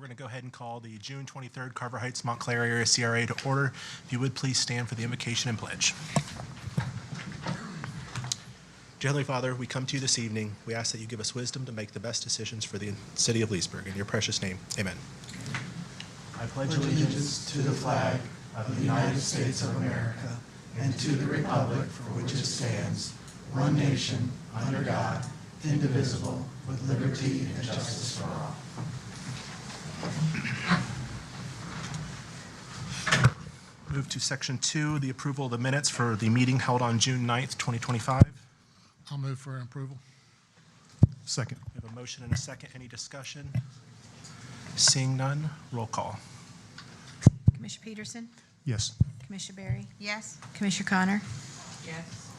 We're going to go ahead and call the June 23rd Carver Heights Montclair Area CRA to order. If you would please stand for the invocation and pledge. Dear Heavenly Father, we come to you this evening. We ask that you give us wisdom to make the best decisions for the city of Leesburg. In your precious name, amen. I pledge allegiance to the flag of the United States of America and to the republic for which it stands, one nation, under God, indivisible, with liberty and justice for all. Move to section 2, the approval of the minutes for the meeting held on June 9th, 2025. I'll move for approval. Second. We have a motion and a second. Any discussion? Seeing none, roll call. Commissioner Peterson? Yes. Commissioner Berry? Yes. Commissioner Connor? Yes.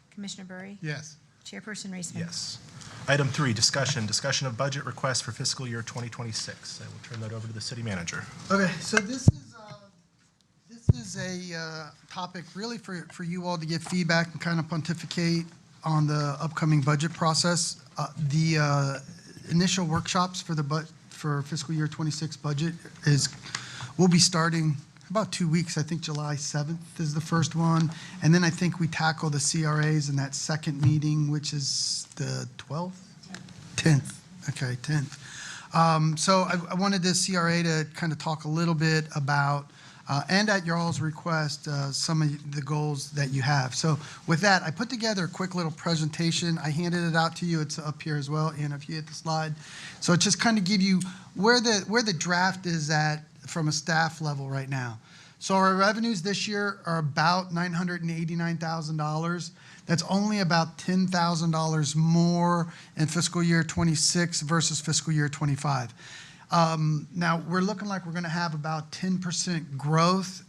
Commissioner Bury? Yes. Chairperson Reisman? Yes. Item 3, discussion of budget request for fiscal year 2026. I will turn that over to the city manager. Okay, so this is a topic really for you all to get feedback and kind of pontificate on the upcoming budget process. The initial workshops for fiscal year 26 budget will be starting about 2 weeks. I think July 7th is the first one. And then I think we tackle the CRAs in that second meeting, which is the 12th? 10th. Okay, 10th. So I wanted the CRA to kind of talk a little bit about, and at your all's request, some of the goals that you have. So with that, I put together a quick little presentation. I handed it out to you. It's up here as well, and if you hit the slide. So it just kind of give you where the draft is at from a staff level right now. So our revenues this year are about $989,000. That's only about $10,000 more in fiscal year 26 versus fiscal year 25. Now, we're looking like we're going to have about 10% growth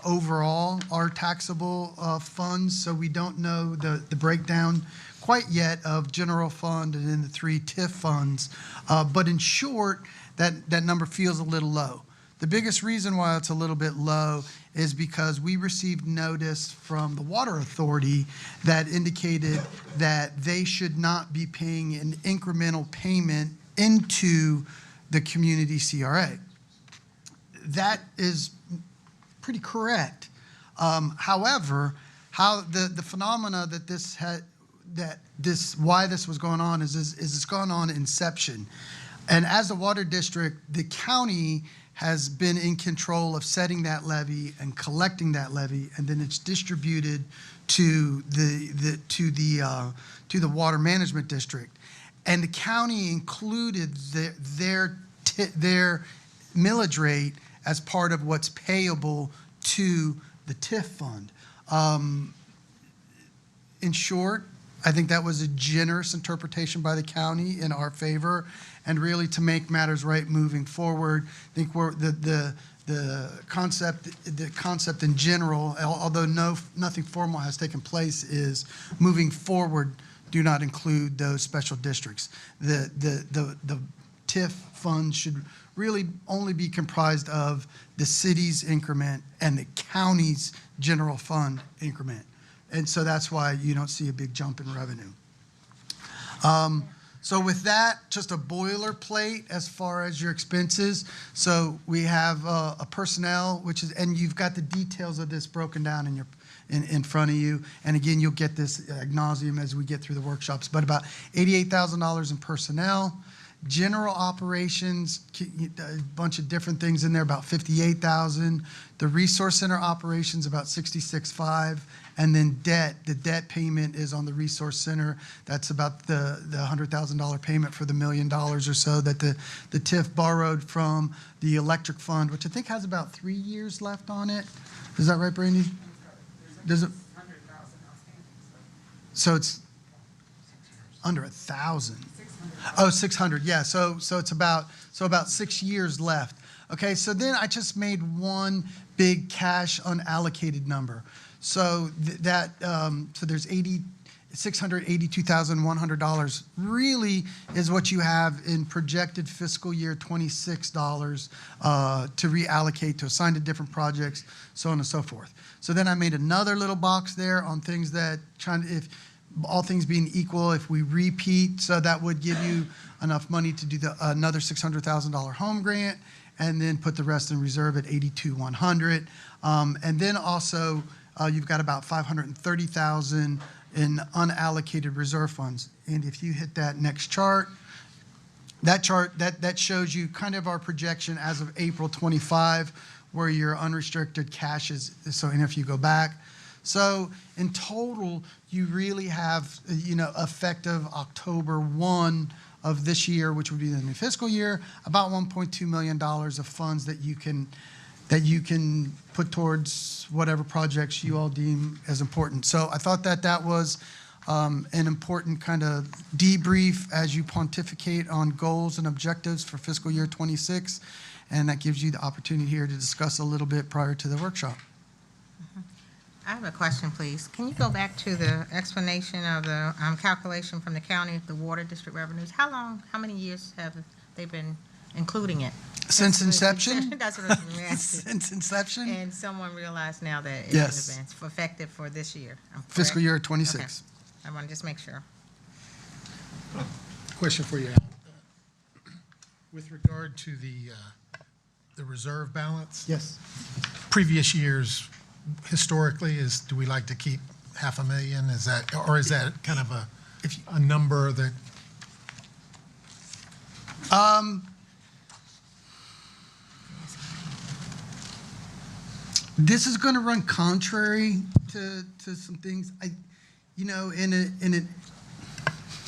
overall, our taxable funds. So we don't know the breakdown quite yet of general fund and then the 3 TIF funds. But in short, that number feels a little low. The biggest reason why it's a little bit low is because we received notice from the Water Authority that indicated that they should not be paying an incremental payment into the community CRA. That is pretty correct. However, how the phenomena why this was going on is it's gone on inception. And as a water district, the county has been in control of setting that levy and collecting that levy, and then it's distributed to the water management district. And the county included their millage rate as part of what's payable to the TIF fund. In short, I think that was a generous interpretation by the county in our favor, and really to make matters right moving forward. I think the concept in general, although nothing formal has taken place, is moving forward. Do not include those special districts. The TIF fund should really only be comprised of the city's increment and the county's general fund increment. And so that's why you don't see a big jump in revenue. So with that, just a boilerplate as far as your expenses. So we have a personnel, and you've got the details of this broken down in front of you. And again, you'll get this ad nauseum as we get through the workshops, but about $88,000 in personnel. General operations, a bunch of different things in there, about $58,000. The resource center operations, about $66,500. And then the debt payment is on the resource center. That's about the $100,000 payment for the $1 million or so that the TIF borrowed from the electric fund, which I think has about 3 years left on it. Is that right, Brandy? Does it? So it's under 1,000. 600. Yeah. So it's about 6 years left. Okay. So then I just made one big cash unallocated number. So so there's $682,100 really is what you have in projected fiscal year 26 dollars to reallocate to assign to different projects, so on and so forth. So then I made another little box there on things that all things being equal, if we repeat, so that would give you enough money to do another $600,000 home grant, and then put the rest in reserve at 82,100. And then also, you've got about 530,000 in unallocated reserve funds. And if you hit that next chart, that shows you kind of our projection as of April 25, where your unrestricted cash is. So, and if you go back, so in total, you really have, effective October 1 of this year, which would be the new fiscal year, about $1.2 million of funds that you can put towards whatever projects you all deem as important. So I thought that was an important kind of debrief as you pontificate on goals and objectives for fiscal year 26, and that gives you the opportunity here to discuss a little bit prior to the workshop. I have a question, please. Can you go back to the explanation of the calculation from the county of the water district revenues? How many years have they been including it? Since inception? That's what I was asking. Since inception? And someone realized now that it's Yes. in advance, effective for this year. I'm correct? Fiscal year 26. Okay. I want to just make sure. Question for you, Al. With regard to the reserve balance, Yes. previous years, historically, do we like to keep $500,000? Is that kind of a number that? This is going to run contrary to some things. In an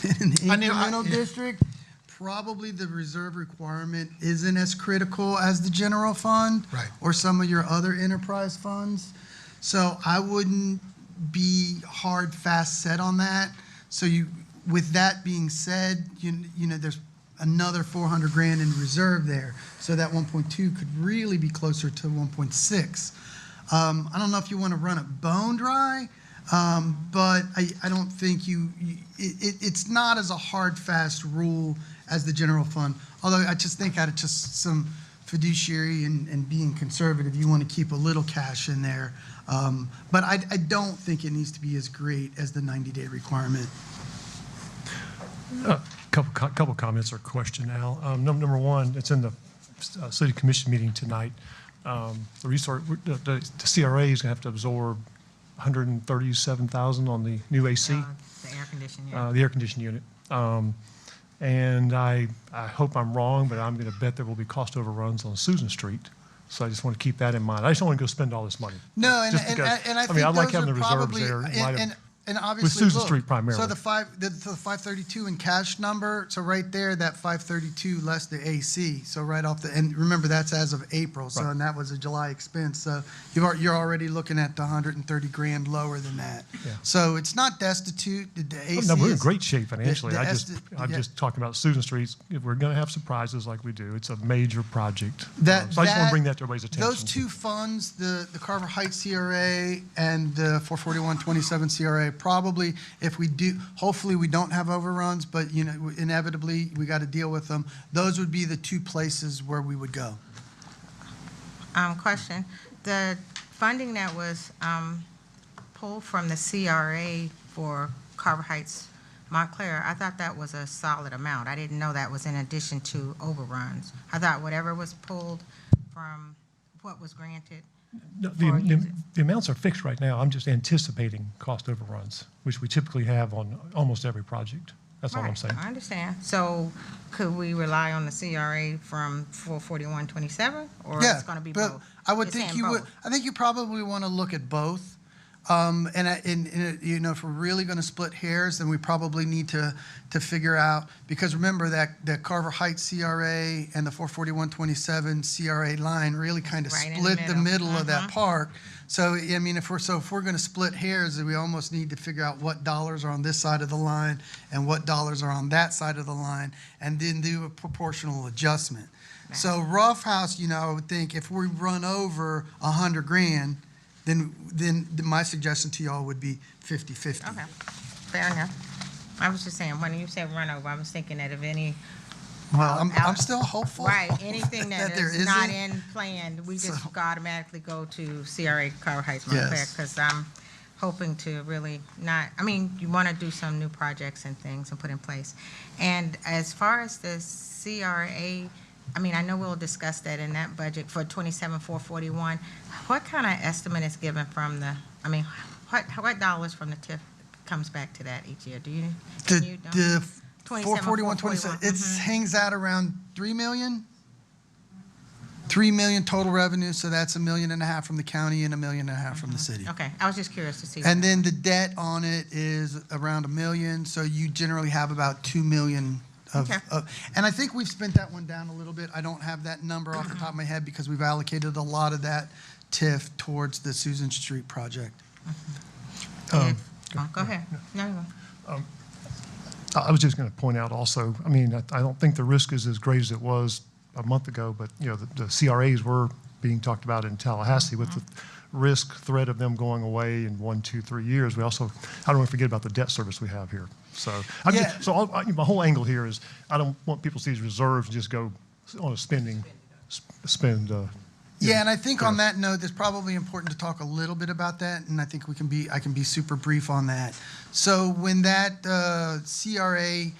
incremental district, probably the reserve requirement isn't as critical as the general fund, Right. or some of your other enterprise funds. So I wouldn't be hard, fast set on that. So with that being said, there's another 400 grand in reserve there. So that 1.2 could really be closer to 1.6. I don't know if you want to run it bone dry, but I don't think it's not as a hard, fast rule as the general fund. Although I just think out of just some fiduciary and being conservative, you want to keep a little cash in there. But I don't think it needs to be as great as the 90-day requirement. Couple comments or question, Al. Number one, it's in the City Commission meeting tonight. The CRA is going to have to absorb $137,000 on the new AC, The air conditioning unit. the air conditioning unit. And I hope I'm wrong, but I'm going to bet there will be cost overruns on Susan Street. So I just want to keep that in mind. I just don't want to go spend all this money. No, and Just because- I think I like those having are the reserves probably, there in light of- and obviously, with Susan look, Street primarily. So the 532 in cash number. So right there, that 532 less the AC. So right off and remember that's as of April. So Right. and that was a July expense. So you're already looking at the 130 grand lower than that. Yeah. So it's not destitute. The AC No, we're in is- great shape financially. the I'm yeah. just talking about Susan Street. If we're going to have surprises like we do, it's a major project. That, So I just want that- to bring that to everybody's attention. Those two funds, the Carver Heights CRA and the 44127 CRA, probably if we do, hopefully we don't have overruns, but inevitably we got to deal with them. Those would be the two places where we would go. Question. The funding that was pulled from the CRA for Carver Heights, Montclair, I thought that was a solid amount. I didn't know that was in addition to overruns. I thought whatever was pulled from what was granted. No, for users. the amounts are fixed right now. I'm just anticipating cost overruns, which we typically have on almost every project. That's all I'm Right, saying. I understand. So could we rely on the CRA from 44127, or Yeah, it's going to be but both? I would You're think saying you would. both. I think you probably want to look at both. If we're really going to split hairs, then we probably need to figure out, because remember that Carver Heights CRA and the 44127 CRA line really kind of Right in the split the middle. middle of that park. So I mean, if we're going to split hairs, then we almost need to figure out what dollars are on this side of the line and what dollars are on that side of the line, and then do a proportional adjustment. So rough house, I would think if we run over 100 grand, then my suggestion to y'all would be 50-50. Okay, fair enough. I was just saying, when you said run over, I was thinking that if any, Well, I'm out- still hopeful. right, anything that there is not isn't. in plan, we just So- automatically go to CRA Carver Heights Montclair, Yes. because I'm hoping to really not, I mean, you want to do some new projects and things and put in place. And as far as the CRA, I mean, I know we'll discuss that in that budget for 27,441. What kind of estimate is given from the, I mean, what dollars from the TIF comes back to that each year? Do you, can you know? The 27,441. 441, it hangs out around 3 million. 3 million total revenue, so that's $1.5 million from the county and $1.5 million from the city. Okay, I was just curious to see. And then the debt on it is around $1 million, so you generally have about 2 million Okay. and I think we've spent that one down a little bit. I don't have that number off the top of my head because we've allocated a lot of that TIF towards the Susan Street project. Go ahead. No, you go. I was just going to point out also, I mean, I don't think the risk is as great as it was a month ago, but, you know, the CRAs were being talked about in Tallahassee with the risk threat of them going away in 1, 2, 3 years. We also, I don't want to forget about the debt service we have here. So, my whole angle here is I don't want people to see these reserves and just go on a spend. Yeah, and I think on that note, it's probably important to talk a little bit about that, and I think I can be super brief on that. So when that CRA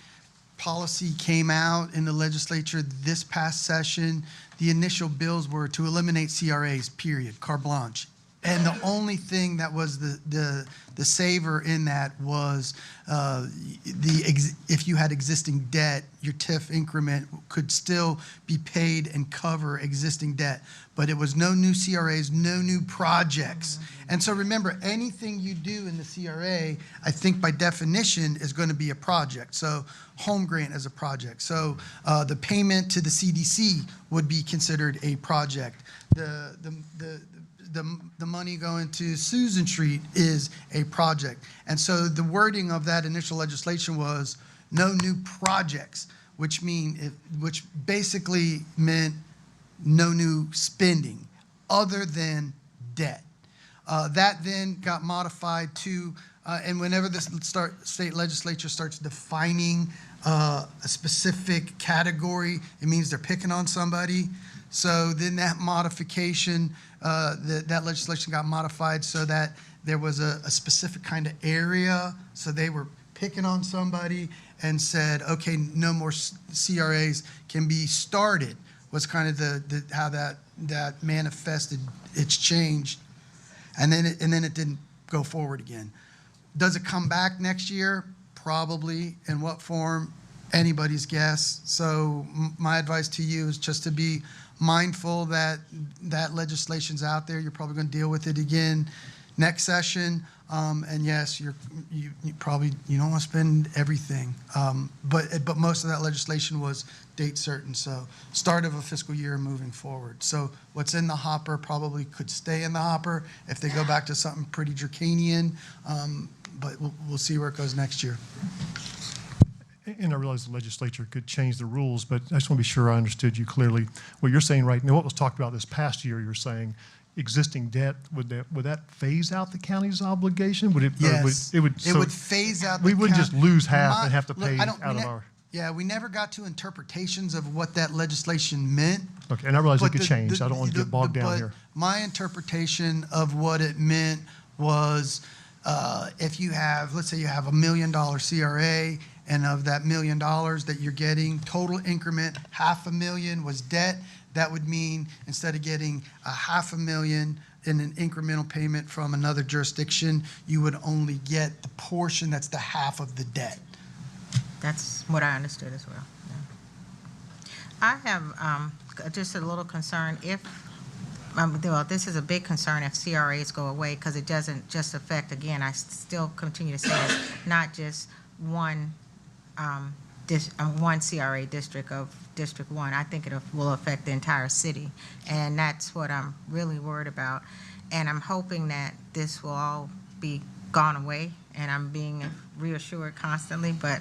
policy came out in the legislature this past session, the initial bills were to eliminate CRAs, period, carte blanche. And the only thing that was the saver in that was if you had existing debt, your TIF increment could still be paid and cover existing debt. But it was no new CRAs, no new projects. And so remember, anything you do in the CRA, I think by definition is going to be a project. So home grant is a project. So the payment to the CDC would be considered a project. The money going to Susan Street is a project. And so the wording of that initial legislation was no new projects, which basically meant no new spending other than debt. That then got modified to, and whenever the state legislature starts defining a specific category, it means they're picking on somebody. So then that modification, that legislation got modified so that there was a specific kind of area. So they were picking on somebody and said, okay, no more CRAs can be started, was kind of how that manifested its change. And then it didn't go forward again. Does it come back next year? Probably. In what form? Anybody's guess. So my advice to you is just to be mindful that legislation's out there. You're probably going to deal with it again next session. And yes, you probably don't want to spend everything. But most of that legislation was date certain. So start of a fiscal year moving forward. So what's in the hopper probably could stay in the hopper if they go back to something pretty draconian. But we'll see where it goes next year. And I realize the legislature could change the rules, but I just want to be sure I understood you clearly. What you're saying right now, what was talked about this past year, you're saying existing debt, would that phase out the county's obligation? Would it? Yes. It would phase out. We wouldn't just lose half and have to pay out of our. Yeah, we never got to interpretations of what that legislation meant. Okay, and I realize it could change. I don't want to get bogged down here. My interpretation of what it meant was if you have, let's say you have $1 million CRA, and of that $1 million that you're getting, total increment, $500,000 was debt. That would mean instead of getting $500,000 in an incremental payment from another jurisdiction, you would only get the portion that's the half of the debt. That's what I understood as well. Yeah. I have just a little concern if, well, this is a big concern if CRAs go away because it doesn't just affect, again, I still continue to say it's not just one CRA district of District 1. I think it will affect the entire city, and that's what I'm really worried about. And I'm hoping that this will all be gone away, and I'm being reassured constantly, but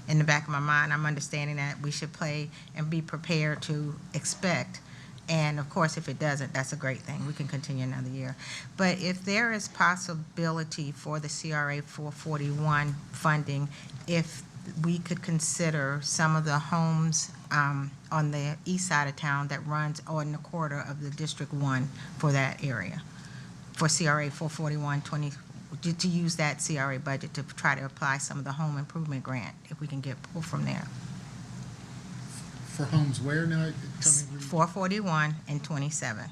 in the back of my mind, I'm understanding that we should play and be prepared to expect. And of course, if it doesn't, that's a great thing. We can continue another year. But if there is possibility for the CRA 441 funding, if we could consider some of the homes on the east side of town that runs on the corridor of the District 1 for that area, for CRA 441 to use that CRA budget to try to apply some of the home improvement grant, if we can get pulled from there. For homes where now? Tell me. 441 and 27,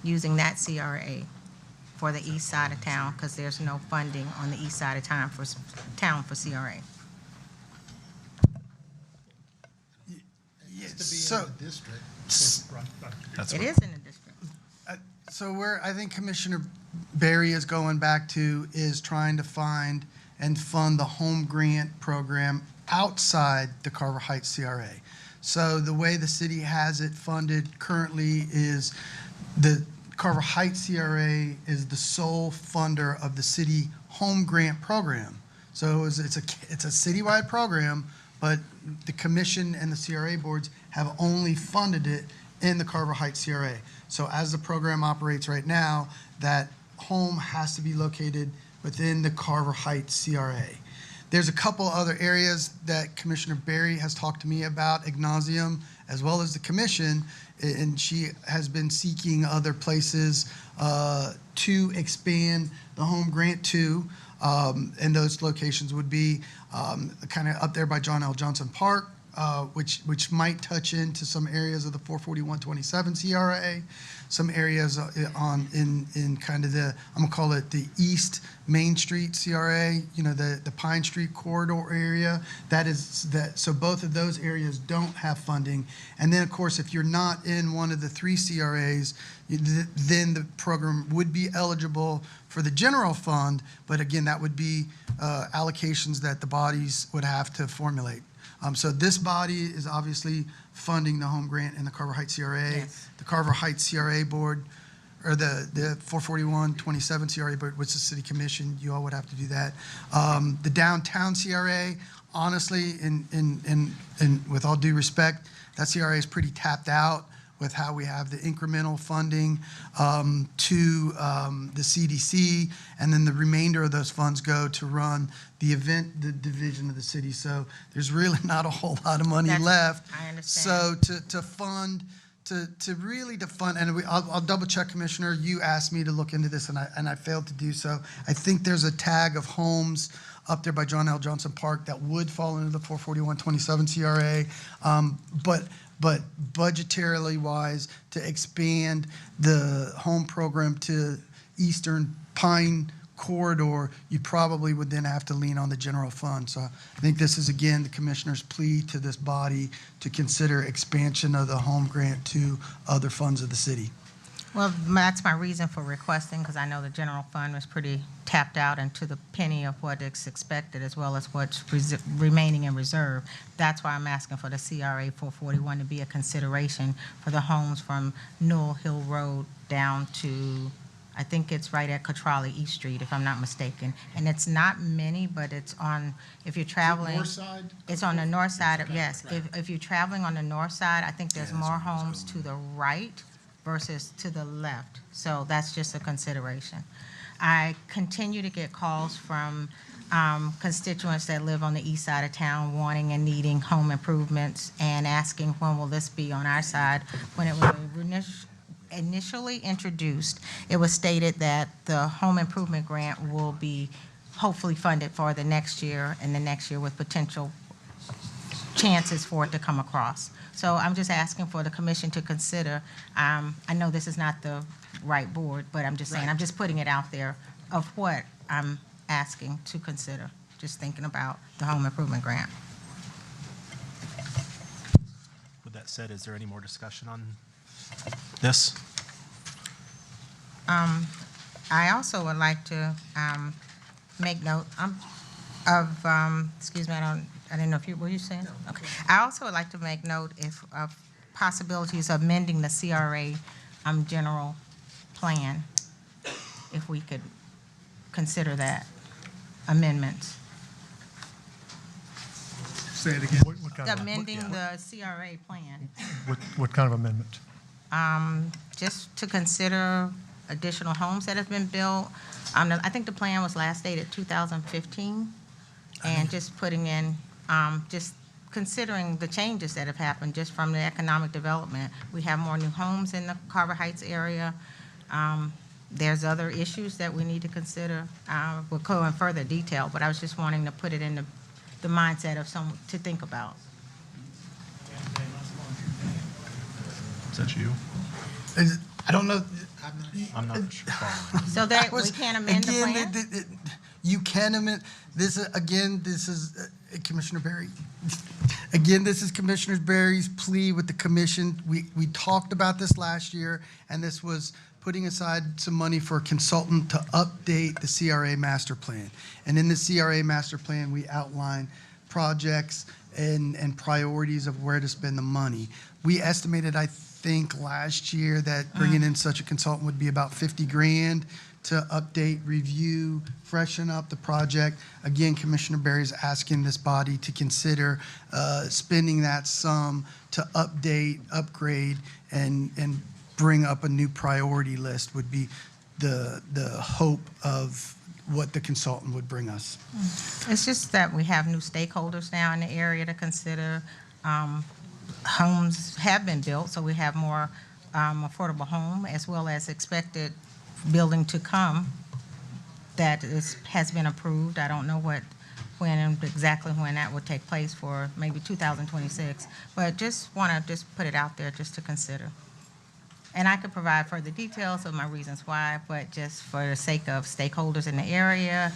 using that CRA for the east side of town, because there's no funding on the east side of town for CRA. So, It is in the district. so where I think Commissioner Barry is going back to is trying to find and fund the home grant program outside the Carver Heights CRA. So the way the city has it funded currently is the Carver Heights CRA is the sole funder of the city home grant program. So it's a citywide program, but the commission and the CRA boards have only funded it in the Carver Heights CRA. So as the program operates right now, that home has to be located within the Carver Heights CRA. There's a couple other areas that Commissioner Barry has talked to me about, ad nauseum, as well as the commission, and she has been seeking other places to expand the home grant to, and those locations would be kind of up there by John L. Johnson Park, which might touch into some areas of the 44127 CRA, some areas in kind of the, I'm gonna call it the East Main Street CRA, the Pine Street corridor area. So both of those areas don't have funding. And then, of course, if you're not in one of the 3 CRAs, then the program would be eligible for the general fund, but again, that would be allocations that the bodies would have to formulate. So this body is obviously funding the home grant in the Carver Heights CRA. Yes. The Carver Heights CRA board, or the 44127 CRA board, which is the city commission, you all would have to do that. The downtown CRA, honestly, and with all due respect, that CRA is pretty tapped out with how we have the incremental funding to the CDC, and then the remainder of those funds go to run the division of the city. So there's really not a whole lot of money left. I understand. So to fund, and I'll double check, Commissioner, you asked me to look into this and I failed to do so. I think there's a tag of homes up there by John L. Johnson Park that would fall into the 44127 CRA, but budgetarily wise, to expand the home program to Eastern Pine Corridor, you probably would then have to lean on the general fund. So I think this is, again, the commissioner's plea to this body to consider expansion of the home grant to other funds of the city. Well, that's my reason for requesting, because I know the general fund was pretty tapped out and to the penny of what is expected, as well as what's remaining in reserve. That's why I'm asking for the CRA 441 to be a consideration for the homes from Newell Hill Road down to, I think it's right at Catrali East Street, if I'm not mistaken. And it's not many, but it's on, if you're traveling. North side? It's on the north side of, Okay, yes. right. If you're traveling on the north side, I think there's more homes to the right versus to the left. So that's just a consideration. I continue to get calls from constituents that live on the east side of town wanting and needing home improvements and asking when will this be on our side. When it was initially introduced, it was stated that the home improvement grant will be hopefully funded for the next year and the next year with potential chances for it to come across. So I'm just asking for the commission to consider. I know this is not the right board, but I'm just saying, I'm just putting it out there of what I'm asking to consider, just thinking about the home improvement grant. With that said, is there any more discussion on this? I also would like to make note of, excuse me, I didn't know if were you saying? Okay. I also would like to make note of possibilities of amending the CRA general plan, if we could consider that amendment. Say it again. What kind of- Amending the CRA plan, What kind of amendment? just to consider additional homes that have been built. I think the plan was last dated 2015, and just putting in, just considering the changes that have happened just from the economic development. We have more new homes in the Carver Heights area. there's other issues that we need to consider. We'll go in further detail, but I was just wanting to put it in the mindset of some, to think about. Is that you? I don't know. I'm not sure following. So that we can amend the Again, plan? you can amend, this is, again, this is Commissioner Berry. Again, this is Commissioner Berry's plea with the commission. We talked about this last year, and this was putting aside some money for a consultant to update the CRA master plan. And in the CRA master plan, we outline projects and priorities of where to spend the money. We estimated, I think, last year that bringing in such a consultant would be about 50 grand to update, review, freshen up the project. Again, Commissioner Berry is asking this body to consider spending that sum to update, upgrade, and bring up a new priority list would be the hope of what the consultant would bring us. It's just that we have new stakeholders now in the area to consider. Homes have been built, so we have more affordable home, as well as expected building to come that has been approved. I don't know exactly when that would take place, for maybe 2026, but just want to just put it out there just to consider. And I could provide further details of my reasons why, but just for the sake of stakeholders in the area,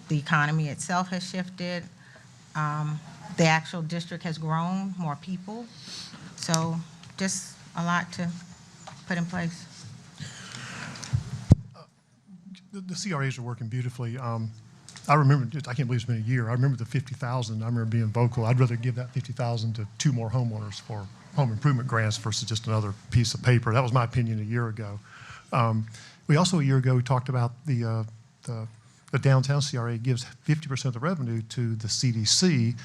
the economy itself has shifted. The actual district has grown, more people. So just a lot to put in place. The CRAs are working beautifully. I remember, I can't believe it's been a year. I remember the 50,000. I remember being vocal. I'd rather give that 50,000 to 2 more homeowners for home improvement grants versus just another piece of paper. That was my opinion a year ago. We also, a year ago, we talked about the downtown CRA gives 50% of the revenue to the CDC.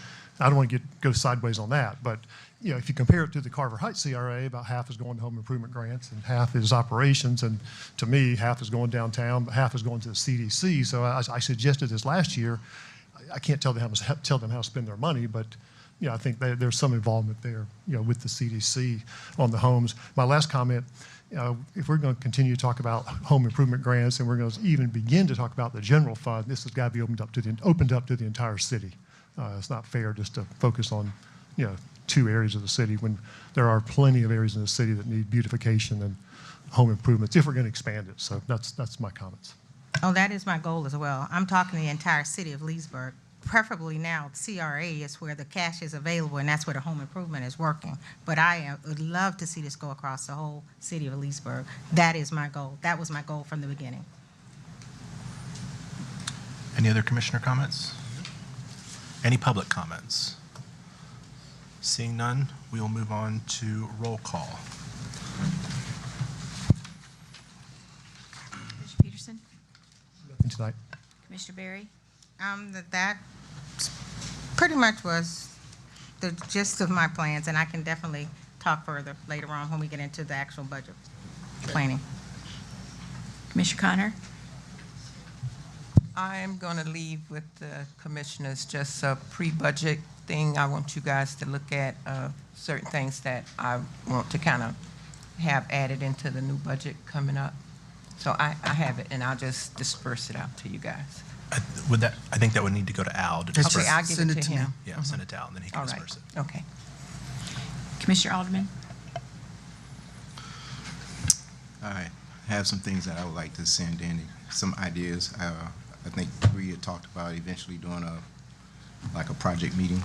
I don't want to go sideways on that, but you know, if you compare it to the Carver Heights CRA, about half is going to home improvement grants and half is operations, and to me, half is going downtown, but half is going to the CDC. So I suggested this last year. I can't tell them how to spend their money, but you know, I think there's some involvement there, you know, with the CDC on the homes. My last comment, if we're going to continue to talk about home improvement grants and we're going to even begin to talk about the general fund, this has got to be opened up to the entire city. It's not fair just to focus on, you know, 2 areas of the city when there are plenty of areas in the city that need beautification and home improvements if we're going to expand it. So that's my comments. Oh, that is my goal as well. I'm talking the entire city of Leesburg. Preferably now, CRA is where the cash is available, and that's where the home improvement is working. But I would love to see this go across the whole city of Leesburg. That is my goal. That was my goal from the beginning. Any other commissioner comments? Any public comments? Seeing none, we will move on to roll call. Commissioner Peterson? Nothing tonight. Commissioner Berry? That pretty much was the gist of my plans, and I can definitely talk further later on when we get into the actual budget planning. Commissioner Connor? I'm going to leave with the commissioners just a pre-budget thing. I want you guys to look at certain things that I want to kind of have added into the new budget coming up. So I have it, and I'll just disperse it out to you guys. I think that would need to go to Al to Okay, disperse. Okay, I'll give Send it it to to me. him. Yeah, send it to Al, and then he can All right. disperse it. Okay. Commissioner Alderman? I have some things that I would like to send in, some ideas. I think we had talked about eventually doing like a project meeting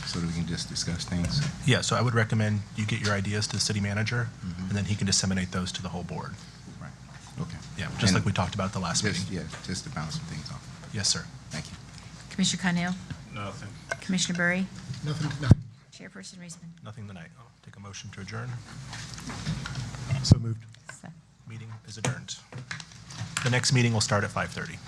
so that we can just discuss things. Yeah, so I would recommend you get your ideas to the city manager, and then he can disseminate those to the whole board. Right. Okay. Yeah, just And like we talked about at the last meeting. just to bounce some things off. Yes, sir. Thank you. Commissioner Connell? Nothing. Commissioner Berry? Nothing tonight. Chairperson Reisman? Nothing tonight. I'll take a motion to adjourn. So moved. Meeting is adjourned. The next meeting will start at 5:30.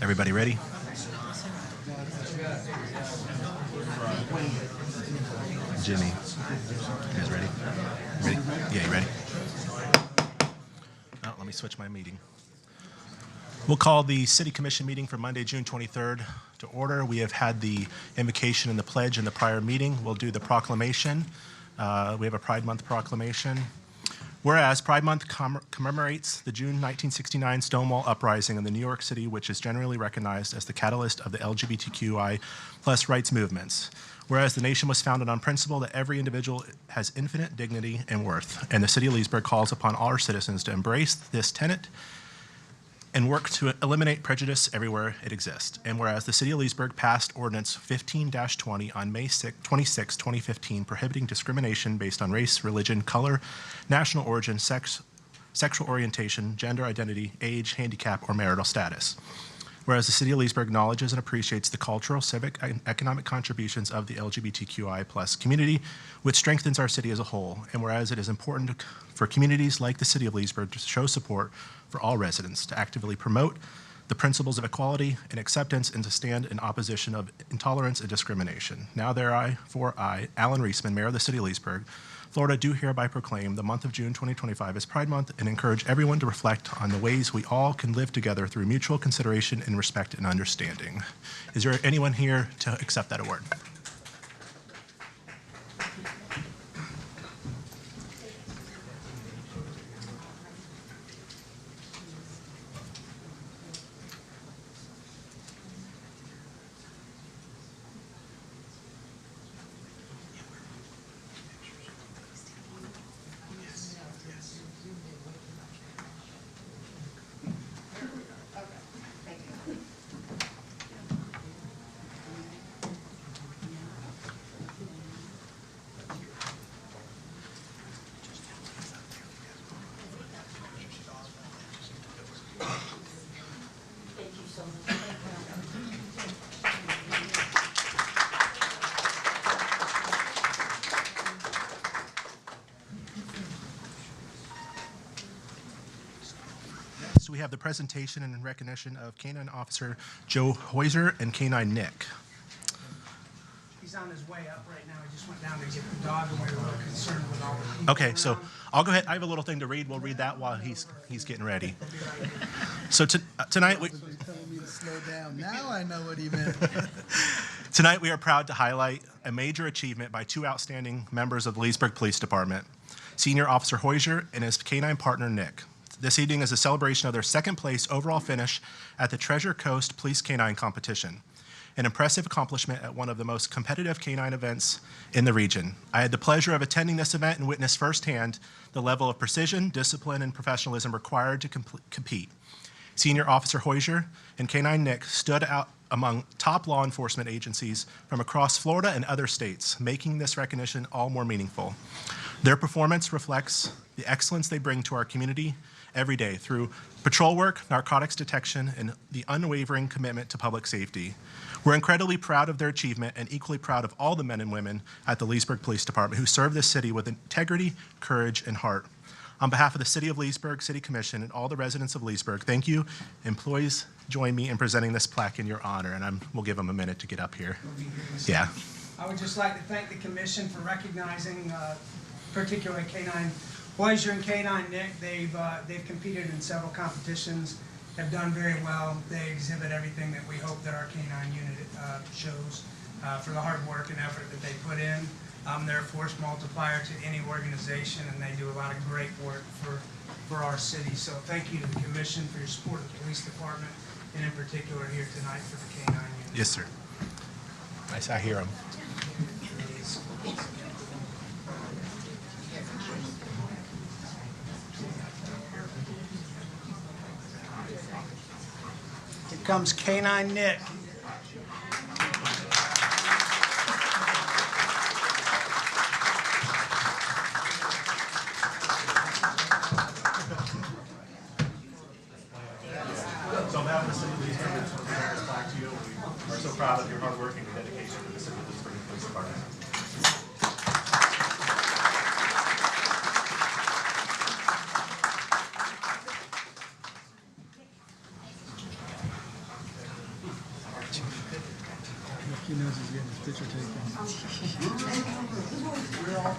Everybody ready? Jimmy, you guys ready? Ready? Yeah, you ready? Oh, let me switch my meeting. We'll call the City Commission meeting for Monday, June 23rd to order. We have had the invocation and the pledge in the prior meeting. We'll do the proclamation. We have a Pride Month proclamation. Whereas Pride Month commemorates the June 1969 Stonewall Uprising in the New York City, which is generally recognized as the catalyst of the LGBTQI plus rights movements. Whereas the nation was founded on principle that every individual has infinite dignity and worth, and the City of Leesburg calls upon all our citizens to embrace this tenet and work to eliminate prejudice everywhere it exists. And whereas the City of Leesburg passed Ordinance 15-20 on May 26, 2015, prohibiting discrimination based on race, religion, color, national origin, sex, sexual orientation, gender identity, age, handicap, or marital status. Whereas the City of Leesburg acknowledges and appreciates the cultural, civic, and economic contributions of the LGBTQI plus community, which strengthens our city as a whole. And whereas it is important for communities like the City of Leesburg to show support for all residents, to actively promote the principles of equality and acceptance, and to stand in opposition of intolerance and discrimination. Now therefore I, Alan Reisman, Mayor of the City of Leesburg, Florida, do hereby proclaim the month of June 2025 as Pride Month and encourage everyone to reflect on the ways we all can live together through mutual consideration and respect and understanding. Is there anyone here to accept that award? We have the presentation and recognition of Canine Officer Joe Heuser and Canine Nick. He's on his way up right now. He just went down to get the dog, and we were concerned with all the people Okay, so around. I'll go ahead. I have a little thing to read. We'll read that while he's getting ready. So tonight we Telling me to slow down. Now I know what he meant. Tonight we are proud to highlight a major achievement by two outstanding members of the Leesburg Police Department, Senior Officer Heuser and his canine partner Nick. This evening is a celebration of their second place overall finish at the Treasure Coast Police Canine Competition, an impressive accomplishment at one of the most competitive canine events in the region. I had the pleasure of attending this event and witnessed firsthand the level of precision, discipline, and professionalism required to compete. Senior Officer Heuser and Canine Nick stood out among top law enforcement agencies from across Florida and other states, making this recognition all more meaningful. Their performance reflects the excellence they bring to our community every day through patrol work, narcotics detection, and the unwavering commitment to public safety. We're incredibly proud of their achievement and equally proud of all the men and women at the Leesburg Police Department who serve this city with integrity, courage, and heart. On behalf of the City of Leesburg City Commission and all the residents of Leesburg, thank you. Employees, join me in presenting this plaque in your honor, and we'll give them a minute to get up here. Yeah. I would just like to thank the commission for recognizing particularly Canine Heuser and Canine Nick. They've competed in several competitions, have done very well. They exhibit everything that we hope that our canine unit shows for the hard work and effort that they put in. They're a force multiplier to any organization, and they do a lot of great work for our city. So thank you to the commission for your support of the police department, and in particular here tonight for the canine unit. Yes, sir. Nice, I hear them. Here comes Canine Nick. So on behalf of the City of Leesburg, I just want to present this plaque to you. We are so proud of your hard work and your dedication to the City of Leesburg Police Department. He's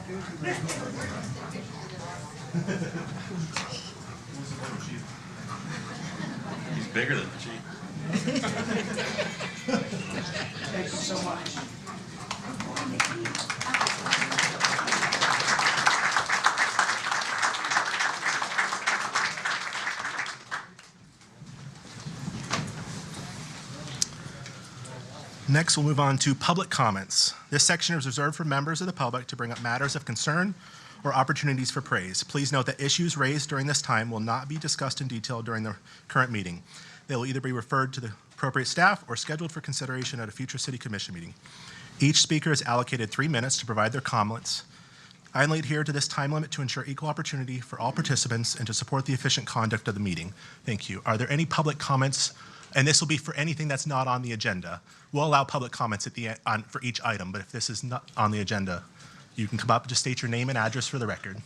bigger than the chief. Thank you so much. Next, we'll move on to public comments. This section is reserved for members of the public to bring up matters of concern or opportunities for praise. Please note that issues raised during this time will not be discussed in detail during the current meeting. They will either be referred to the appropriate staff or scheduled for consideration at a future City Commission meeting. Each speaker is allocated 3 minutes to provide their comments. I adhere to this time limit to ensure equal opportunity for all participants and to support the efficient conduct of the meeting. Thank you. Are there any public comments? And this will be for anything that's not on the agenda. We'll allow public comments at the end for each item, but if this is not on the agenda, you can come up and just state your name and address for the record.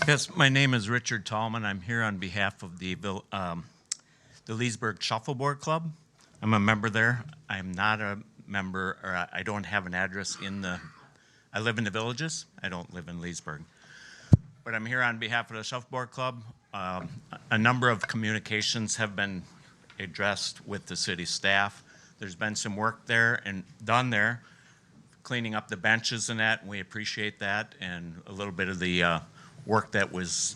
Yes, my name is Richard Tallman. I'm here on behalf of the Leesburg Shuffleboard Club. I'm a member there. I'm not a member, or I don't have an address I live in the Villages. I don't live in Leesburg. But I'm here on behalf of the Shuffleboard Club. A number of communications have been addressed with the city staff. There's been some work there and done there, cleaning up the benches and that, and we appreciate that, and a little bit of the work that was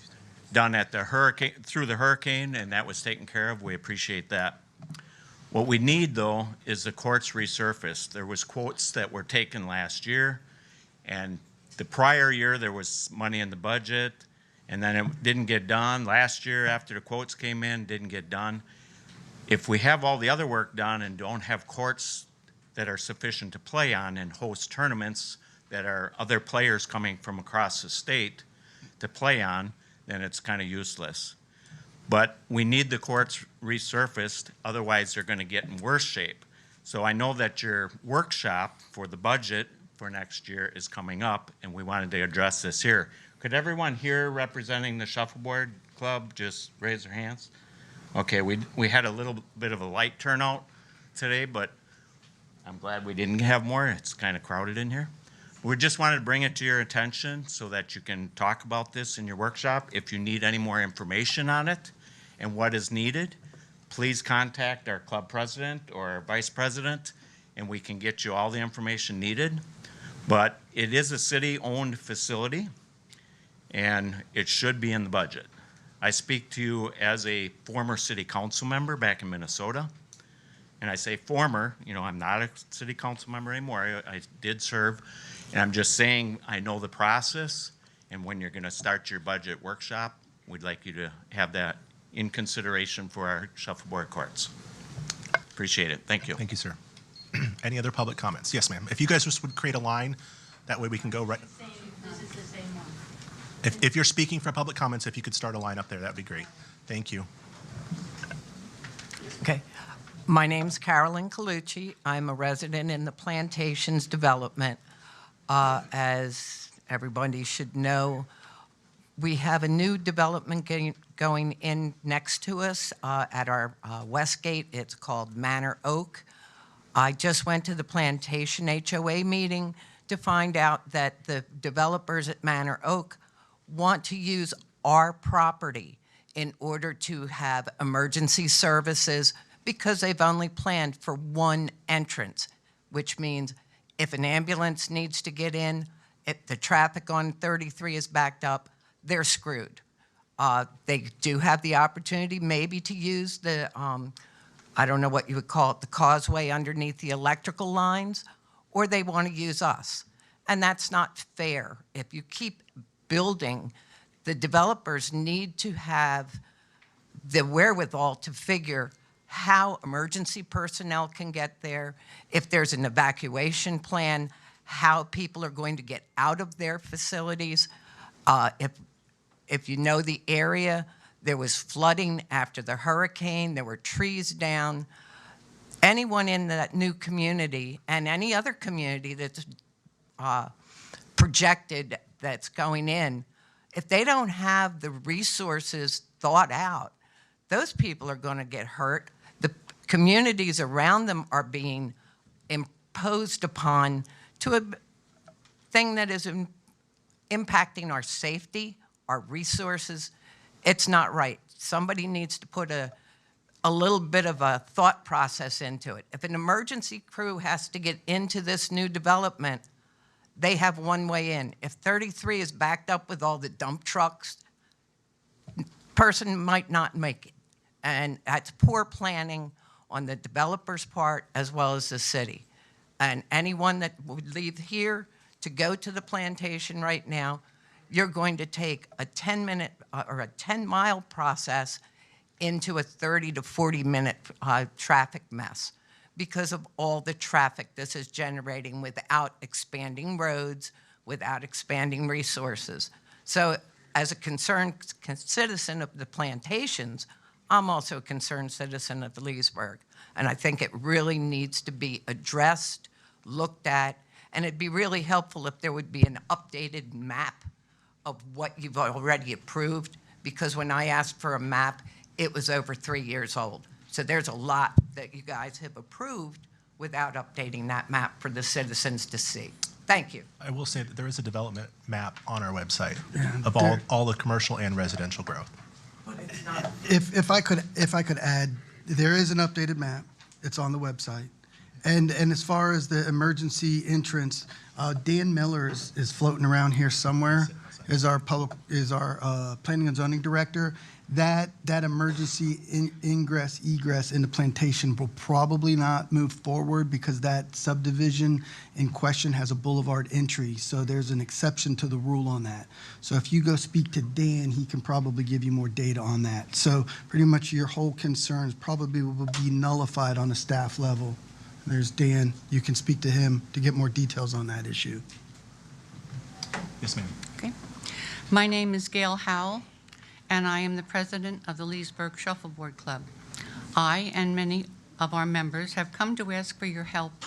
done at the hurricane, through the hurricane, and that was taken care of. We appreciate that. What we need, though, is the courts resurfaced. There was quotes that were taken last year, and the prior year there was money in the budget, and then it didn't get done. Last year, after the quotes came in, didn't get done. If we have all the other work done and don't have courts that are sufficient to play on and host tournaments that are other players coming from across the state to play on, then it's kind of useless. But we need the courts resurfaced, otherwise they're going to get in worse shape. So I know that your workshop for the budget for next year is coming up, and we wanted to address this here. Could everyone here representing the Shuffleboard Club just raise their hands? Okay, we had a little bit of a light turnout today, but I'm glad we didn't have more. It's kind of crowded in here. We just wanted to bring it to your attention so that you can talk about this in your workshop. If you need any more information on it and what is needed, please contact our club president or our vice president, and we can get you all the information needed. But it is a city-owned facility, and it should be in the budget. I speak to you as a former city council member back in Minnesota. And I say former, you know, I'm not a city council member anymore. I did serve. And I'm just saying I know the process. And when you're going to start your budget workshop, we'd like you to have that in consideration for our shuffleboard courts. Appreciate it. Thank you. Thank you, sir. Any other public comments? Yes, ma'am. If you guys just would create a line, that way we can go right. This is the same one. If you're speaking for public comments, if you could start a line up there, that'd be great. Thank you. Okay. My name's Carolyn Colucci. I'm a resident in the Plantations development. As everybody should know, we have a new development going in next to us at our west gate. It's called Manor Oak. I just went to the Plantation HOA meeting to find out that the developers at Manor Oak want to use our property in order to have emergency services because they've only planned for one entrance, which means if an ambulance needs to get in, if the traffic on 33 is backed up, they're screwed. They do have the opportunity maybe to use the, I don't know what you would call it, the causeway underneath the electrical lines, or they want to use us. And that's not fair. If you keep building, the developers need to have the wherewithal to figure how emergency personnel can get there, if there's an evacuation plan, how people are going to get out of their facilities. If you know the area, there was flooding after the hurricane, there were trees down. Anyone in that new community and any other community that's projected that's going in, if they don't have the resources thought out, those people are going to get hurt. The communities around them are being imposed upon to thing that is impacting our safety, our resources, it's not right. Somebody needs to put a little bit of a thought process into it. If an emergency crew has to get into this new development, they have one way in. If 33 is backed up with all the dump trucks, person might not make it. And that's poor planning on the developer's part as well as the city. And anyone that would leave here to go to the plantation right now, you're going to take a 10-minute or a 10-mile process into a 30 to 40-minute traffic mess because of all the traffic this is generating without expanding roads, without expanding resources. So as a concerned citizen of the plantations, I'm also a concerned citizen of Leesburg. And I think it really needs to be addressed, looked at, and it'd be really helpful if there would be an updated map of what you've already approved, because when I asked for a map, it was over 3 years old. So there's a lot that you guys have approved without updating that map for the citizens to see. Thank you. I will say that there is a development map on our website of there- all the commercial and residential growth. But it's not. If I could add, there is an updated map. It's on the website. And as far as the emergency entrance, Dan Miller is floating around here somewhere. Is our planning and zoning director. That emergency ingress egress into plantation will probably not move forward because that subdivision in question has a boulevard entry. So there's an exception to the rule on that. So if you go speak to Dan, he can probably give you more data on that. So pretty much your whole concerns probably will be nullified on a staff level. There's Dan. You can speak to him to get more details on that issue. Yes, ma'am. Okay. My name is Gail Howell, and I am the president of the Leesburg Shuffleboard Club. I and many of our members have come to ask for your help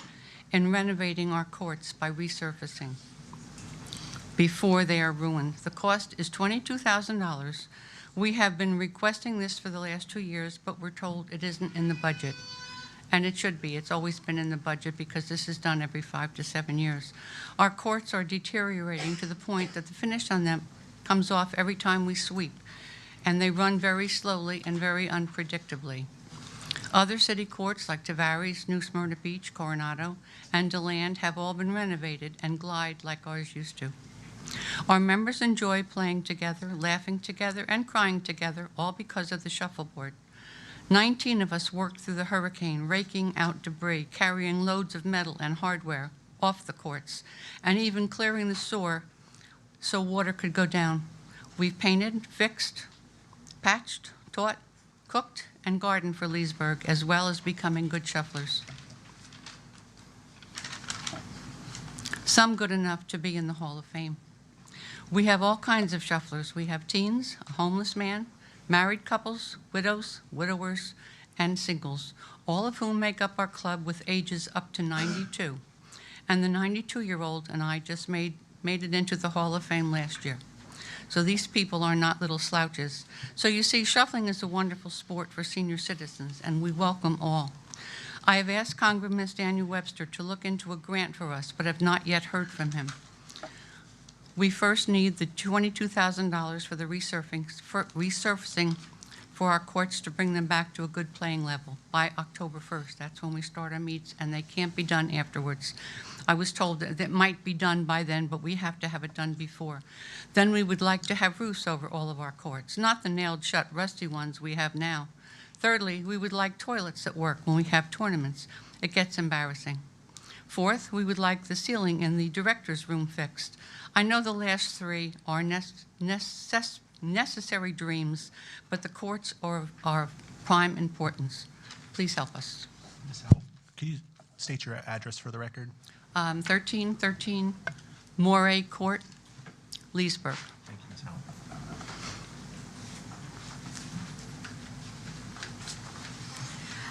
in renovating our courts by resurfacing before they are ruined. The cost is $22,000. We have been requesting this for the last 2 years, but we're told it isn't in the budget. And it should be. It's always been in the budget because this is done every 5 to 7 years. Our courts are deteriorating to the point that the finish on them comes off every time we sweep, and they run very slowly and very unpredictably. Other city courts like Tavares, New Smyrna Beach, Coronado, and DeLand have all been renovated and glide like ours used to. Our members enjoy playing together, laughing together, and crying together, all because of the shuffleboard. 19 of us worked through the hurricane, raking out debris, carrying loads of metal and hardware off the courts, and even clearing the sewer so water could go down. We've painted, fixed, patched, taught, cooked, and gardened for Leesburg, as well as becoming good shufflers. Some good enough to be in the Hall of Fame. We have all kinds of shufflers. We have teens, a homeless man, married couples, widows, widowers, and singles, all of whom make up our club with ages up to 92. And the 92-year-old and I just made it into the Hall of Fame last year. So these people are not little slouches. So you see, shuffling is a wonderful sport for senior citizens, and we welcome all. I have asked Congressman Daniel Webster to look into a grant for us, but have not yet heard from him. We first need the $22,000 for the resurfacing for our courts to bring them back to a good playing level by October 1st. That's when we start our meets, and they can't be done afterwards. I was told that it might be done by then, but we have to have it done before. Then we would like to have roofs over all of our courts, not the nailed shut, rusty ones we have now. Thirdly, we would like toilets at work when we have tournaments. It gets embarrassing. Fourth, we would like the ceiling in the director's room fixed. I know the last three are necessary dreams, but the courts are of prime importance. Please help us. Ms. Howell, could you state your address for the record? 1313 Moray Court, Leesburg. Thank you, Ms. Howell.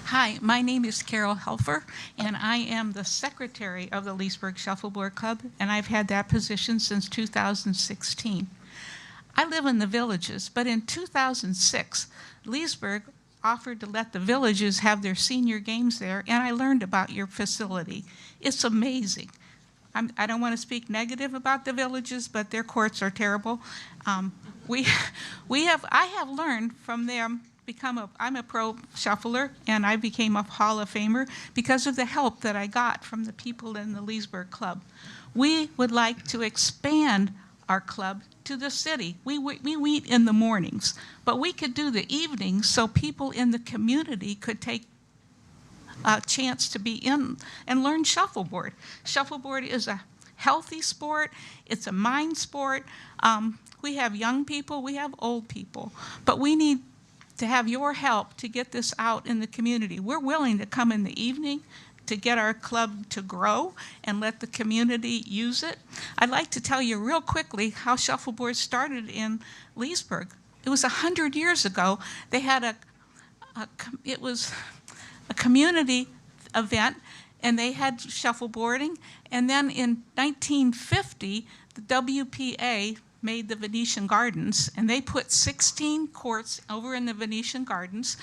Hi, my name is Carol Helfer, and I am the secretary of the Leesburg Shuffleboard Club, and I've had that position since 2016. I live in the Villages, but in 2006, Leesburg offered to let the Villages have their senior games there, and I learned about your facility. It's amazing. I don't want to speak negative about the villages, but their courts are terrible. I have learned from them. I'm a pro shuffler, and I became a Hall of Famer because of the help that I got from the people in the Leesburg Club. We would like to expand our club to the city. We meet in the mornings, but we could do the evenings so people in the community could take a chance to be in and learn shuffleboard. Shuffleboard is a healthy sport. It's a mind sport. We have young people, we have old people, but we need to have your help to get this out in the community. We're willing to come in the evening to get our club to grow and let the community use it. I'd like to tell you real quickly how shuffleboard started in Leesburg. It was 100 years ago. They had it was a community event, and they had shuffleboarding. And then in 1950, the WPA made the Venetian Gardens, and they put 16 courts over in the Venetian Gardens,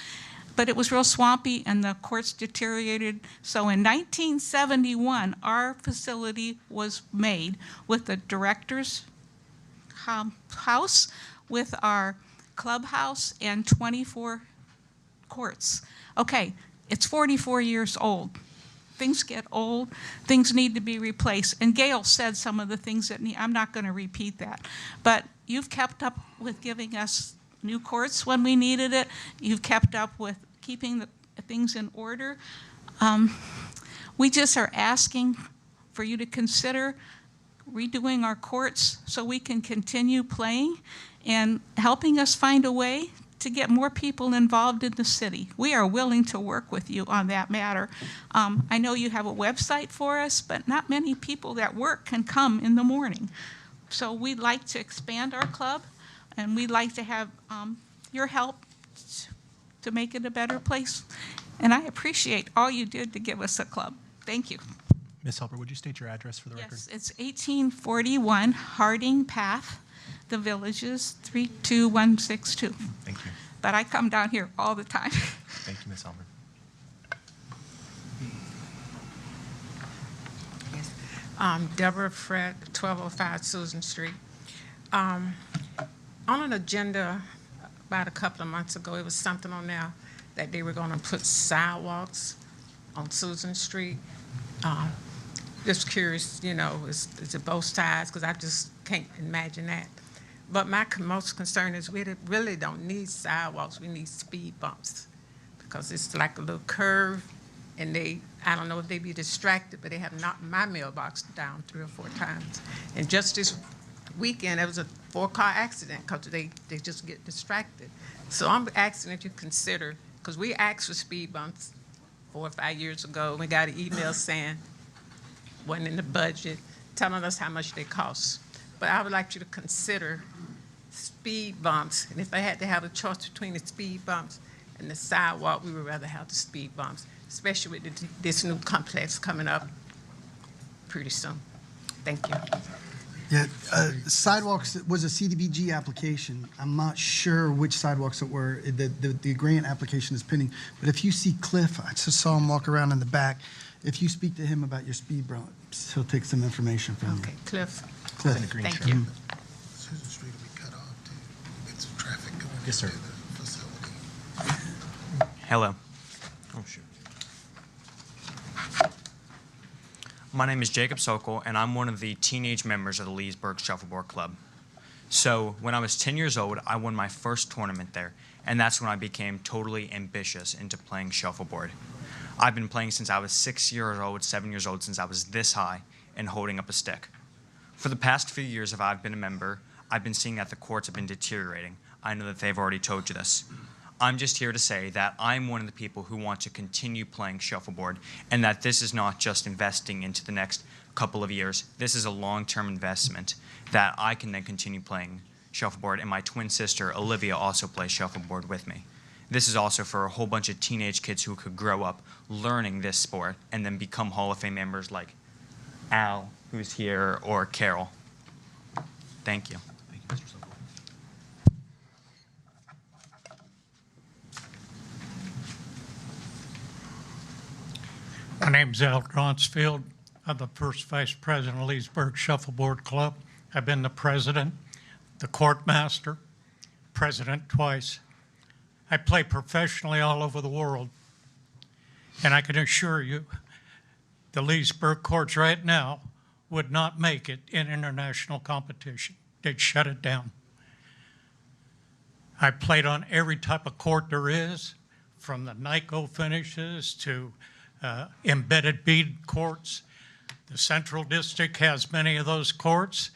but it was real swampy and the courts deteriorated. So in 1971, our facility was made with the director's house, with our clubhouse, and 24 courts. Okay, it's 44 years old. Things get old, things need to be replaced. And Gail said some of the things that I'm not going to repeat that. But you've kept up with giving us new courts when we needed it. You've kept up with keeping the things in order. We just are asking for you to consider redoing our courts so we can continue playing and helping us find a way to get more people involved in the city. We are willing to work with you on that matter. I know you have a website for us, but not many people that work can come in the morning. So we'd like to expand our club, and we'd like to have your help to make it a better place. And I appreciate all you did to give us a club. Thank you. Ms. Helper, would you state your address for the record? Yes, it's 1841 Harding Path, The Villages, 32162. Thank you. But I come down here all the time. Thank you, Ms. Helper. Deborah Fred, 1205 Susan Street. On an agenda about a couple of months ago, it was something on there that they were going to put sidewalks on Susan Street. Just curious, you know, is it both sides? Because I just can't imagine that. But my most concern is we really don't need sidewalks. We need speed bumps because it's like a little curve, and I don't know if they be distracted, but they have knocked my mailbox down 3 or 4 times. And just this weekend, there was a 4-car accident because they just get distracted. So I'm asking that you consider, because we asked for speed bumps 4 or 5 years ago. We got an email saying wasn't in the budget, telling us how much they cost. But I would like you to consider speed bumps. And if I had to have a choice between the speed bumps and the sidewalk, we would rather have the speed bumps, especially with this new complex coming up pretty soon. Thank you. Yeah, sidewalks was a CDBG application. I'm not sure which sidewalks it were. The grant application is pending. But if you see Cliff, I just saw him walk around in the back. If you speak to him about your speed bumps, he'll take some information from you. Okay, Cliff. Cliff. Thank you. Susan Street will be cut off too. It's traffic going Yes, sir. into the facility. Hello. Oh, shoot. My name is Jacob Sokol, and I'm one of the teenage members of the Leesburg Shuffleboard Club. So when I was 10 years old, I won my first tournament there, and that's when I became totally ambitious into playing shuffleboard. I've been playing since I was 6 years old, 7 years old, since I was this high and holding up a stick. For the past few years, if I've been a member, I've been seeing that the courts have been deteriorating. I know that they've already told you this. I'm just here to say that I'm one of the people who want to continue playing shuffleboard, and that this is not just investing into the next couple of years. This is a long-term investment that I can then continue playing shuffleboard, and my twin sister, Olivia, also plays shuffleboard with me. This is also for a whole bunch of teenage kids who could grow up learning this sport and then become Hall of Fame members like Al, who's here, or Carol. Thank you. Thank you, Mr. Sokol. My name's Al Dronsfield. I'm the first vice president of Leesburg Shuffleboard Club. I've been the president, the court master, president twice. I play professionally all over the world. And I can assure you, the Leesburg courts right now would not make it in international competition. They'd shut it down. I played on every type of court there is, from the NICO finishes to embedded bead courts. The Central District has many of those courts.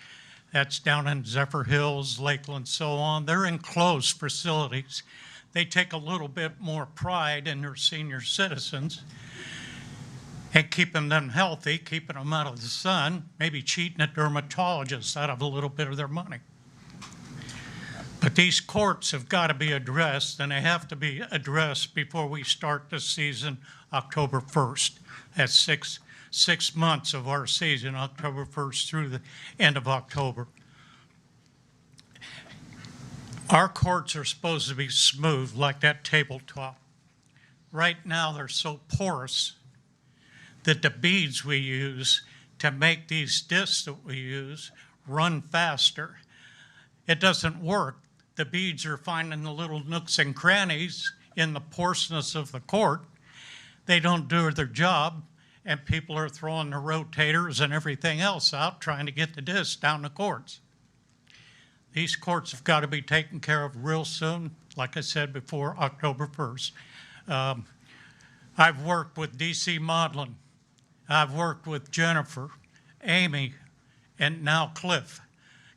That's down in Zephyr Hills, Lakeland, so on. They're enclosed facilities. They take a little bit more pride in their senior citizens and keeping them healthy, keeping them out of the sun, maybe cheating a dermatologist out of a little bit of their money. But these courts have got to be addressed, and they have to be addressed before we start the season October 1st. That's six months of our season, October 1st through the end of October. Our courts are supposed to be smooth like that tabletop. Right now, they're so porous that the beads we use to make these discs that we use run faster. It doesn't work. The beads are finding the little nooks and crannies in the porousness of the court. They don't do their job, and people are throwing the rotators and everything else out trying to get the discs down the courts. These courts have got to be taken care of real soon, like I said before, October 1st. I've worked with DC Modeling. I've worked with Jennifer, Amy, and now Cliff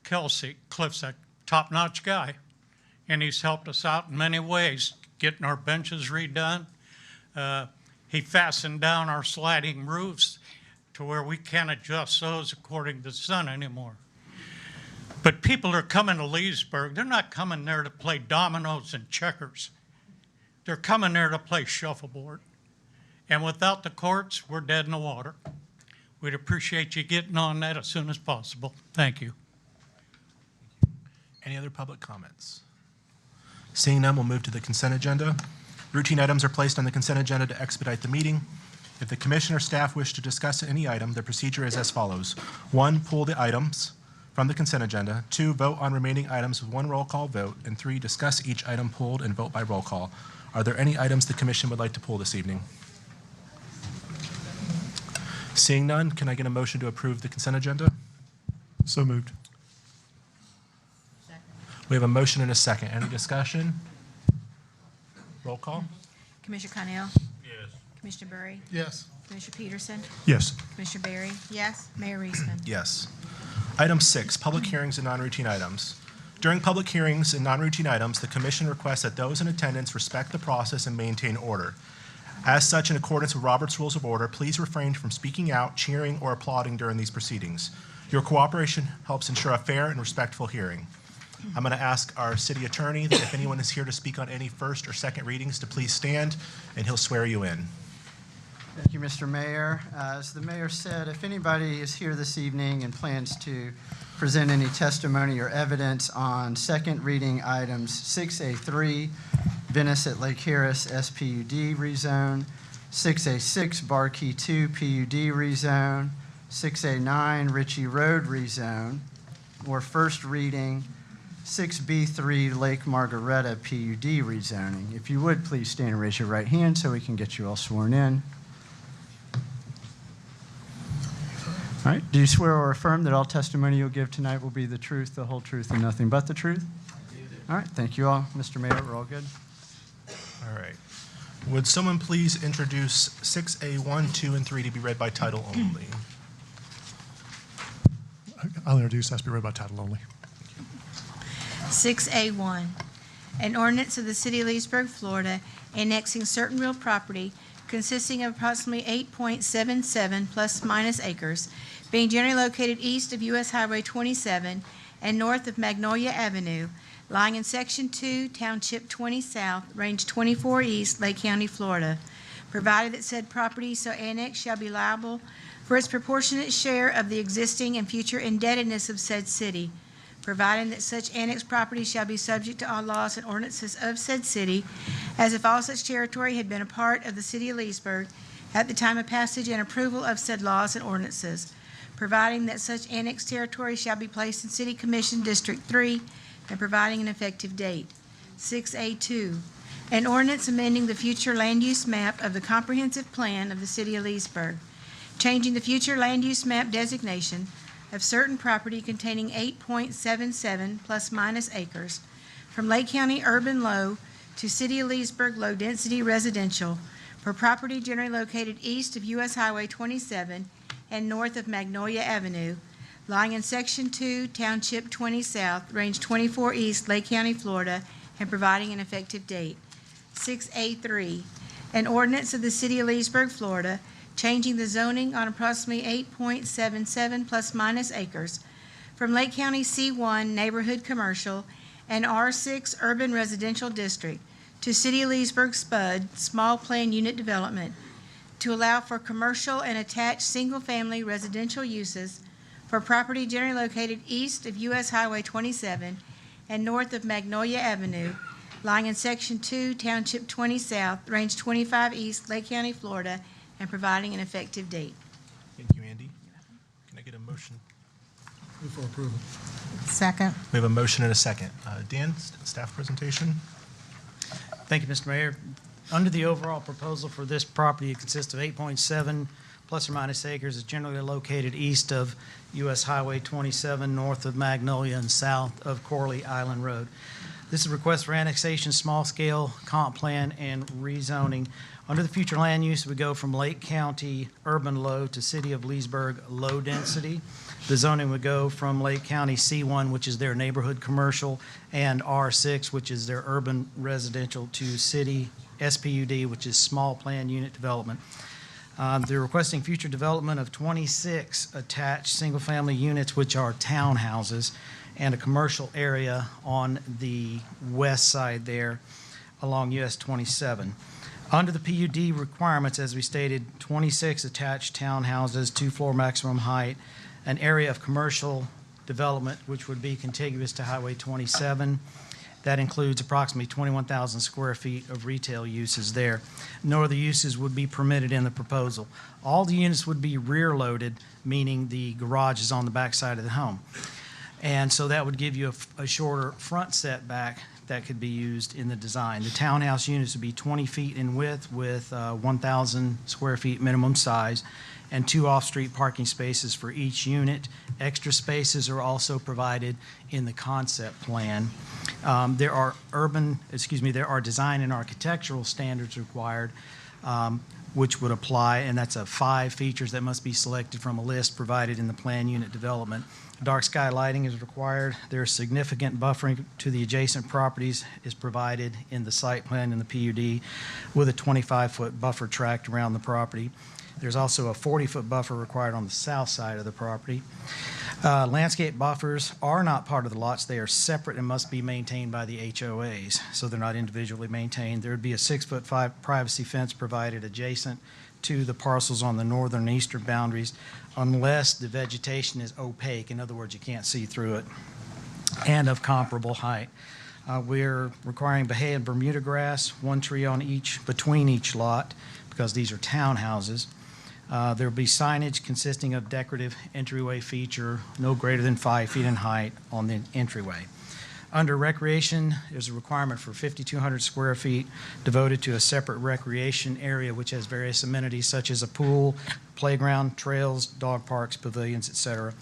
Kelsey. Cliff's a top-notch guy, and he's helped us out in many ways, getting our benches redone. He fastened down our sliding roofs to where we can't adjust those according to the sun anymore. But people are coming to Leesburg. They're not coming there to play dominoes and checkers. They're coming there to play shuffleboard. And without the courts, we're dead in the water. We'd appreciate you getting on that as soon as possible. Thank you. Any other public comments? Seeing none, we'll move to the consent agenda. Routine items are placed on the consent agenda to expedite the meeting. If the commission or staff wish to discuss any item, the procedure is as follows. 1, pull the items from the consent agenda. 2, vote on remaining items with 1 roll call vote. And 3, discuss each item pulled and vote by roll call. Are there any items the commission would like to pull this evening? Seeing none, can I get a motion to approve the consent agenda? So moved. We have a motion and a second. Any discussion? Roll call. Commissioner Connell? Yes. Commissioner Berry? Yes. Commissioner Peterson? Yes. Commissioner Berry? Yes. Mayor Reisman? Yes. Item 6, public hearings and non-routine items. During public hearings and non-routine items, the commission requests that those in attendance respect the process and maintain order. As such, in accordance with Robert's Rules of Order, please refrain from speaking out, cheering, or applauding during these proceedings. Your cooperation helps ensure a fair and respectful hearing. I'm going to ask our city attorney that if anyone is here to speak on any first or second readings to please stand, and he'll swear you in. Thank you, Mr. Mayor. As the mayor said, if anybody is here this evening and plans to present any testimony or evidence on second reading items 6A3, Venice at Lake Harris SPUD rezone, 6A6, Barke 2 PUD rezone, 6A9, Ritchie Road rezone, or first reading 6B3, Lake Margaretta PUD rezoning. If you would, please stand and raise your right hand so we can get you all sworn in. All right. Do you swear or affirm that all testimony you'll give tonight will be the truth, the whole truth, and nothing but the truth? All right. Thank you all. Mr. Mayor, we're all good. All right. Would someone please introduce 6A1, 2, and 3 to be read by title only? I'll introduce, has to be read by title only. 6A1, an ordinance of the City of Leesburg, Florida, annexing certain real property consisting of approximately 8.77 plus minus acres, being generally located east of U.S. Highway 27 and north of Magnolia Avenue, lying in Section 2, Township 20 South, Range 24 East, Lake County, Florida, provided that said property so annexed shall be liable for its proportionate share of the existing and future indebtedness of said city, providing that such annexed property shall be subject to all laws and ordinances of said city, as if all such territory had been a part of the city of Leesburg, at the time of passage and approval of said laws and ordinances, providing that such annexed territory shall be placed in City Commission District 3 and providing an effective date. 6A2, an ordinance amending the future land use map of the comprehensive plan of the City of Leesburg, changing the future land use map designation of certain property containing 8.77 plus minus acres from Lake County Urban Low to City of Leesburg Low Density Residential for property generally located east of U.S. Highway 27 and north of Magnolia Avenue, lying in Section 2, Township 20 South, Range 24 East, Lake County, Florida, and providing an effective date. 6A3, an ordinance of the City of Leesburg, Florida, changing the zoning on approximately 8.77 plus minus acres from Lake County C1 Neighborhood Commercial and R6 Urban Residential District to City of Leesburg SPUD Small Plan Unit Development to allow for commercial and attached single-family residential uses for property generally located east of U.S. Highway 27 and north of Magnolia Avenue, lying in Section 2, Township 20 South, Range 25 East, Lake County, Florida, and providing an effective date. Thank you, Andy. Can I get a motion? Move for approval. Second. We have a motion and a second. Dan, staff presentation? Thank you, Mr. Mayor. Under the overall proposal for this property, it consists of 8.7 plus or minus acres. It's generally located east of U.S. Highway 27, north of Magnolia, and south of Corley Island Road. This is a request for annexation, small-scale comp plan, and rezoning. Under the future land use, we go from Lake County Urban Low to City of Leesburg Low Density. The zoning would go from Lake County C1, which is their neighborhood commercial, and R6, which is their urban residential, to City SPUD, which is small plan unit development. They're requesting future development of 26 attached single-family units, which are townhouses, and a commercial area on the west side there along US 27. Under the PUD requirements, as we stated, 26 attached townhouses, 2-floor maximum height, an area of commercial development which would be contiguous to Highway 27. That includes approximately 21,000 square feet of retail uses there. No other uses would be permitted in the proposal. All the units would be rear-loaded, meaning the garage is on the back side of the home. And so that would give you a shorter front setback that could be used in the design. The townhouse units would be 20 feet in width with 1,000 square feet minimum size and 2 off-street parking spaces for each unit. Extra spaces are also provided in the concept plan. There are design and architectural standards required, which would apply, and that's 5 features that must be selected from a list provided in the plan unit development. Dark sky lighting is required. There's significant buffering to the adjacent properties is provided in the site plan and the PUD with a 25-foot buffer tract around the property. There's also a 40-foot buffer required on the south side of the property. Landscape buffers are not part of the lots. They are separate and must be maintained by the HOAs, so they're not individually maintained. There would be a 6'5" privacy fence provided adjacent to the parcels on the northern and eastern boundaries unless the vegetation is opaque. In other words, you can't see through it, and of comparable height. We're requiring Bahia and Bermuda grass, 1 tree on between each lot, because these are townhouses. There will be signage consisting of decorative entryway feature, no greater than 5 feet in height on the entryway. Under recreation, there's a requirement for 5,200 square feet devoted to a separate recreation area, which has various amenities such as a pool, playground, trails, dog parks, pavilions, etc.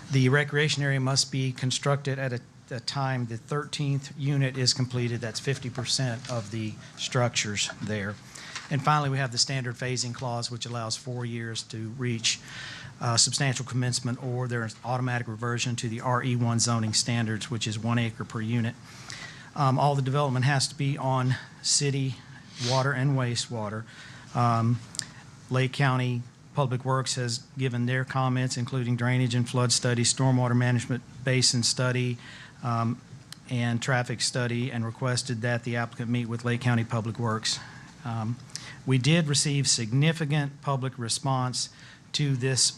The recreation area must be constructed at a time the 13th unit is completed. That's 50% of the structures there. And finally, we have the standard phasing clause, which allows 4 years to reach substantial commencement, or there's automatic reversion to the RE1 zoning standards, which is 1 acre per unit. All the development has to be on city water and wastewater. Lake County Public Works has given their comments, including drainage and flood study, stormwater management basin study, and traffic study, and requested that the applicant meet with Lake County Public Works. We did receive significant public response to this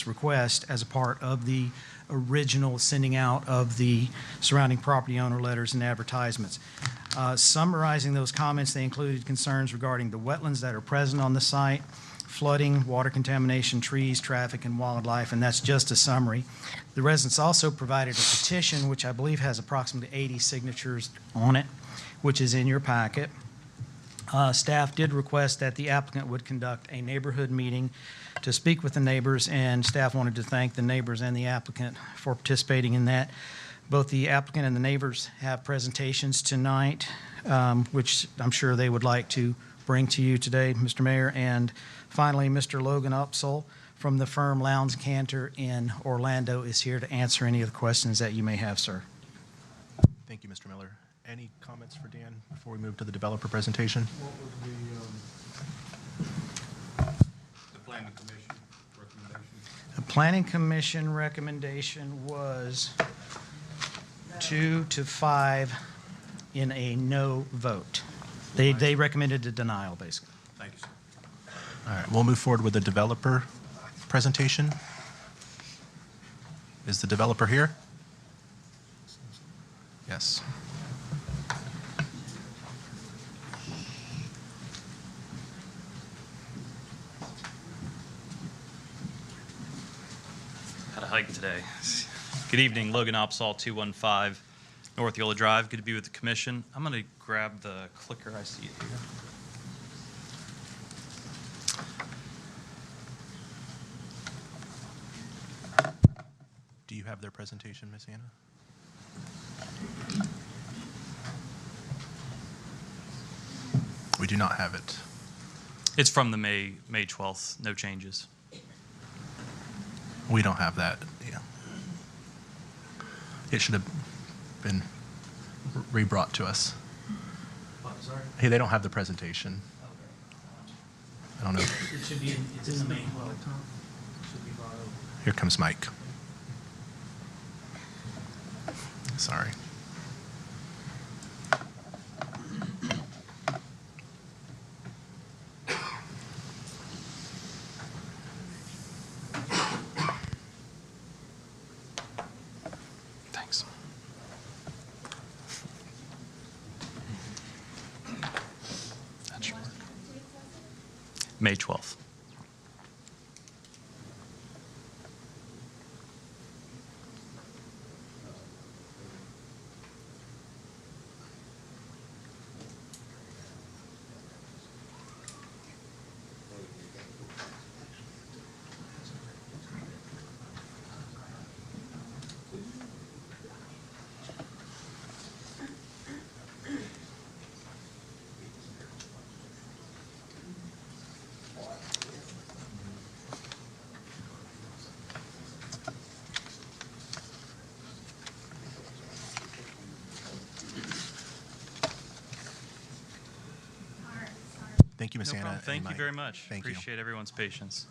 request as a part of the original sending out of the surrounding property owner letters and advertisements. Summarizing those comments, they included concerns regarding the wetlands that are present on the site, flooding, water contamination, trees, traffic, and wildlife, and that's just a summary. The residents also provided a petition, which I believe has approximately 80 signatures on it, which is in your packet. Staff did request that the applicant would conduct a neighborhood meeting to speak with the neighbors, and staff wanted to thank the neighbors and the applicant for participating in that. Both the applicant and the neighbors have presentations tonight, which I'm sure they would like to bring to you today, Mr. Mayor. And finally, Mr. Logan Upsall from the firm Lowndes Cantor in Orlando is here to answer any of the questions that you may have, sir. Thank you, Mr. Miller. Any comments for Dan before we move to the developer presentation? What was the planning commission recommendation? The planning commission recommendation was 2 to 5 in a no vote. They recommended a denial, basically. Thank you, sir. All right, we'll move forward with the developer presentation. Is the developer here? Yes. Had a hike today. Good evening, Logan Opsall, 215 North Yola Drive. Good to be with the commission. I'm going to grab the clicker. I see it here. Do you have their presentation, Ms. Anna? We do not have it. It's from the May 12th, no changes. We don't have that. Yeah. It should have been re-brought to us. Sorry? Hey, they don't have the presentation. I don't know. It should be, it's in the main. Should be brought over. Here comes Mike. Sorry. Thanks. That should work. May 12th. Thank you, Ms. No Anna. problem. Thank you Mike. very much. Thank you. Appreciate everyone's patience.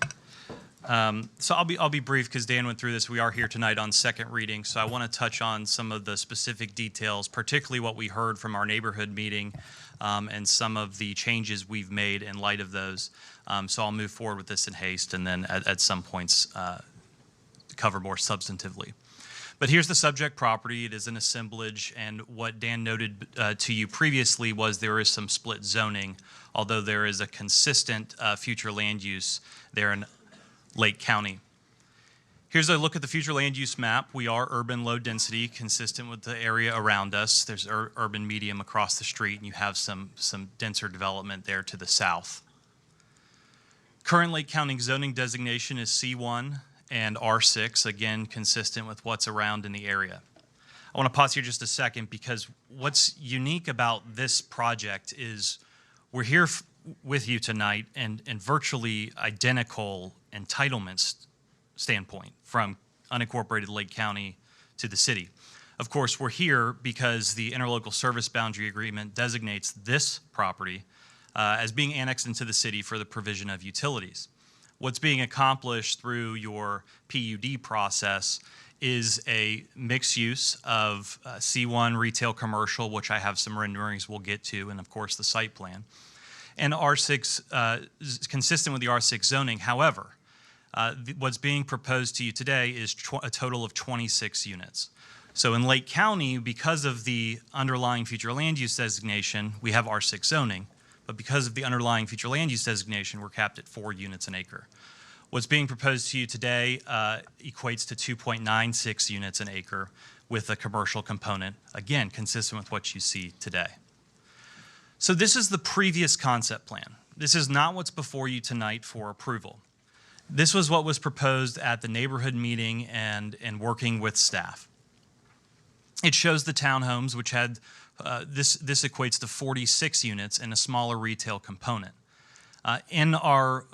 So I'll be brief because Dan went through this. We are here tonight on second reading, so I want to touch on some of the specific details, particularly what we heard from our neighborhood meeting and some of the changes we've made in light of those. So I'll move forward with this in haste and then at some points cover more substantively. But here's the subject property. It is an assemblage, and what Dan noted to you previously was there is some split zoning, although there is a consistent future land use there in Lake County. Here's a look at the future land use map. We are urban low density, consistent with the area around us. There's urban medium across the street, and you have some denser development there to the south. Current Lake County zoning designation is C1 and R6, again, consistent with what's around in the area. I want to pause here just a second because what's unique about this project is we're here with you tonight and virtually identical entitlements standpoint from unincorporated Lake County to the city. Of course, we're here because the interlocal service boundary agreement designates this property as being annexed into the city for the provision of utilities. What's being accomplished through your PUD process is a mixed use of C1 retail commercial, which I have some renderings we'll get to, and of course the site plan. And R6 is consistent with the R6 zoning. However, what's being proposed to you today is a total of 26 units. So in Lake County, because of the underlying future land use designation, we have R6 zoning. but because of the underlying future land use designation, we're capped at 4 units an acre. What's being proposed to you today equates to 2.96 units an acre with a commercial component, again, consistent with what you see today. So this is the previous concept plan. This is not what's before you tonight for approval. This was what was proposed at the neighborhood meeting and working with staff. It shows the townhomes, which had, this equates to 46 units and a smaller retail component. In our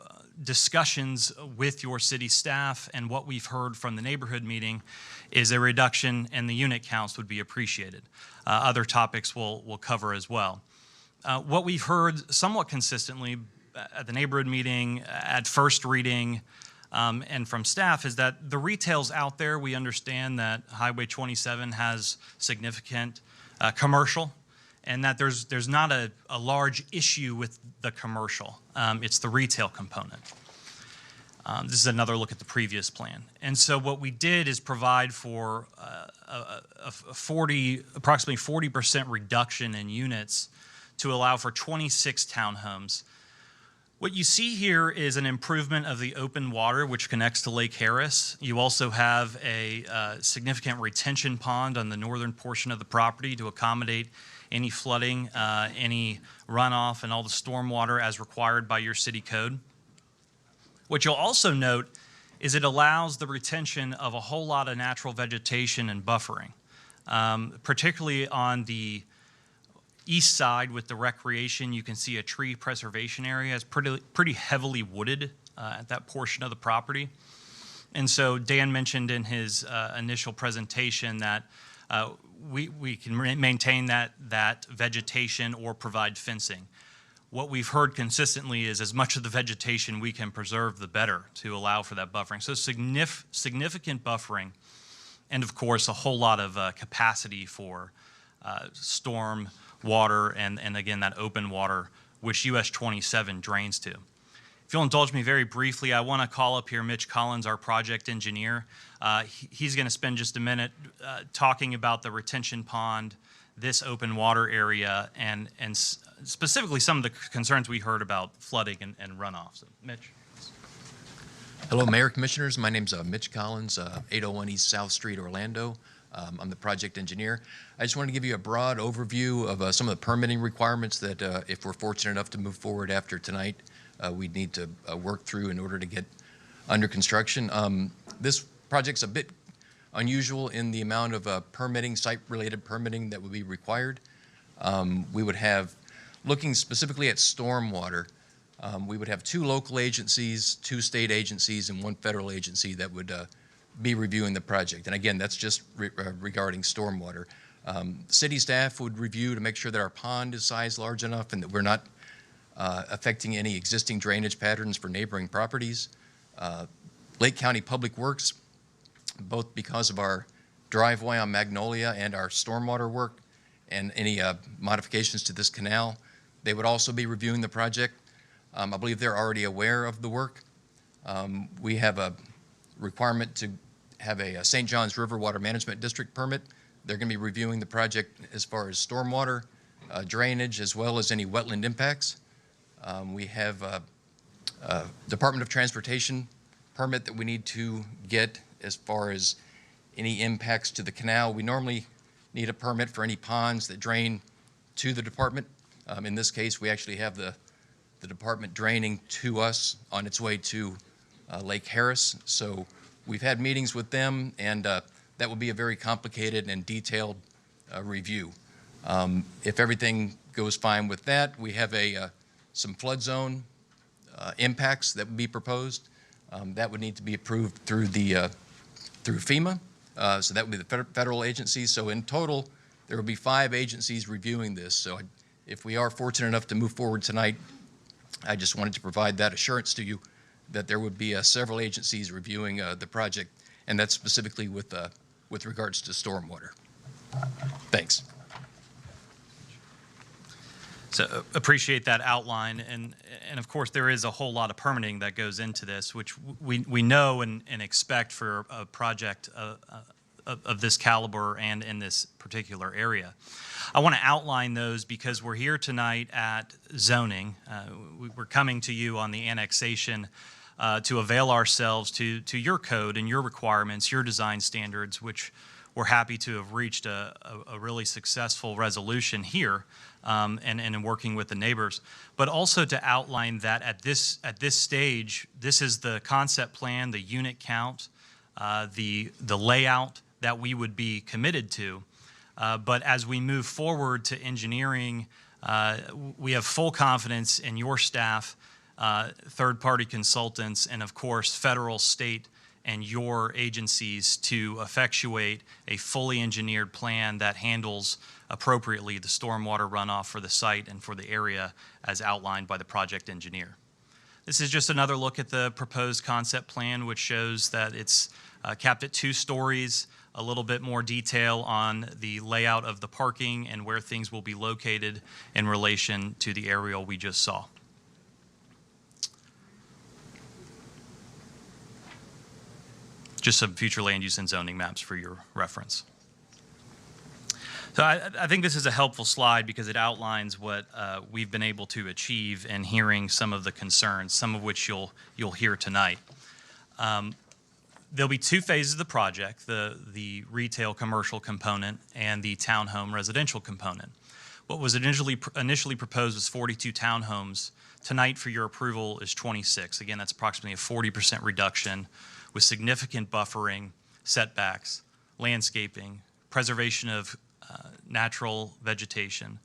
discussions with your city staff and what we've heard from the neighborhood meeting is a reduction in the unit counts would be appreciated. Other topics we'll cover as well. What we've heard somewhat consistently at the neighborhood meeting, at first reading, and from staff is that the retail's out there. We understand that Highway 27 has significant commercial, and that there's not a large issue with the commercial. It's the retail component. This is another look at the previous plan. And so what we did is provide for approximately 40% reduction in units to allow for 26 townhomes. What you see here is an improvement of the open water, which connects to Lake Harris. You also have a significant retention pond on the northern portion of the property to accommodate any flooding, any runoff, and all the stormwater as required by your city code. What you'll also note is it allows the retention of a whole lot of natural vegetation and buffering, particularly on the east side with the recreation. You can see a tree preservation area. It's pretty heavily wooded at that portion of the property. And so Dan mentioned in his initial presentation that we can maintain that vegetation or provide fencing. What we've heard consistently is as much of the vegetation we can preserve, the better, to allow for that buffering. So significant buffering, and of course a whole lot of capacity for storm water and again that open water which US 27 drains to. If you'll indulge me very briefly, I want to call up here Mitch Collins, our project engineer. He's going to spend just a minute talking about the retention pond, this open water area, and specifically some of the concerns we heard about flooding and runoff. So, Mitch. Hello, Mayor, Commissioners. My name's Mitch Collins, 801 East South Street, Orlando. I'm the project engineer. I just wanted to give you a broad overview of some of the permitting requirements that if we're fortunate enough to move forward after tonight, we'd need to work through in order to get under construction. This project's a bit unusual in the amount of permitting, site-related permitting that would be required. We would have, looking specifically at stormwater, we would have 2 local agencies, 2 state agencies, and 1 federal agency that would be reviewing the project. And again, that's just regarding stormwater. City staff would review to make sure that our pond is sized large enough and that we're not affecting any existing drainage patterns for neighboring properties. Lake County Public Works, both because of our driveway on Magnolia and our stormwater work and any modifications to this canal, they would also be reviewing the project. I believe they're already aware of the work. We have a requirement to have a St. Johns River Water Management District permit. They're going to be reviewing the project as far as stormwater, drainage, as well as any wetland impacts. We have a Department of Transportation permit that we need to get as far as any impacts to the canal. We normally need a permit for any ponds that drain to the department. In this case, we actually have the department draining to us on its way to Lake Harris. So we've had meetings with them, and that will be a very complicated and detailed review. If everything goes fine with that, we have some flood zone impacts that would be proposed. That would need to be approved through through FEMA. So that would be the federal agencies. So in total, there will be 5 agencies reviewing this. So if we are fortunate enough to move forward tonight, I just wanted to provide that assurance to you that there would be several agencies reviewing the project, and that's specifically with regards to stormwater. Thanks. So appreciate that outline, and of course there is a whole lot of permitting that goes into this, which we know and expect for a project of this caliber and in this particular area. I want to outline those because we're here tonight at zoning. We're coming to you on the annexation to avail ourselves to your code and your requirements, your design standards, which we're happy to have reached a really successful resolution here and in working with the neighbors. But also to outline that at this stage, this is the concept plan, the unit count, the layout that we would be committed to. But as we move forward to engineering, we have full confidence in your staff, third-party consultants, and of course, federal, state, and your agencies to effectuate a fully engineered plan that handles appropriately the stormwater runoff for the site and for the area as outlined by the project engineer. This is just another look at the proposed concept plan, which shows that it's capped at 2 stories, a little bit more detail on the layout of the parking and where things will be located in relation to the aerial we just saw. Just some future land use and zoning maps for your reference. So I think this is a helpful slide because it outlines what we've been able to achieve in hearing some of the concerns, some of which you'll hear tonight. There'll be 2 phases of the project, the retail commercial component and the townhome residential component. What was initially proposed was 42 townhomes. Tonight for your approval is 26. Again, that's approximately a 40% reduction with significant buffering, setbacks, landscaping, preservation of natural vegetation,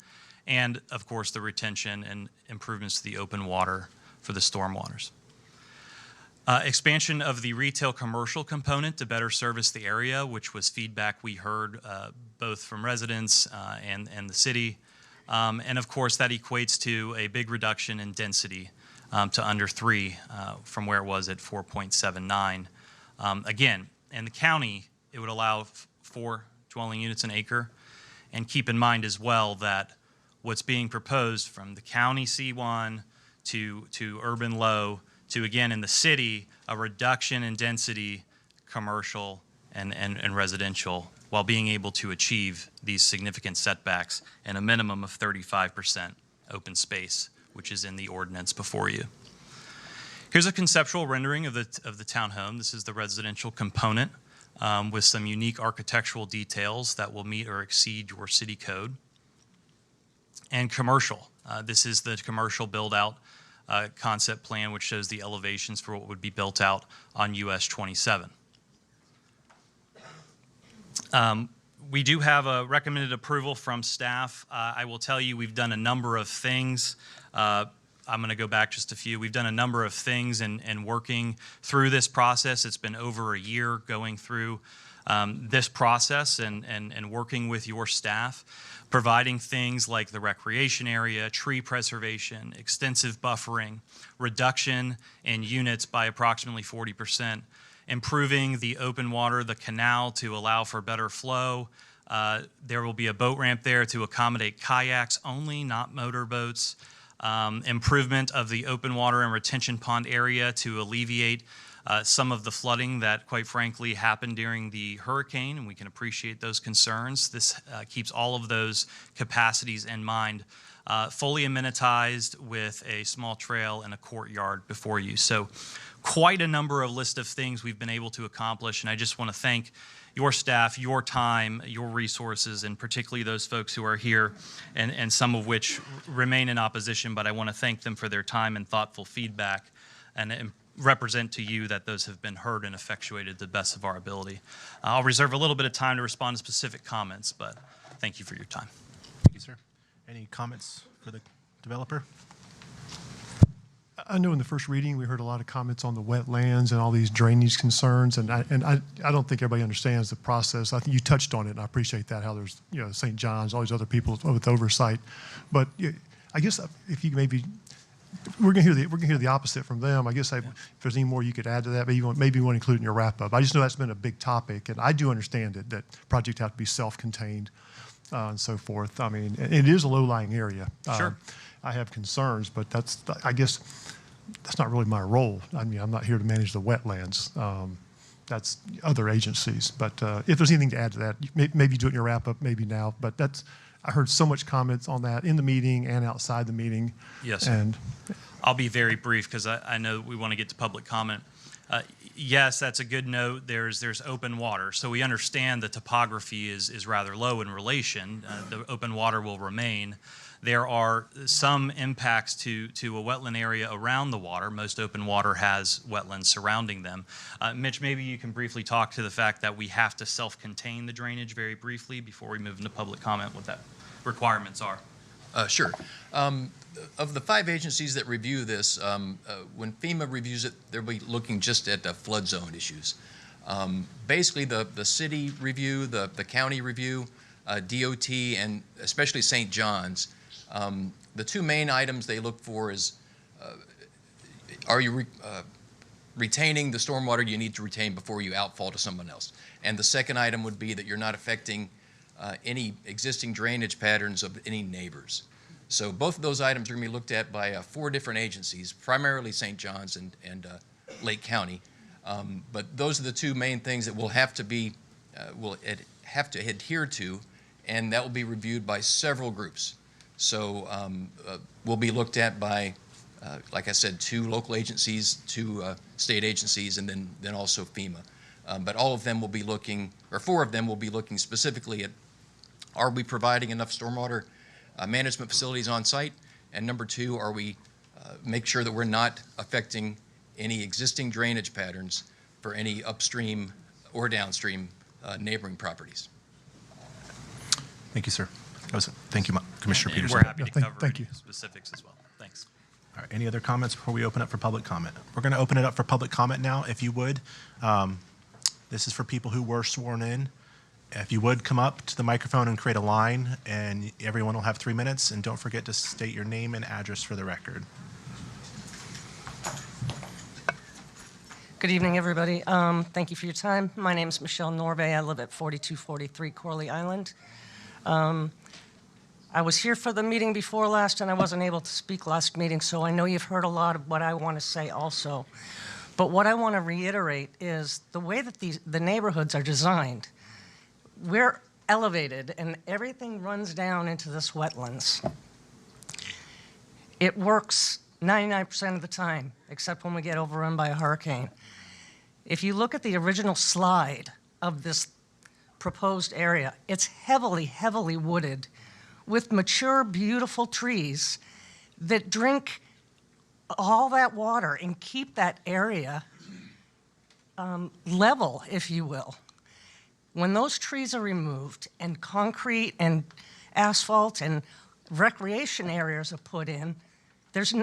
and of course the retention and improvements to the open water for the stormwaters. Expansion of the retail commercial component to better service the area, which was feedback we heard both from residents and the city. And of course that equates to a big reduction in density to under 3 from where it was at 4.79. Again, in the county, it would allow 4 dwelling units an acre. And keep in mind as well that what's being proposed from the county C1 to urban low to, again, in the city, a reduction in density, commercial and residential, while being able to achieve these significant setbacks and a minimum of 35% open space, which is in the ordinance before you. Here's a conceptual rendering of the townhome. This is the residential component with some unique architectural details that will meet or exceed your city code. And commercial. This is the commercial build-out concept plan, which shows the elevations for what would be built out on US 27. We do have a recommended approval from staff. I will tell you we've done a number of things. I'm going to go back just a few. We've done a number of things in working through this process. It's been over a year going through this process and working with your staff, providing things like the recreation area, tree preservation, extensive buffering, reduction in units by approximately 40%, improving the open water, the canal to allow for better flow. There will be a boat ramp there to accommodate kayaks only, not motorboats. Improvement of the open water and retention pond area to alleviate some of the flooding that, quite frankly, happened during the hurricane, and we can appreciate those concerns. This keeps all of those capacities in mind, fully amenitized with a small trail and a courtyard before you. So quite a number of list of things we've been able to accomplish, and I just want to thank your staff, your time, your resources, and particularly those folks who are here and some of which remain in opposition, but I want to thank them for their time and thoughtful feedback and represent to you that those have been heard and effectuated to the best of our ability. I'll reserve a little bit of time to respond to specific comments, but thank you for your time. Thank you, sir. Any comments for the developer? I know in the first reading, we heard a lot of comments on the wetlands and all these drainage concerns, and I don't think everybody understands the process. I think you touched on it, and I appreciate that, how there's, St. John's, all these other people with oversight. But I guess if you maybe, we're going to hear the opposite from them. I guess if there's any more you could add to that, maybe you want to include in your wrap-up. I just know that's been a big topic, and I do understand it, that projects have to be self-contained and so forth. I mean, it is a low-lying area. Sure. I have concerns, but I guess that's not really my role. I mean, I'm not here to manage the wetlands. that's other agencies. But if there's anything to add to that, maybe do it in your wrap-up, maybe now. But I heard so much comments on that in the meeting and outside the meeting. Yes, sir. And I'll be very brief because I know we want to get to public comment. Yes, that's a good note. There's open water. So we understand the topography is rather low in relation. The open water will remain. There are some impacts to a wetland area around the water. Most open water has wetlands surrounding them. Mitch, maybe you can briefly talk to the fact that we have to self-contain the drainage very briefly before we move into public comment, what that requirements are. Sure. Of the 5 agencies that review this, when FEMA reviews it, they'll be looking just at the flood zone issues. Basically, the city review, the county review, DOT, and especially St. John's, the 2 main items they look for is, are you retaining the stormwater you need to retain before you outfall to someone else? And the second item would be that you're not affecting any existing drainage patterns of any neighbors. So both of those items are going to be looked at by 4 different agencies, primarily St. John's and Lake County. But those are the 2 main things that we'll have to adhere to, and that will be reviewed by several groups. So will be looked at by, like I said, 2 local agencies, 2 state agencies, and then also FEMA. But all of them will be looking, or 4 of them will be looking specifically at, are we providing enough stormwater management facilities on site? And number 2, are we make sure that we're not affecting any existing drainage patterns for any upstream or downstream neighboring properties? Thank you, sir. Thank you, Commissioner Peterson. We're happy to cover thank any you. specifics as well. Thanks. All right, any other comments before we open up for public comment? We're going to open it up for public comment now, if you would. This is for people who were sworn in. If you would come up to the microphone and create a line, and everyone will have 3 minutes, and don't forget to state your name and address for the record. Good evening, everybody. Thank you for your time. My name is Michelle Norvay. I live at 4243 Corley Island. I was here for the meeting before last, and I wasn't able to speak last meeting, so I know you've heard a lot of what I want to say also. But what I want to reiterate is the way that the neighborhoods are designed, we're elevated, and everything runs down into this wetlands. It works 99% of the time, except when we get overrun by a hurricane. If you look at the original slide of this proposed area, it's heavily, heavily wooded with mature, beautiful trees that drink all that water and keep that area level, if you will. When those trees are removed and concrete and asphalt and recreation areas are put in, there's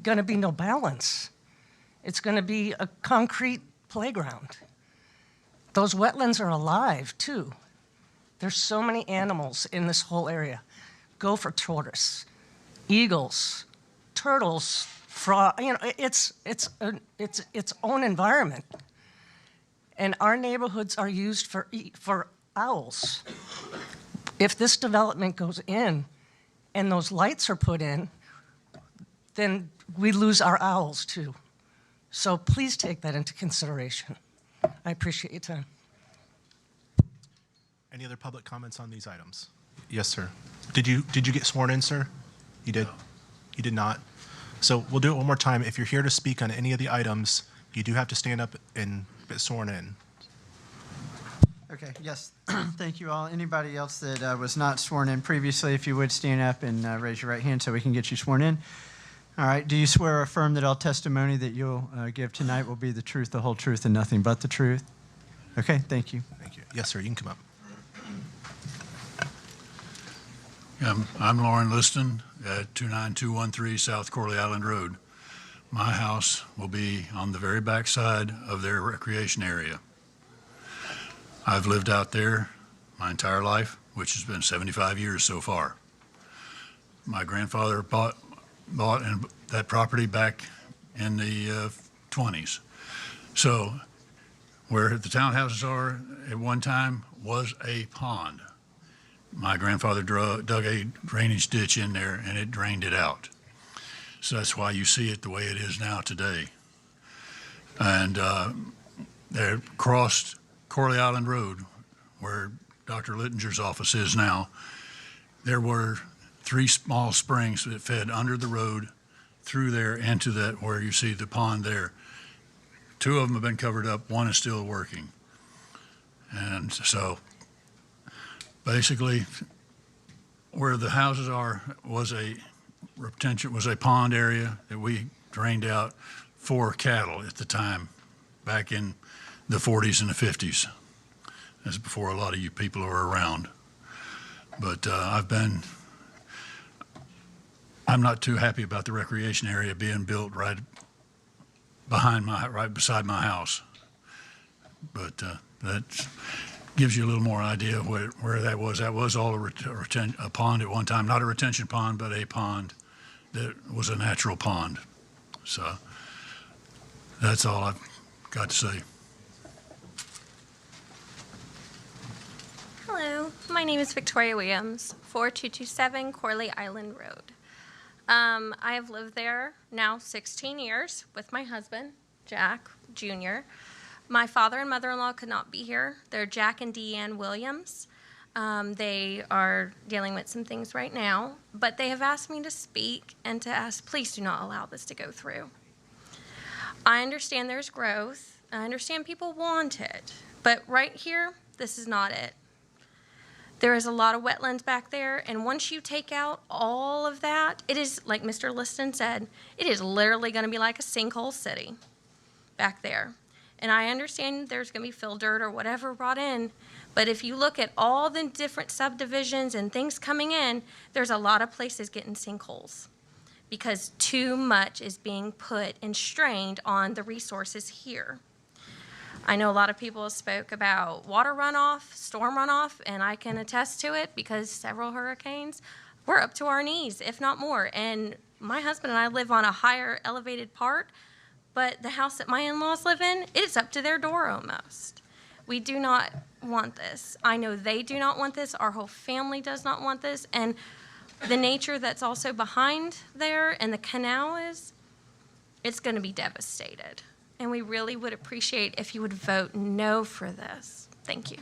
going to be no balance. It's going to be a concrete playground. Those wetlands are alive, too. There's so many animals in this whole area. Gopher tortoise, eagles, turtles, frog, it's its own environment. And our neighborhoods are used for owls. If this development goes in and those lights are put in, then we lose our owls too. So please take that into consideration. I appreciate your time. Any other public comments on these items? Yes, sir. Did you get sworn in, sir? You did? You did not? So we'll do it one more time. If you're here to speak on any of the items, you do have to stand up and get sworn in. Okay, yes. Thank you all. Anybody else that was not sworn in previously, if you would stand up and raise your right hand so we can get you sworn in. All right. Do you swear or affirm that all testimony that you'll give tonight will be the truth, the whole truth, and nothing but the truth? Okay, thank you. Thank you. Yes, sir. You can come up. I'm Lauren Liston at 29213 South Corley Island Road. My house will be on the very back side of their recreation area. I've lived out there my entire life, which has been 75 years so far. My grandfather bought that property back in the 20s. So where the townhouses are at one time was a pond. My grandfather dug a drainage ditch in there and it drained it out. So that's why you see it the way it is now today. And They crossed Corley Island Road, where Dr. Littinger's office is now. There were 3 small springs that fed under the road through there into that where you see the pond there. 2 of them have been covered up, 1 is still working. And so basically where the houses are was a pond area that we drained out for cattle at the time, back in the 40s and the 50s. That's before a lot of you people were around. But I'm not too happy about the recreation area being built right beside my house. But that gives you a little more idea of where that was. That was all a pond at one time, not a retention pond, but a pond that was a natural pond. So that's all I've got to say. Hello, my name is Victoria Williams, 4227 Corley Island Road. I have lived there now 16 years with my husband, Jack Jr. My father and mother-in-law could not be here. They're Jack and Deanne Williams. They are dealing with some things right now, but they have asked me to speak and to ask, please do not allow this to go through. I understand there's growth. I understand people want it, but right here, this is not it. There is a lot of wetlands back there, and once you take out all of that, it is, like Mr. Liston said, it is literally going to be like a sinkhole city back there. And I understand there's going to be fill dirt or whatever brought in, but if you look at all the different subdivisions and things coming in, there's a lot of places getting sinkholes because too much is being put and strained on the resources here. I know a lot of people spoke about water runoff, storm runoff, and I can attest to it because several hurricanes were up to our knees, if not more. And my husband and I live on a higher elevated part, but the house that my in-laws live in, it's up to their door almost. We do not want this. I know they do not want this. Our whole family does not want this. And the nature that's also behind there and the canal it's going to be devastated. And we really would appreciate if you would vote no for this. Thank you.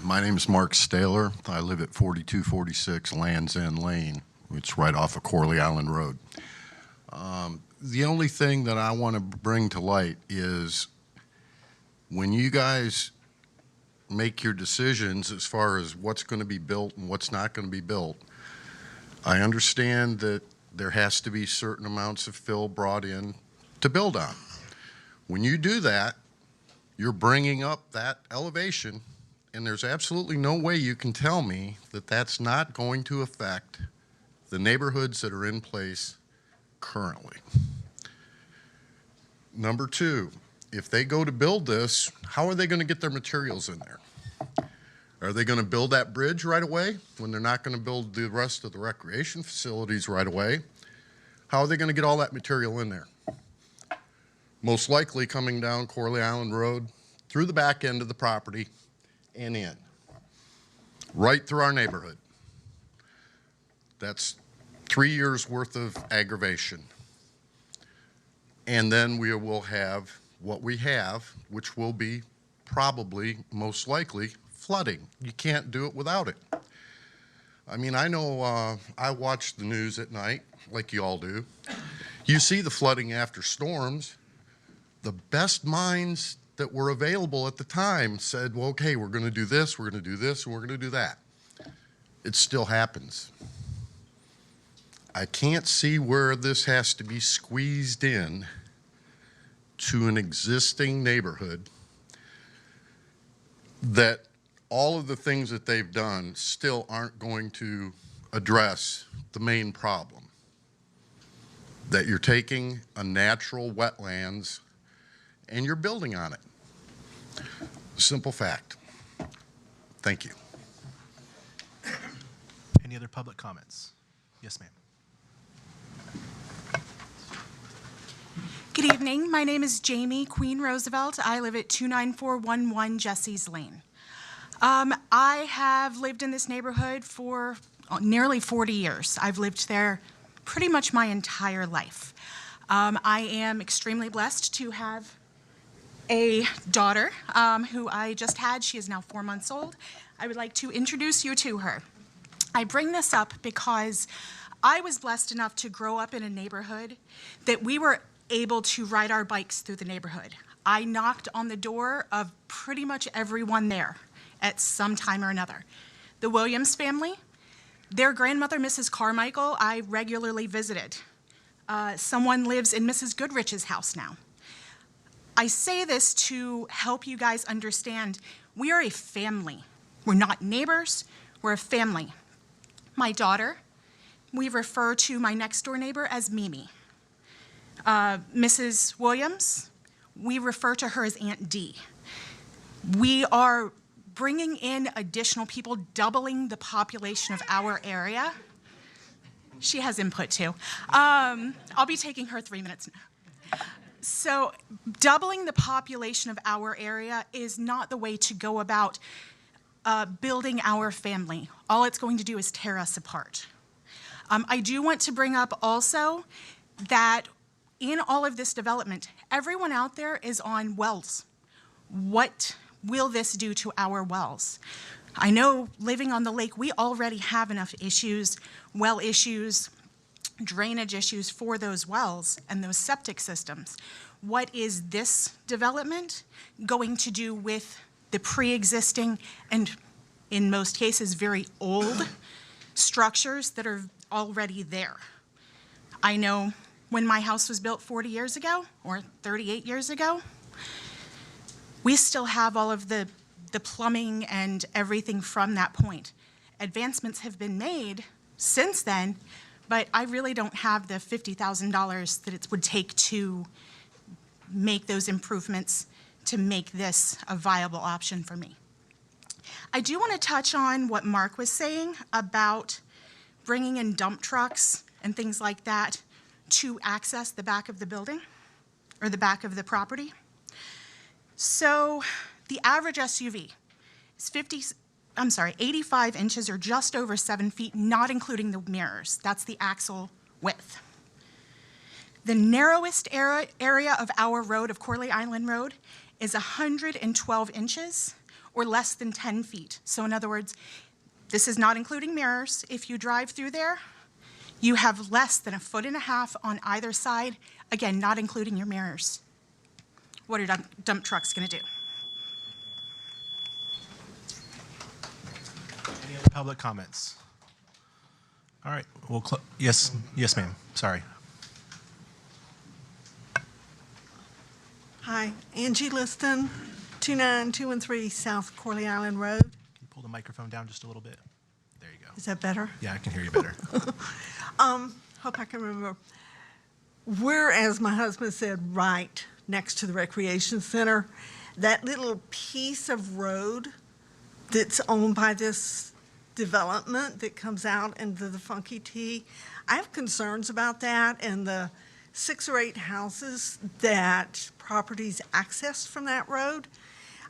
My name is Mark Staler. I live at 4246 Land's End Lane. It's right off of Corley Island Road. The only thing that I want to bring to light is when you guys make your decisions as far as what's going to be built and what's not going to be built, I understand that there has to be certain amounts of fill brought in to build on. When you do that, you're bringing up that elevation, and there's absolutely no way you can tell me that that's not going to affect the neighborhoods that are in place currently. Number 2, if they go to build this, how are they going to get their materials in there? Are they going to build that bridge right away when they're not going to build the rest of the recreation facilities right away? How are they going to get all that material in there? Most likely coming down Corley Island Road, through the back end of the property, and in. Right through our neighborhood. That's 3 years worth of aggravation. And then we will have what we have, which will be probably, most likely, flooding. You can't do it without it. I mean, I know I watch the news at night, like you all do. You see the flooding after storms. The best minds that were available at the time said, well, okay, we're going to do this, we're going to do this, and we're going to do that. It still happens. I can't see where this has to be squeezed in to an existing neighborhood that all of the things that they've done still aren't going to address the main problem. That you're taking a natural wetlands and you're building on it. Simple fact. Thank you. Any other public comments? Yes, ma'am. Good evening. My name is Jamie Queen Roosevelt. I live at 29411 Jesse's Lane. I have lived in this neighborhood for nearly 40 years. I've lived there pretty much my entire life. I am extremely blessed to have a daughter who I just had. She is now 4 months old. I would like to introduce you to her. I bring this up because I was blessed enough to grow up in a neighborhood that we were able to ride our bikes through the neighborhood. I knocked on the door of pretty much everyone there at some time or another. The Williams family, their grandmother, Mrs. Carmichael, I regularly visited. Someone lives in Mrs. Goodrich's house now. I say this to help you guys understand we are a family. We're not neighbors, we're a family. My daughter, we refer to my next door neighbor as Mimi. Mrs. Williams, we refer to her as Aunt D. We are bringing in additional people, doubling the population of our area. She has input too. I'll be taking her 3 minutes now. So doubling the population of our area is not the way to go about building our family. All it's going to do is tear us apart. I do want to bring up also that in all of this development, everyone out there is on wells. What will this do to our wells? I know living on the lake, we already have enough issues, well issues, drainage issues for those wells and those septic systems. What is this development going to do with the pre-existing and, in most cases, very old structures that are already there? I know when my house was built 40 years ago, or 38 years ago, we still have all of the plumbing and everything from that point. Advancements have been made since then, but I really don't have the $50,000 that it would take to make those improvements to make this a viable option for me. I do want to touch on what Mark was saying about bringing in dump trucks and things like that to access the back of the building or the back of the property. So the average SUV is 85 inches or just over 7 feet, not including the mirrors. That's the axle width. The narrowest area of our road, of Corley Island Road, is 112 inches or less than 10 feet. So in other words, this is not including mirrors. If you drive through there, you have less than 1.5 feet on either side, again, not including your mirrors. What are dump trucks going to do? Any other public comments? All right, we'll yes, ma'am. Sorry. Hi, Angie Liston, 29213 South Corley Island Road. Can you pull the microphone down just a little bit? There you go. Is that better? Yeah, I can hear you better. Hope I can remember. We're, as my husband said, right next to the recreation center. That little piece of road that's owned by this development that comes out into the Funky Tea, I have concerns about that and the 6 or 8 houses that properties accessed from that road.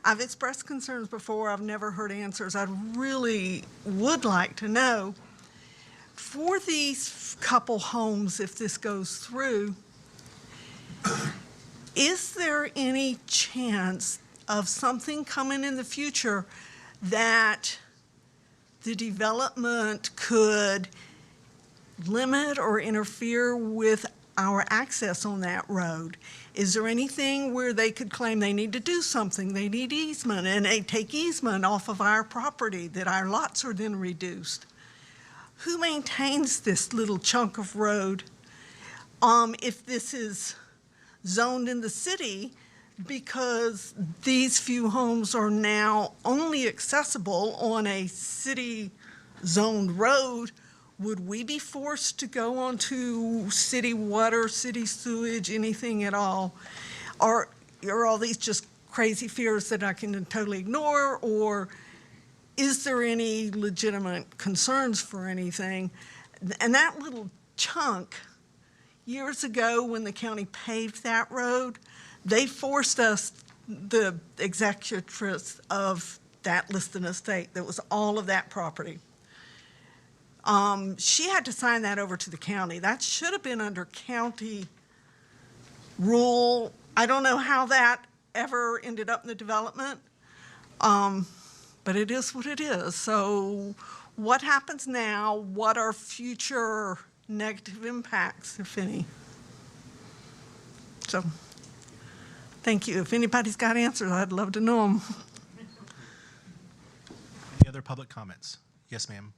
I've expressed concerns before. I've never heard answers. I really would like to know, for these couple homes, if this goes through, is there any chance of something coming in the future that the development could limit or interfere with our access on that road? Is there anything where they could claim they need to do something, they need easement, and they take easement off of our property, that our lots are then reduced? Who maintains this little chunk of road if this is zoned in the city, because these few homes are now only accessible on a city-zoned road? Would we be forced to go onto city water, city sewage, anything at all? Or are all these just crazy fears that I can totally ignore? Or is there any legitimate concerns for anything? And that little chunk, years ago when the county paved that road, they forced us, the executrix of that listed estate, that was all of that property. She had to sign that over to the county. That should have been under county rule. I don't know how that ever ended up in the development, but it is what it is. So what happens now? What are future negative impacts, if any? So thank you. If anybody's got answers, I'd love to know them. Any other public comments? Yes, ma'am.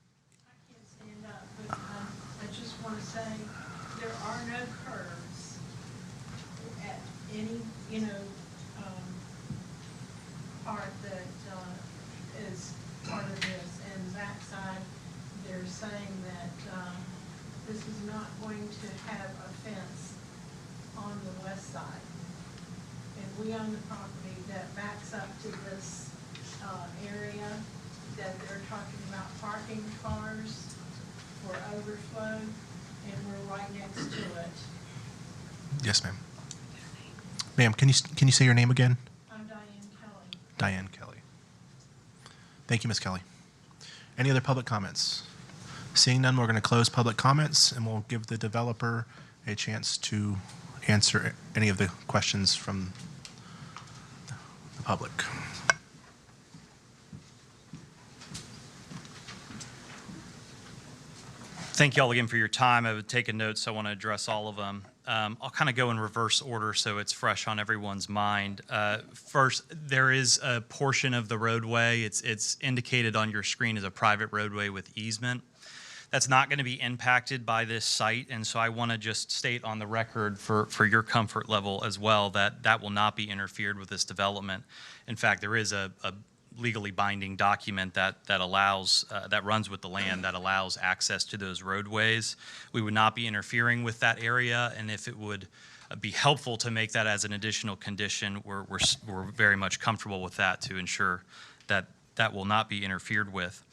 I can't stand up, but I just want to say there are no curves at any, part that is part of this. And backside, they're saying that this is not going to have a fence on the west side. And we own the property that backs up to this area that they're talking about parking cars for overflow, and we're right next to it. Yes, ma'am. Ma'am, can you say your name again? I'm Diane Kelly. Diane Kelly. Thank you, Ms. Kelly. Any other public comments? Seeing none, we're going to close public comments, and we'll give the developer a chance to answer any of the questions from the public. Thank you all again for your time. I would take a note, so I want to address all of them. I'll kind of go in reverse order so it's fresh on everyone's mind. First, there is a portion of the roadway. It's indicated on your screen as a private roadway with easement. That's not going to be impacted by this site, and so I want to just state on the record for your comfort level as well that that will not be interfered with this development. In fact, there is a legally binding document that allows, that runs with the land, that allows access to those roadways. We would not be interfering with that area, and if it would be helpful to make that as an additional condition, we're very much comfortable with that to ensure that that will not be interfered with.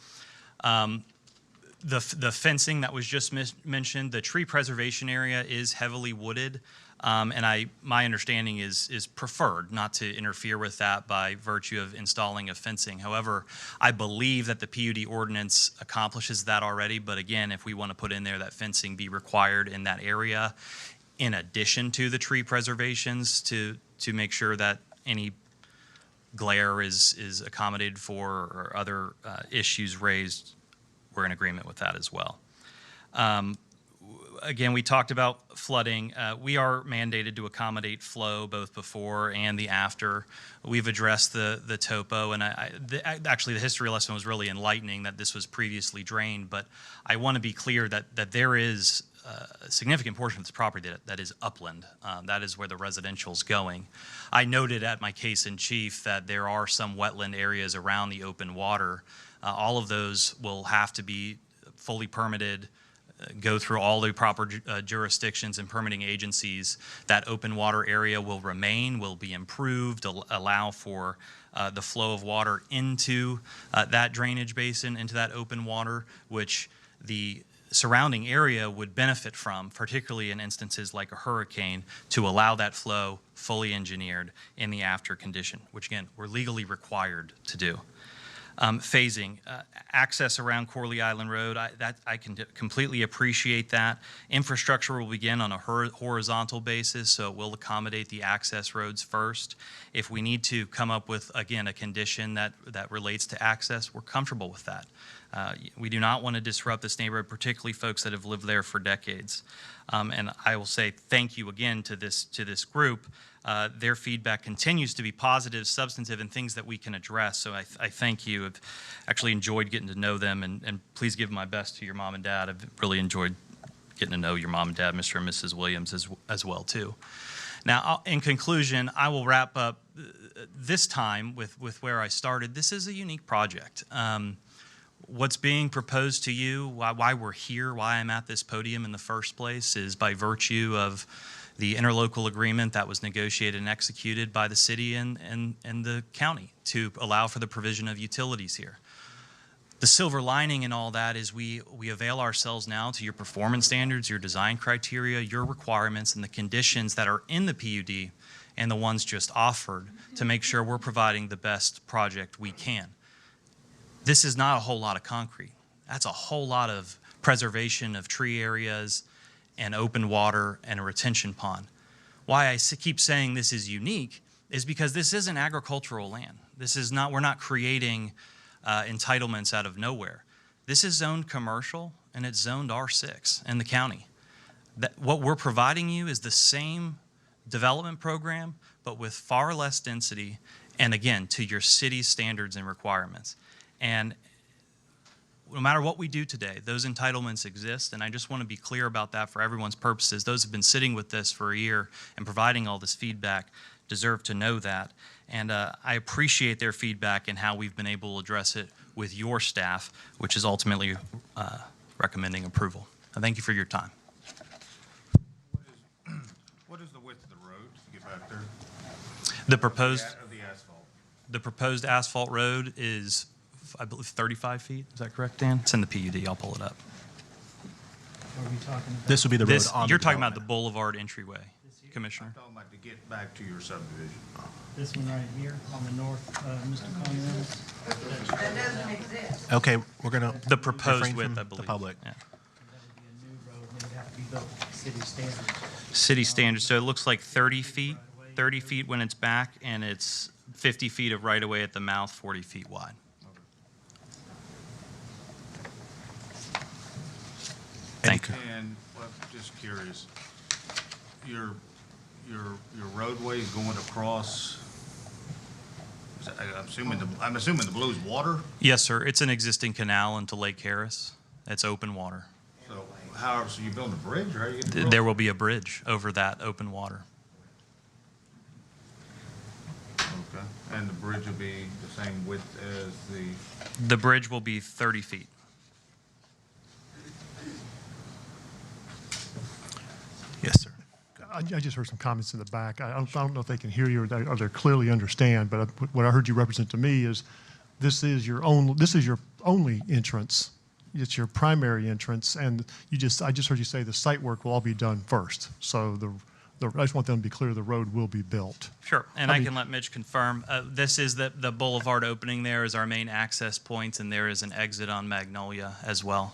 The fencing that was just mentioned, the tree preservation area is heavily wooded. And my understanding is preferred not to interfere with that by virtue of installing a fencing. However, I believe that the PUD ordinance accomplishes that already. But again, if we want to put in there that fencing be required in that area, in addition to the tree preservations, to make sure that any glare is accommodated for or other issues raised, we're in agreement with that as well. Again, we talked about flooding. We are mandated to accommodate flow both before and the after. We've addressed the topo, and actually the history lesson was really enlightening that this was previously drained, but I want to be clear that there is a significant portion of this property that is upland. That is where the residential's going. I noted at my case in chief that there are some wetland areas around the open water. All of those will have to be fully permitted, go through all the proper jurisdictions and permitting agencies. That open water area will remain, will be improved, allow for the flow of water into that drainage basin, into that open water, which the surrounding area would benefit from, particularly in instances like a hurricane, to allow that flow fully engineered in the after condition, which again, we're legally required to do. Phasing, access around Corley Island Road, I can completely appreciate that. Infrastructure will begin on a horizontal basis, so it will accommodate the access roads first. If we need to come up with, again, a condition that relates to access, we're comfortable with that. We do not want to disrupt this neighborhood, particularly folks that have lived there for decades. And I will say thank you again to this group. Their feedback continues to be positive, substantive, and things that we can address. So I thank you. I've actually enjoyed getting to know them, and please give my best to your mom and dad. I've really enjoyed getting to know your mom and dad, Mr. and Mrs. Williams, as well, too. Now, in conclusion, I will wrap up this time with where I started. This is a unique project. What's being proposed to you, why we're here, why I'm at this podium in the first place, is by virtue of the interlocal agreement that was negotiated and executed by the city and the county to allow for the provision of utilities here. The silver lining in all that is we avail ourselves now to your performance standards, your design criteria, your requirements, and the conditions that are in the PUD and the ones just offered to make sure we're providing the best project we can. This is not a whole lot of concrete. That's a whole lot of preservation of tree areas and open water and a retention pond. why I keep saying this is unique is because this isn't agricultural land. This is not, we're not creating entitlements out of nowhere. This is zoned commercial, and it's zoned R6 in the county. What we're providing you is the same development program, but with far less density, and again, to your city's standards and requirements. And no matter what we do today, those entitlements exist, and I just want to be clear about that for everyone's purposes. Those who have been sitting with this for a year and providing all this feedback deserve to know that. And I appreciate their feedback and how we've been able to address it with your staff, which is ultimately recommending approval. And thank you for your time. What is the width of the road to get back there? The proposed, Of the asphalt? the proposed asphalt road is, I believe, 35 feet. Is that correct, Dan? It's in the PUD. I'll pull it up. What are we talking about? This would be the road This, on the you're talking about the development. boulevard entryway, Commissioner. I'm talking about to get back to your subdivision. This one right here on the north, Mr. Conrad? That doesn't exist. Okay, we're going to. The proposed width, I believe. The public. Yeah. That would be a new road, and it would have to be built to city standards. City standards, so it looks like 30 feet when it's back, and it's 50 feet of right-of-way at the mouth, 40 feet wide. Thank you. And, well, just curious, your roadway is going across, I'm assuming the blue's water? Yes, sir. It's an existing canal into Lake Harris. It's open water. So so you building a bridge, or how are you getting across? There will be a bridge over that open water. Okay, and the bridge will be the same width as The bridge will be 30 feet. Yes, sir. I just heard some comments in the back. I don't know if they can hear you or they clearly understand, but what I heard you represent to me is this is your only entrance. It's your primary entrance, and I just heard you say the site work will all be done first. So I just want them to be clear the road will be built. Sure, and I can let Mitch confirm. This is the boulevard opening there is our main access point, and there is an exit on Magnolia as well.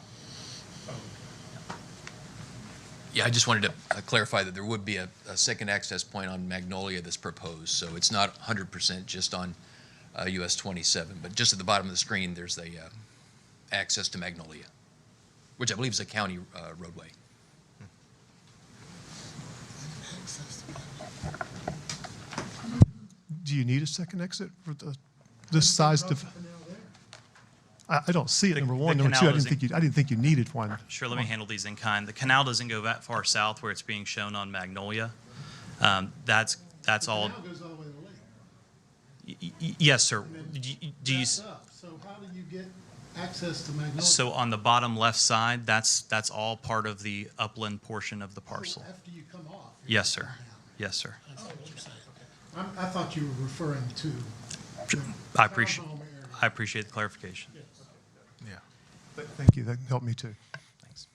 Yeah, I just wanted to clarify that there would be a second access point on Magnolia that's proposed, so it's not 100% just on US 27, but just at the bottom of the screen, there's the access to Magnolia, which I believe is a county roadway. Do you need a second exit for this size? I don't see it, number one. Number two, I didn't think you needed one. Sure, let me handle these in kind. The canal doesn't go that far south where it's being shown on Magnolia. That's all. The canal goes all the way to the lake. Yes, sir. Do you? So how do you get access to Magnolia? So on the bottom left side, that's all part of the upland portion of the parcel. So after you come off? Yes, sir. Yes, sir. That's what you're saying. Okay. I thought you were referring to. I appreciate the clarification. Yeah. Thank you. That helped me too. Thanks.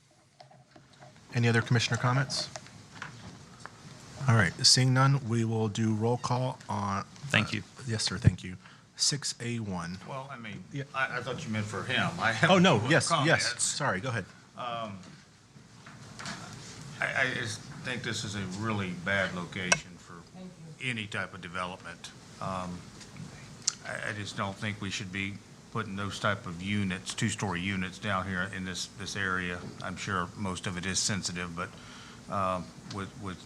Any other commissioner comments? All right, seeing none, we will do roll call on. Thank you. Yes, sir, thank you. 6A1. Well, I mean, Yeah. I thought you meant for him. I have Oh, no, no yes, yes, comments. sorry, go ahead. I just think this is a really bad location for any type of development. I just don't think we should be putting those type of units, two-story units down here in this area. I'm sure most of it is sensitive, but with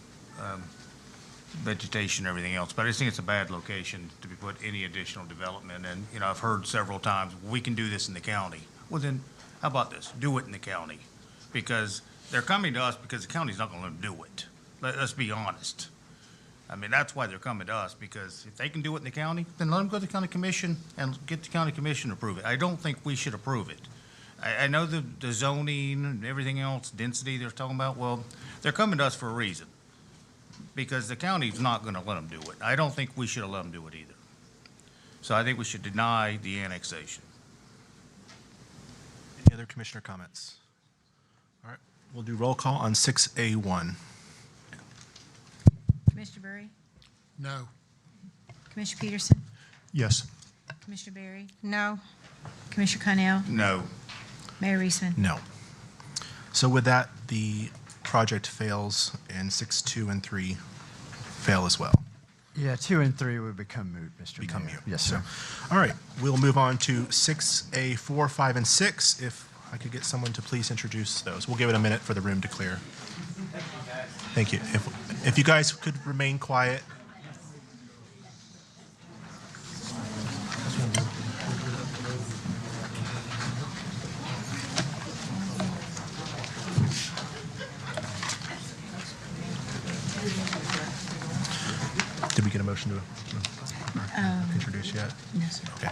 vegetation and everything else. But I just think it's a bad location to be put any additional development. And, you know, I've heard several times, we can do this in the county. Well, then, how about this? Do it in the county. Because they're coming to us because the county's not going to let them do it. Let's be honest. I mean, that's why they're coming to us, because if they can do it in the county, then let them go to the county commission and get the county commission to approve it. I don't think we should approve it. I know the zoning and everything else, density they're talking about, well, they're coming to us for a reason, because the county's not going to let them do it. I don't think we should have let them do it either. So I think we should deny the annexation. Any other commissioner comments? All right, we'll do roll call on 6A1. Commissioner Berry? No. Commissioner Peterson? Yes. Commissioner Berry? No. Commissioner Connell? No. Mayor Reisman? No. So with that, the project fails, and 6, 2, and 3 fail as well. Yeah, 2 and 3 would become moot, Mr. Become Mayor. moot. Yes, sir. All right, we'll move on to 6A, 4, 5, and 6. If I could get someone to please introduce those. We'll give it a minute for the room to clear. Thank you. If you guys could remain quiet. Did we get a motion to introduce yet? No, sir. Okay.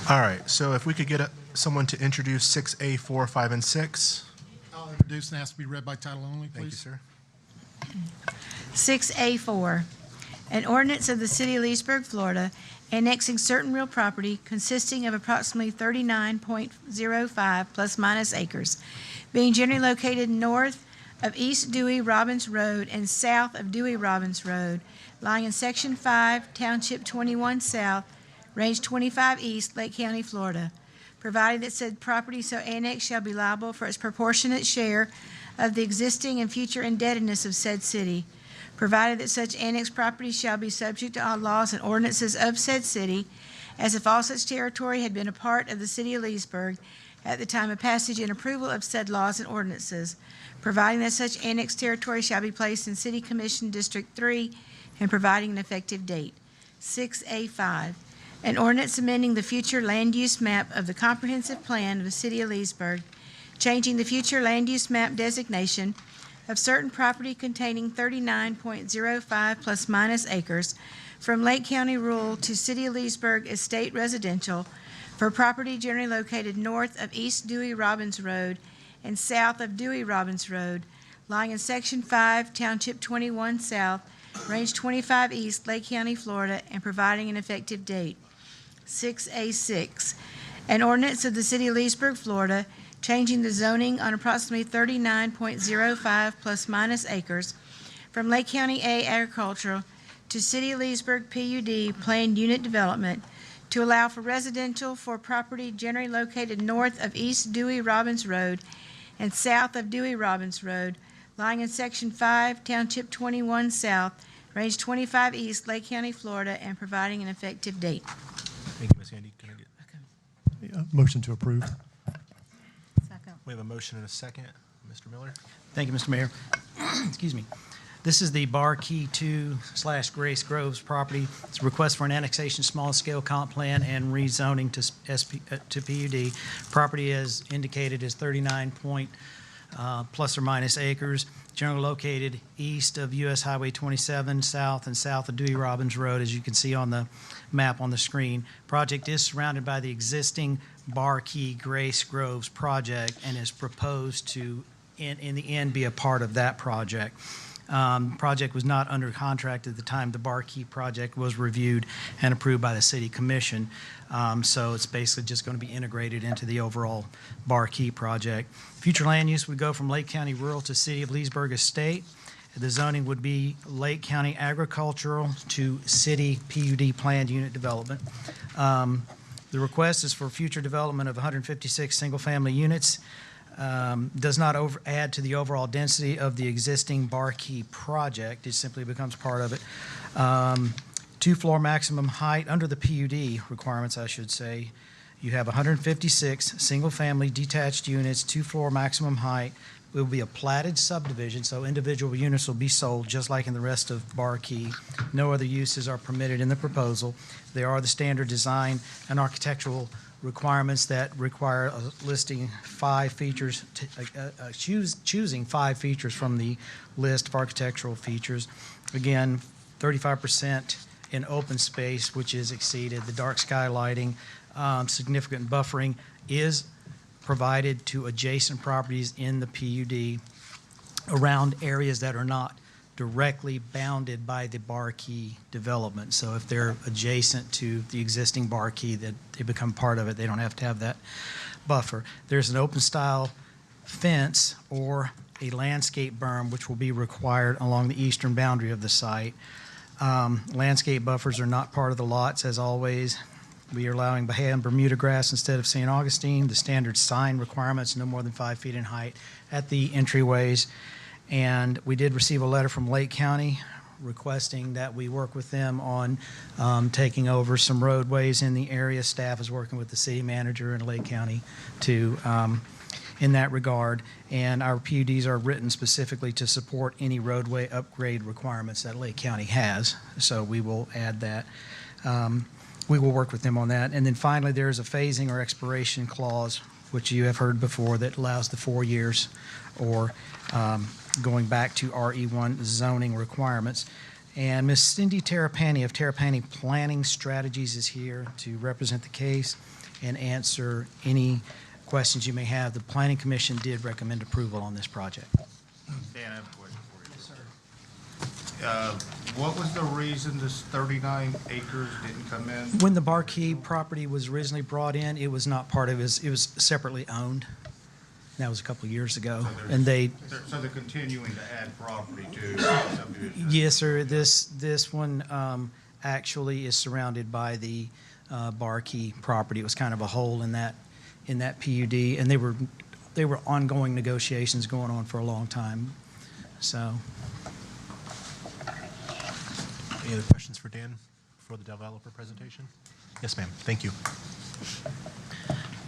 All right, so if we could get someone to introduce 6A, 4, 5, and 6. I'll introduce and ask to be read by title only, please. Thank you, sir. 6A4, an ordinance of the City of Leesburg, Florida, annexing certain real property consisting of approximately 39.05 plus minus acres, being generally located north of East Dewey Robbins Road and south of Dewey Robbins Road, lying in Section 5, Township 21 South, Range 25 East, Lake County, Florida, provided that said property so annexed shall be liable for its proportionate share of the existing and future indebtedness of said city, provided that such annexed property shall be subject to all laws and ordinances of said city, as if all such territory had been a part of the City of Leesburg at the time of passage and approval of said laws and ordinances, providing that such annexed territory shall be placed in City Commission District 3, and providing an effective date. 6A5, an ordinance amending the future land use map of the comprehensive plan of the City of Leesburg, changing the future land use map designation of certain property containing 39.05 plus minus acres from Lake County Rural to City of Leesburg Estate Residential for property generally located north of East Dewey Robbins Road and south of Dewey Robbins Road, lying in Section 5, Township 21 South, Range 25 East, Lake County, Florida, and providing an effective date. 6A6, an ordinance of the City of Leesburg, Florida, changing the zoning on approximately 39.05 plus minus acres from Lake County A agricultural to City of Leesburg PUD planned unit development to allow for residential for property generally located north of East Dewey Robbins Road and south of Dewey Robbins Road, lying in Section 5, Township 21 South, Range 25 East, Lake County, Florida, and providing an effective date. Thank you, Ms. Handy. Can I get? Motion to approve. Second. We have a motion and a second. Mr. Miller? Thank you, Mr. Mayor. Excuse me. This is the Barke 2/Grace Groves property. It's a request for an annexation, small-scale comp plan, and rezoning to PUD. Property as indicated is 39 plus or minus acres, generally located east of US Highway 27, south and south of Dewey Robbins Road, as you can see on the map on the screen. Project is surrounded by the existing Barke Grace Groves project and is proposed to, in the end, be a part of that project. Project was not under contract at the time the Barke project was reviewed and approved by the City Commission. So it's basically just going to be integrated into the overall Barke project. Future land use would go from Lake County Rural to City of Leesburg Estate. The zoning would be Lake County Agricultural to City PUD planned unit development. The request is for future development of 156 single-family units. Does not add to the overall density of the existing Barke project. It simply becomes part of it. 2-floor maximum height under the PUD requirements, I should say. You have 156 single-family detached units, 2-floor maximum height. It will be a platted subdivision, so individual units will be sold just like in the rest of Barke. No other uses are permitted in the proposal. They are the standard design and architectural requirements that require listing 5 features, choosing 5 features from the list of architectural features. Again, 35% in open space, which is exceeded. The dark sky lighting, significant buffering is provided to adjacent properties in the PUD around areas that are not directly bounded by the Barke development. So if they're adjacent to the existing Barke, that they become part of it, they don't have to have that buffer. There's an open style fence or a landscape berm which will be required along the eastern boundary of the site. Landscape buffers are not part of the lots, as always. We are allowing Bahia and Bermuda grass instead of St. Augustine. The standard sign requirements, no more than 5 feet in height at the entryways. And we did receive a letter from Lake County requesting that we work with them on taking over some roadways in the area. Staff is working with the city manager in Lake County to in that regard, and our PUDs are written specifically to support any roadway upgrade requirements that Lake County has, so we will add that. We will work with them on that. And then finally, there is a phasing or expiration clause, which you have heard before, that allows the 4 years or going back to RE1 zoning requirements. And Ms. Cindy Terrapini of Terrapini Planning Strategies is here to represent the case and answer any questions you may have. The Planning Commission did recommend approval on this project. Dan, I have a question for you. Yes, sir. What was the reason this 39 acres didn't come in? When the Barke property was originally brought in, it was not part of it was separately owned. That was a couple of years ago. And So they're continuing to add property to the subdivision? Yes, sir. This one actually is surrounded by the Barke property. It was kind of a hole in that PUD, and they were ongoing negotiations going on for a long time. So. Any other questions for Dan for the developer presentation? Yes, ma'am. Thank you.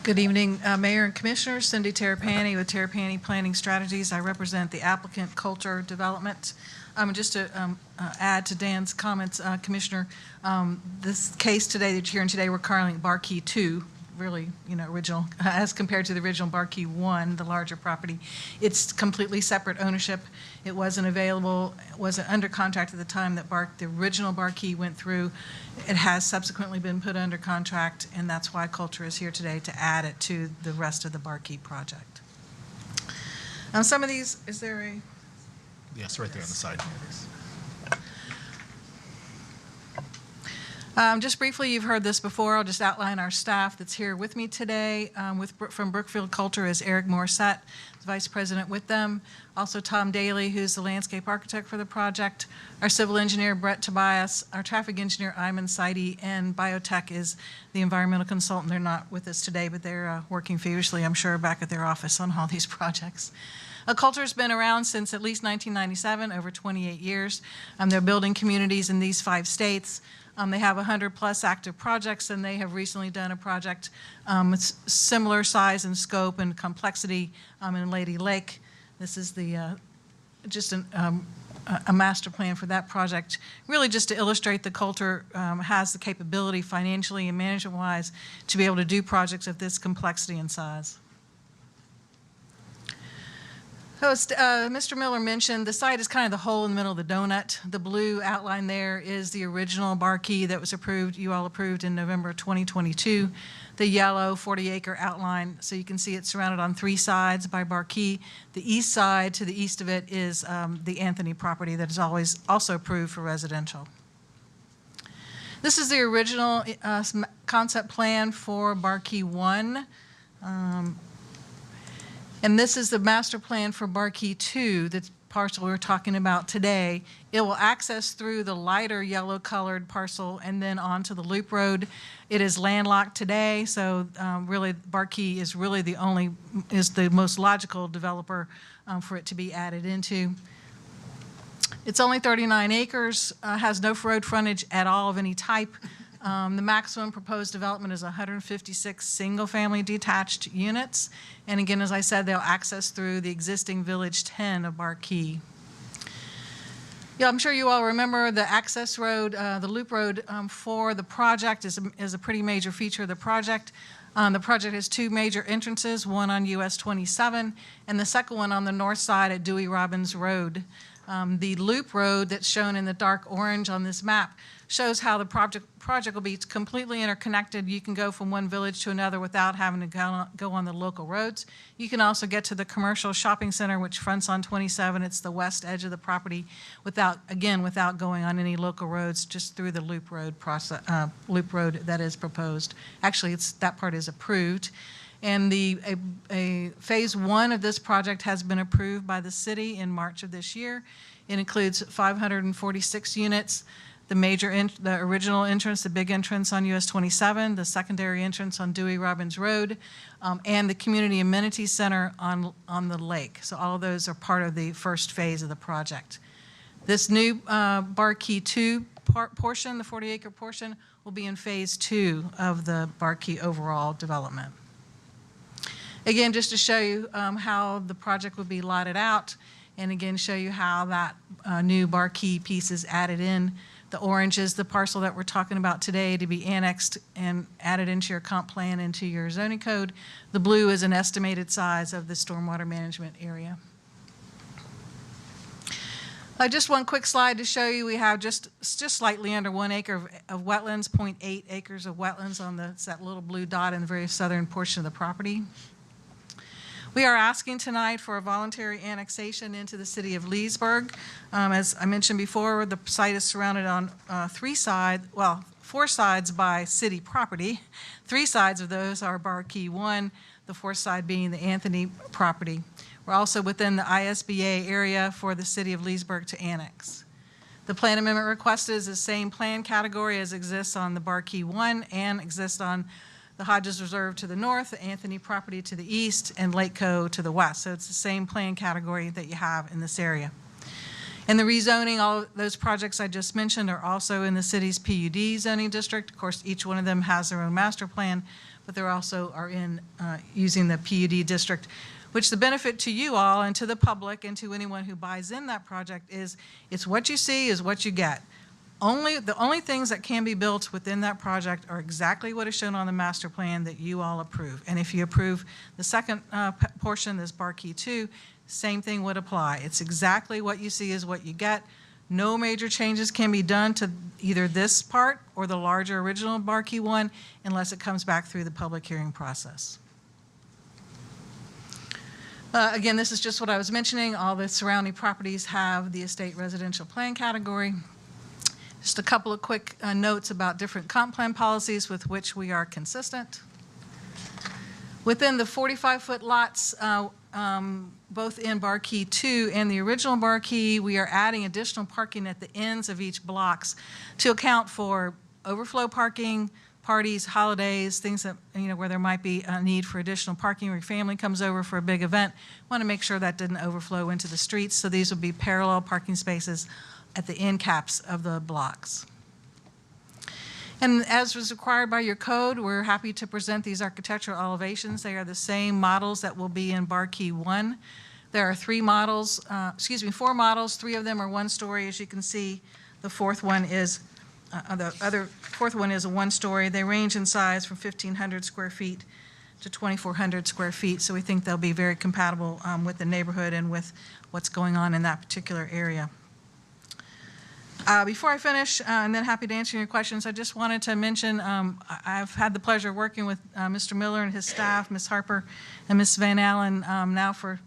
Good evening, Mayor and Commissioners. Cindy Terrapini with Terrapini Planning Strategies. I represent the applicant Culture Development. Just to add to Dan's comments, Commissioner, this case today that you're hearing today, we're calling Barke 2, really, original, as compared to the original Barke 1, the larger property. It's completely separate ownership. It wasn't available, wasn't under contract at the time that the original Barke went through. It has subsequently been put under contract, and that's why Culture is here today to add it to the rest of the Barke project. Some of these, is there a? Yes, right there on the side. Just briefly, you've heard this before. I'll just outline our staff that's here with me today. From Brookfield Culture is Eric Morissette, the Vice President with them. Also Tom Daly, who's the landscape architect for the project. Our civil engineer, Brett Tobias. Our traffic engineer, Ayman Saidi. And biotech is the environmental consultant. They're not with us today, but they're working feverishly, I'm sure, back at their office on all these projects. Culture's been around since at least 1997, over 28 years. They're building communities in these 5 states. They have 100+ active projects, and they have recently done a project with similar size and scope and complexity in Lady Lake. This is the just a master plan for that project, really just to illustrate that Culture has the capability financially and management-wise to be able to do projects of this complexity and size. So Mr. Miller mentioned the site is kind of the hole in the middle of the donut. The blue outline there is the original Barke that was approved, you all approved in November 2022. The yellow 40-acre outline, so you can see it's surrounded on 3 sides by Barke. The east side, to the east of it, is the Anthony property that is always also approved for residential. This is the original concept plan for Barke 1. And this is the master plan for Barke 2, the parcel we're talking about today. It will access through the lighter yellow-colored parcel and then onto the loop road. It is landlocked today, so really Barke is really the most logical developer for it to be added into. It's only 39 acres, has no road frontage at all of any type. The maximum proposed development is 156 single-family detached units. And again, as I said, they'll access through the existing Village 10 of Barke. Yeah, I'm sure you all remember the access road, the loop road for the project is a pretty major feature of the project. The project has 2 major entrances, one on US 27 and the second one on the north side at Dewey Robbins Road. The loop road that's shown in the dark orange on this map shows how the project will be completely interconnected. You can go from one village to another without having to go on the local roads. You can also get to the commercial shopping center, which fronts on 27. It's the west edge of the property without going on any local roads, just through the loop road that is proposed. Actually, that part is approved. And a phase 1 of this project has been approved by the city in March of this year. It includes 546 units, the original entrance, the big entrance on US 27, the secondary entrance on Dewey Robbins Road, and the community amenity center on the lake. So all of those are part of the first phase of the project. This new Barke 2 portion, the 40-acre portion, will be in Phase 2 of the Barke overall development. Again, just to show you how the project will be lotted out, and again, show you how that new Barke piece is added in. The orange is the parcel that we're talking about today to be annexed and added into your comp plan, into your zoning code. The blue is an estimated size of the stormwater management area. Just one quick slide to show you, we have just slightly under 1 acre of wetlands, 0.8 acres of wetlands on that little blue dot in the very southern portion of the property. We are asking tonight for a voluntary annexation into the city of Leesburg. As I mentioned before, the site is surrounded on 4 sides by city property. 3 sides of those are Barke 1, the 4th side being the Anthony property. We're also within the ISBA area for the city of Leesburg to annex. The plan amendment requested is the same plan category as exists on the Barke 1 and exists on the Hodges Reserve to the north, the Anthony property to the east, and Lake Co to the west. So it's the same plan category that you have in this area. And the rezoning, all of those projects I just mentioned are also in the city's PUD zoning district. Of course, each one of them has their own master plan, but they also are in using the PUD district, which the benefit to you all and to the public and to anyone who buys in that project is it's what you see is what you get. The only things that can be built within that project are exactly what is shown on the master plan that you all approve. And if you approve the second portion, this Barke 2, same thing would apply. It's exactly what you see is what you get. No major changes can be done to either this part or the larger original Barke 1 unless it comes back through the public hearing process. Again, this is just what I was mentioning. All the surrounding properties have the estate residential plan category. Just a couple of quick notes about different comp plan policies with which we are consistent. Within the 45-foot lots, both in Barke 2 and the original Barke, we are adding additional parking at the ends of each blocks to account for overflow parking, parties, holidays, things that, where there might be a need for additional parking or your family comes over for a big event. Want to make sure that didn't overflow into the streets, so these will be parallel parking spaces at the end caps of the blocks. And as was required by your code, we're happy to present these architectural elevations. They are the same models that will be in Barke 1. There are 4 models. 3 of them are 1 story, as you can see. The fourth one is a 1 story. They range in size from 1,500 square feet to 2,400 square feet. So we think they'll be very compatible with the neighborhood and with what's going on in that particular area. Before I finish, and then happy to answer your questions, I just wanted to mention I've had the pleasure of working with Mr. Miller and his staff, Ms. Harper and Ms. Van Allen, now for,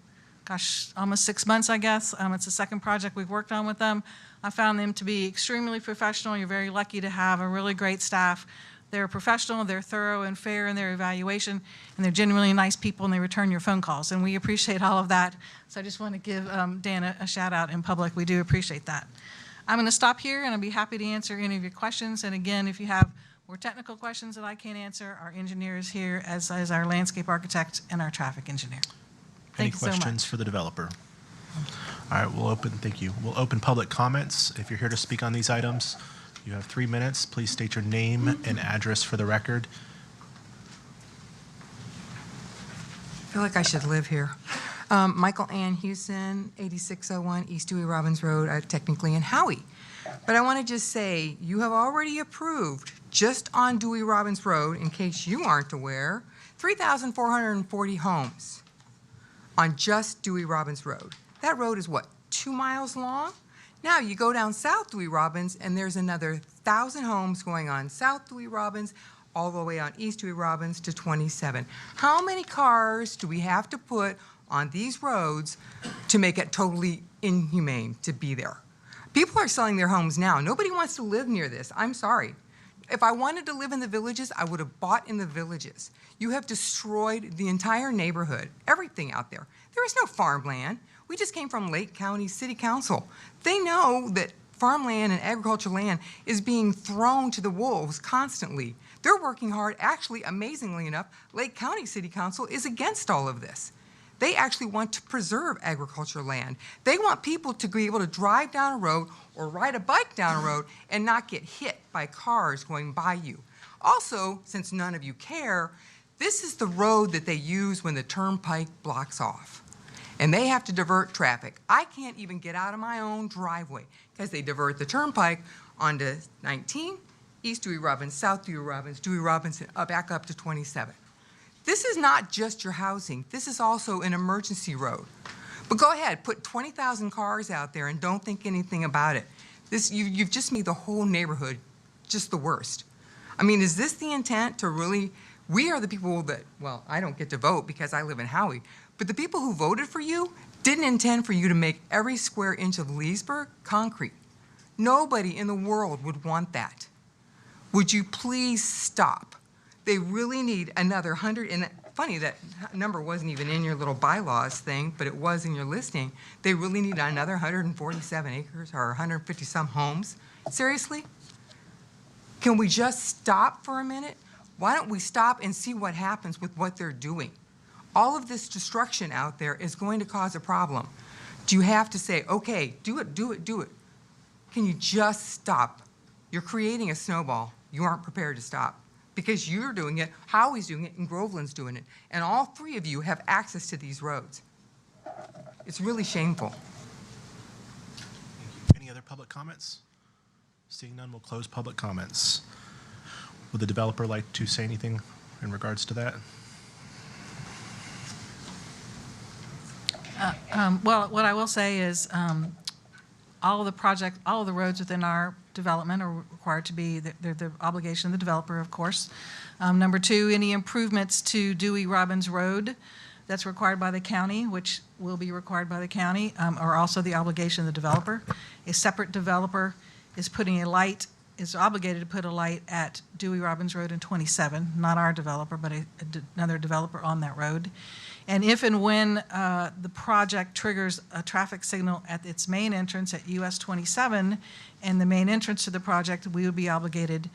almost 6 months, I guess. It's the second project we've worked on with them. I found them to be extremely professional. You're very lucky to have a really great staff. They're professional, they're thorough and fair in their evaluation, and they're genuinely nice people, and they return your phone calls, and we appreciate all of that. So I just want to give Dan a shout out in public. We do appreciate that. I'm going to stop here, and I'll be happy to answer any of your questions. And again, if you have more technical questions that I can't answer, our engineer is here, as is our landscape architect and our traffic engineer. Any Thank you so much. questions for the developer? All right, thank you. We'll open public comments. If you're here to speak on these items, you have 3 minutes. Please state your name and address for the record. I feel like I should live here. Michael Ann Houston, 8601 East Dewey Robbins Road, technically in Howie. But I want to just say, you have already approved, just on Dewey Robbins Road, in case you aren't aware, 3,440 homes on just Dewey Robbins Road. That road is what, 2 miles long? Now you go down South Dewey Robbins and there's another 1,000 homes going on South Dewey Robbins, all the way on East Dewey Robbins to 27. How many cars do we have to put on these roads to make it totally inhumane to be there? People are selling their homes now. Nobody wants to live near this. I'm sorry. If I wanted to live in the villages, I would have bought in the villages. You have destroyed the entire neighborhood, everything out there. There is no farmland. We just came from Lake County City Council. They know that farmland and agricultural land is being thrown to the wolves constantly. They're working hard. Actually, amazingly enough, Lake County City Council is against all of this. They actually want to preserve agricultural land. They want people to be able to drive down a road or ride a bike down a road and not get hit by cars going by you. Also, since none of you care, this is the road that they use when the turnpike blocks off. And they have to divert traffic. I can't even get out of my own driveway because they divert the turnpike onto 19, East Dewey Robbins, South Dewey Robbins, Dewey Robbins, and back up to 27. This is not just your housing. This is also an emergency road. But go ahead, put 20,000 cars out there and don't think anything about it. You've just made the whole neighborhood just the worst. I mean, is this the intent to really, we are the people that, well, I don't get to vote because I live in Howey, but the people who voted for you didn't intend for you to make every square inch of Leesburg concrete. Nobody in the world would want that. Would you please stop? They really need another 100, and funny, that number wasn't even in your little bylaws thing, but it was in your listing. They really need another 147 acres or 150 some homes. Seriously? Can we just stop for a minute? Why don't we stop and see what happens with what they're doing? All of this destruction out there is going to cause a problem. Do you have to say, okay, do it, do it, do it? Can you just stop? You're creating a snowball. You aren't prepared to stop. Because you're doing it, Howie's doing it, and Groveland's doing it. And all three of you have access to these roads. It's really shameful. Any other public comments? Seeing none, we'll close public comments. Would the developer like to say anything in regards to that? Well, what I will say is all of the roads within our development are required to be, they're the obligation of the developer, of course. Number two, any improvements to Dewey Robbins Road that's required by the county, which will be required by the county, are also the obligation of the developer. A separate developer is is obligated to put a light at Dewey Robbins Road in 27, not our developer, but another developer on that road. And if and when the project triggers a traffic signal at its main entrance at US 27 and the main entrance to the project, we would be obligated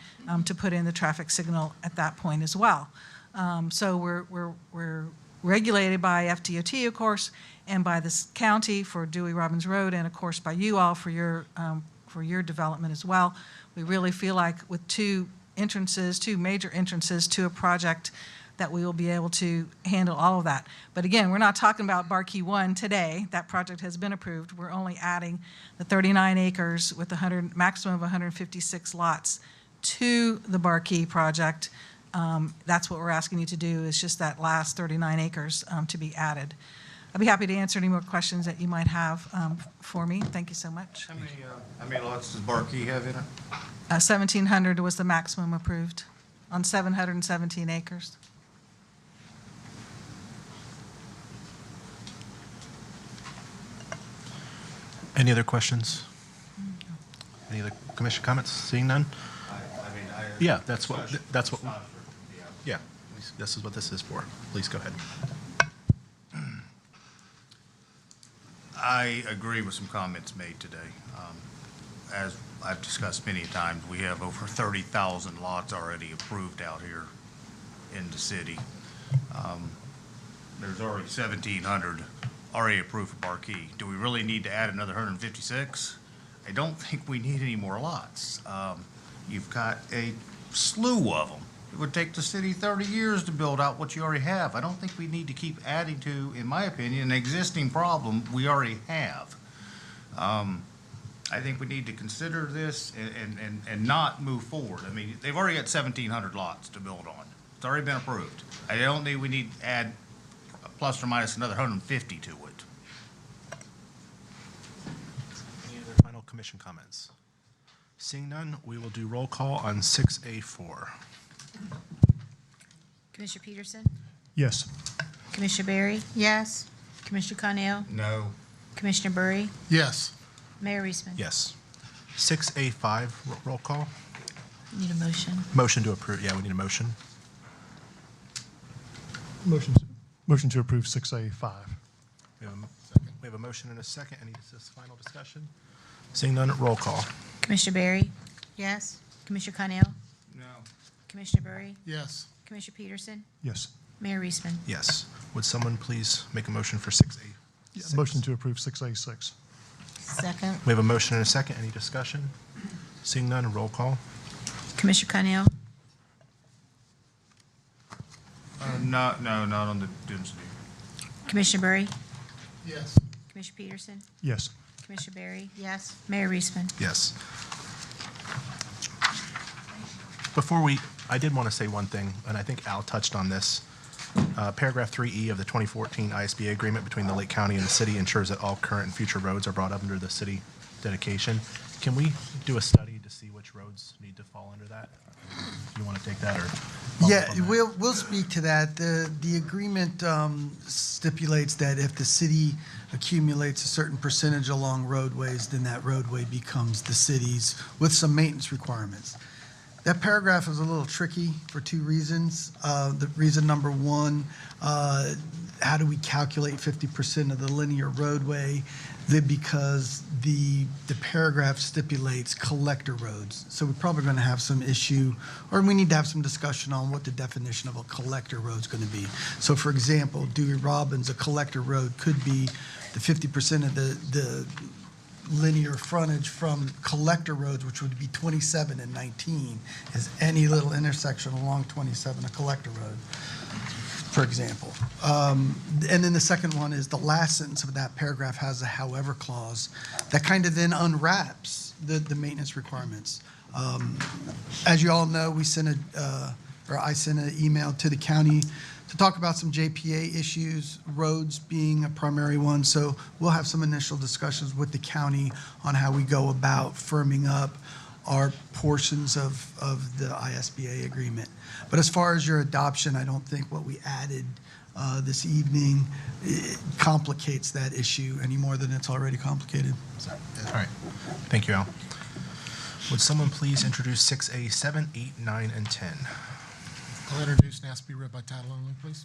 to put in the traffic signal at that point as well. So we're regulated by FDOT, of course, and by this county for Dewey Robbins Road, and of course by you all for your development as well. We really feel like with two major entrances to a project, that we will be able to handle all of that. But again, we're not talking about Barke 1 today. That project has been approved. We're only adding the 39 acres with the maximum of 156 lots to the Barke project. That's what we're asking you to do, is just that last 39 acres to be added. I'd be happy to answer any more questions that you might have for me. Thank you so much. How many lots does Barke have in it? 1,700 was the maximum approved on 717 acres. Any other questions? Any other commission comments? Seeing none? Yeah, that's what, yeah, this is what this is for. Please go ahead. I agree with some comments made today. As I've discussed many times, we have over 30,000 lots already approved out here in the city. There's already 1,700 already approved for Barke. Do we really need to add another 156? I don't think we need any more lots. You've got a slew of them. It would take the city 30 years to build out what you already have. I don't think we need to keep adding to, in my opinion, an existing problem we already have. I think we need to consider this and not move forward. I mean, they've already got 1,700 lots to build on. It's already been approved. I don't think we need to add plus or minus another 150 to it. Any other final commission comments? Seeing none, we will do roll call on 6A4. Commissioner Peterson? Yes. Commissioner Berry? Yes. Commissioner Connell? No. Commissioner Burry? Yes. Mayor Reisman? Yes. 6A5, roll call. Need a motion? Motion to approve, yeah, we need a motion. Motion to approve 6A5. We have a motion and a second. Any final discussion? Seeing none, roll call. Commissioner Berry? Yes. Commissioner Connell? No. Commissioner Burry? Yes. Commissioner Peterson? Yes. Mayor Reisman? Yes. Would someone please make a motion for 6A? Yeah, motion to approve 6A6. Second. We have a motion and a second. Any discussion? Seeing none, roll call. Commissioner Connell? Not on the density. Commissioner Berry? Yes. Commissioner Peterson? Yes. Commissioner Berry? Yes. Mayor Reesman? Yes. I did want to say one thing, and I think Al touched on this. Paragraph 3E of the 2014 ISBA agreement between the Lake County and the city ensures that all current and future roads are brought up under the city dedication. Can we do a study to see which roads need to fall under that? Do you want to take that or? Yeah, we'll speak to that. The agreement stipulates that if the city accumulates a certain percentage along roadways, then that roadway becomes the city's with some maintenance requirements. That paragraph is a little tricky for two reasons. The reason number one, how do we calculate 50% of the linear roadway? Because the paragraph stipulates collector roads. So we're probably going to have some issue, or we need to have some discussion on what the definition of a collector road is going to be. So for example, Dewey Robbins, a collector road could be the 50% of the linear frontage from collector roads, which would be 27 and 19, is any little intersection along 27, a collector road, for example. And then the second one is the last sentence of that paragraph has a however clause that kind of then unwraps the maintenance requirements. As you all know, I sent an email to the county to talk about some JPA issues, roads being a primary one. So we'll have some initial discussions with the county on how we go about firming up our portions of the ISBA agreement. But as far as your adoption, I don't think what we added this evening complicates that issue any more than it's already complicated. All right. Thank you, Al. Would someone please introduce 6A, 7, 8, 9, and 10? I'll introduce and ask to be read by title only, please.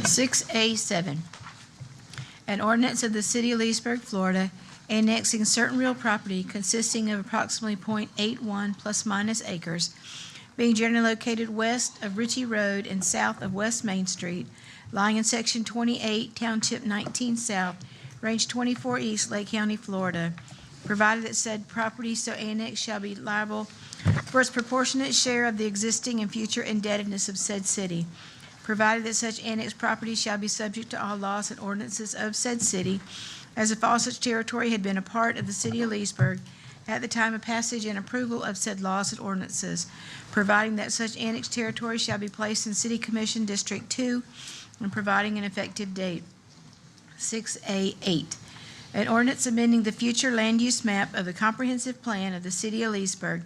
6A7, an ordinance of the City of Leesburg, Florida, annexing certain real property consisting of approximately .81 plus minus acres, being generally located west of Ritchie Road and south of West Main Street, lying in Section 28, Township 19 South, Range 24 East, Lake County, Florida, provided that said property so annexed shall be liable for its proportionate share of the existing and future indebtedness of said city, provided that such annexed property shall be subject to all laws and ordinances of said city, as if all such territory had been a part of the city of Leesburg at the time of passage and approval of said laws and ordinances, providing that such annexed territory shall be placed in City Commission District 2, and providing an effective date. 6A8, an ordinance amending the future land use map of the comprehensive plan of the city of Leesburg,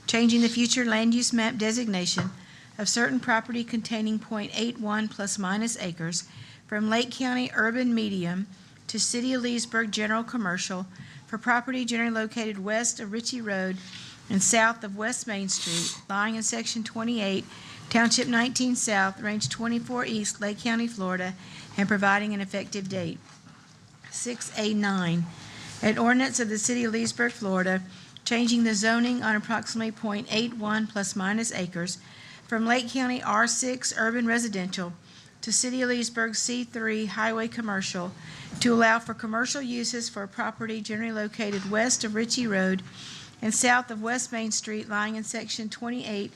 changing the future land use map designation of certain property containing .81 plus minus acres from Lake County urban medium to City of Leesburg general commercial for property generally located west of Ritchie Road and south of West Main Street, lying in Section 28, Township 19 South, Range 24 East, Lake County, Florida, and providing an effective date. 6A9, an ordinance of the City of Leesburg, Florida, changing the zoning on approximately .81 plus minus acres from Lake County R6 urban residential to City of Leesburg C3 highway commercial to allow for commercial uses for property generally located west of Ritchie Road and south of West Main Street, lying in Section 28,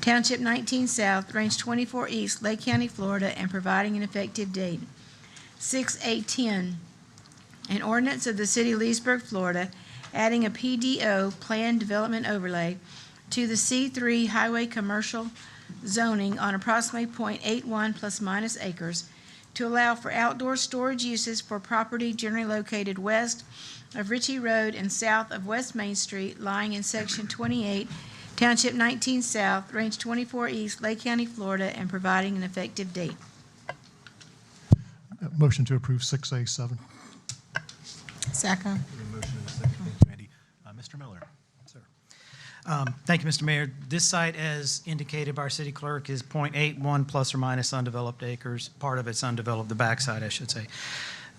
Township 19 South, Range 24 East, Lake County, Florida, and providing an effective date. 6A10, an ordinance of the City of Leesburg, Florida, adding a PDO, Planned Development Overlay, to the C3 highway commercial zoning on approximately .81 plus minus acres to allow for outdoor storage uses for property generally located west of Ritchie Road and south of West Main Street, lying in Section 28, Township 19 South, Range 24 East, Lake County, Florida, and providing an effective date. Motion to approve 6A7. Second. Motion and a second. Thank you, Andy. Mr. Miller. Thank you, Mr. Mayor. This site, as indicated by our city clerk, is .81 plus or minus undeveloped acres. Part of it's undeveloped, the backside, I should say.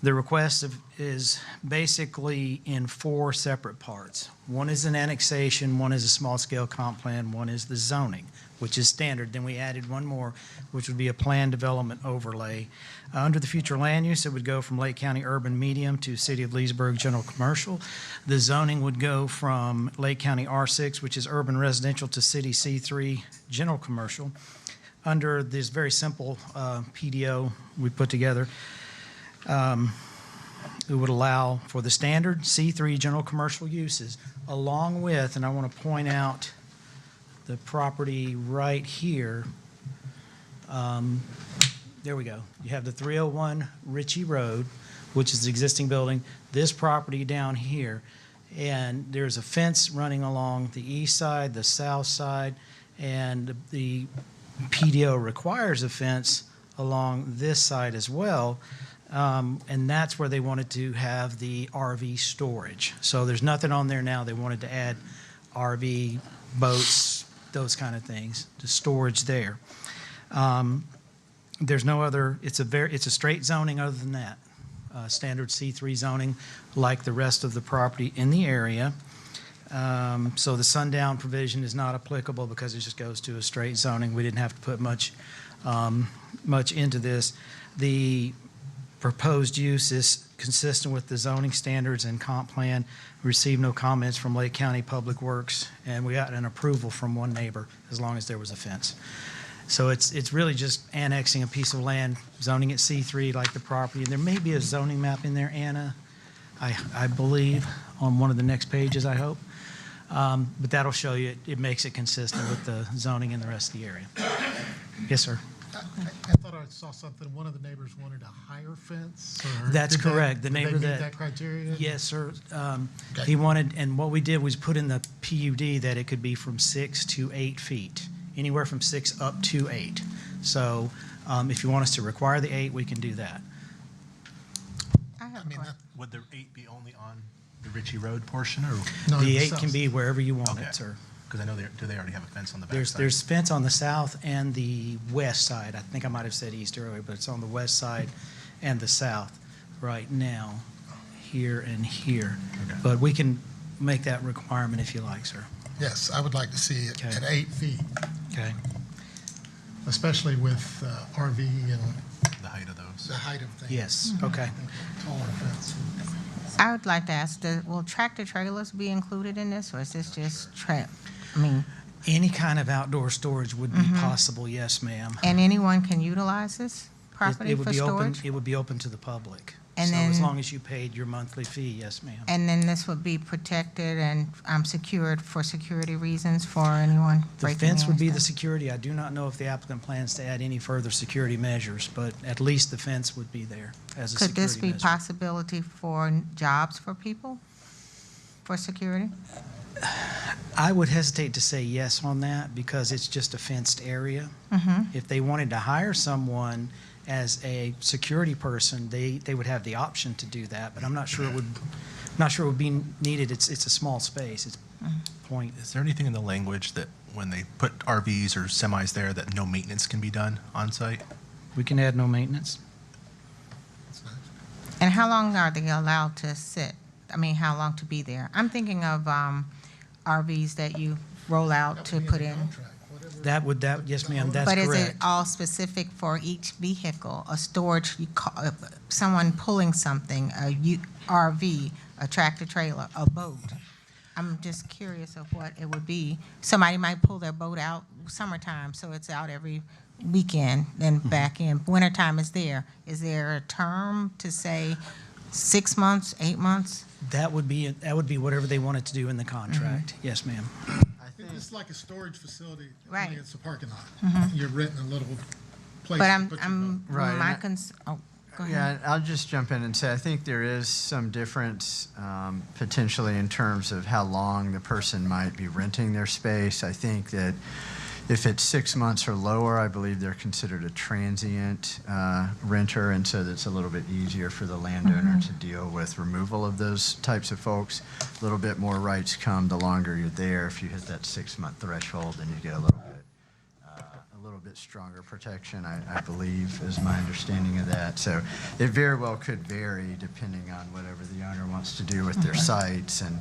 The request is basically in 4 separate parts. One is an annexation, one is a small-scale comp plan, one is the zoning, which is standard. Then we added one more, which would be a plan development overlay. Under the future land use, it would go from Lake County urban medium to City of Leesburg general commercial. The zoning would go from Lake County R6, which is urban residential, to City C3 general commercial. Under this very simple PDO we put together, it would allow for the standard C3 general commercial uses, along with, and I want to point out the property right here. There we go. You have the 301 Ritchie Road, which is the existing building, this property down here, and there's a fence running along the east side, the south side, and the PDO requires a fence along this side as well. And that's where they wanted to have the RV storage. So there's nothing on there now. They wanted to add RV, boats, those kind of things, to storage there. There's no other, it's a straight zoning other than that. Standard C3 zoning like the rest of the property in the area. So the sundown provision is not applicable because it just goes to a straight zoning. We didn't have to put much into this. The proposed use is consistent with the zoning standards and comp plan. Received no comments from Lake County Public Works, and we got an approval from one neighbor as long as there was a fence. So it's really just annexing a piece of land, zoning it C3 like the property. And there may be a zoning map in there, Anna, I believe, on one of the next pages, I hope. But that'll show you it makes it consistent with the zoning in the rest of the area. Yes, sir. I thought I saw something, one of the neighbors wanted a higher fence? Or That's did correct. They, The neighbor did they meet that that criteria? Yes, sir. Okay. He wanted, and what we did was put in the PUD that it could be from 6 to 8 feet, anywhere from 6 up to 8. So if you want us to require the 8, we can do that. I have I mean, would the 8 be only on the Ritchie Road portion, or? The 8 can be wherever you want it, sir. Because I know do they already have a fence on the back side? There's fence on the south and the west side. I think I might have said east earlier, but it's on the west side and the south right now, here and here. Okay. But we can make that requirement if you like, sir. Yes, I would like to see it Okay. at 8 feet, Okay. especially with RV and The height of those. the height of things. Yes, okay. Taller fence. I would like to ask, will tractor trailers be included in this, or is this just I mean, Any kind of outdoor storage would be possible, yes, ma'am. and anyone can utilize this property It would for be open. storage? It would be open to the public. And So as then- long as you paid your monthly fee, yes, ma'am. And then this would be protected and secured for security reasons for anyone The breaking fence in would and be the stuff? security. I do not know if the applicant plans to add any further security measures, but at least the fence would be there as a Could this security be measure. possibility for jobs for people, for security? I would hesitate to say yes on that because it's just a fenced area. If they wanted to hire someone as a security person, they would have the option to do that, but I'm not sure it would be needed. It's a small space. It's point. Is there anything in the language that when they put RVs or semis there, that no maintenance can be done on site? We can add no maintenance. And how long are they allowed to sit? I mean, how long to be there? I'm thinking of RVs that you roll out to put in. Yes, ma'am, that's But is it correct. all specific for each vehicle? A storage, someone pulling something, RV, a tractor trailer, a boat? I'm just curious of what it would be. Somebody might pull their boat out summertime, so it's out every weekend, then back in. Wintertime is there. Is there a term to say 6 months, 8 months? That would be whatever they wanted to do in the contract. Yes, ma'am. It's like a storage facility, Right. only it's a parking lot. You're renting a little place But to put your boat. Right, my and go ahead. Yeah, I'll just jump in and say I think there is some difference potentially in terms of how long the person might be renting their space. I think that if it's 6 months or lower, I believe they're considered a transient renter, and so that's a little bit easier for the landowner to deal with removal of those types of folks. A little bit more rights come the longer you're there. If you hit that 6 month threshold, then you get a little bit stronger protection, I believe, is my understanding of that. So it very well could vary depending on whatever the owner wants to do with their sites. And,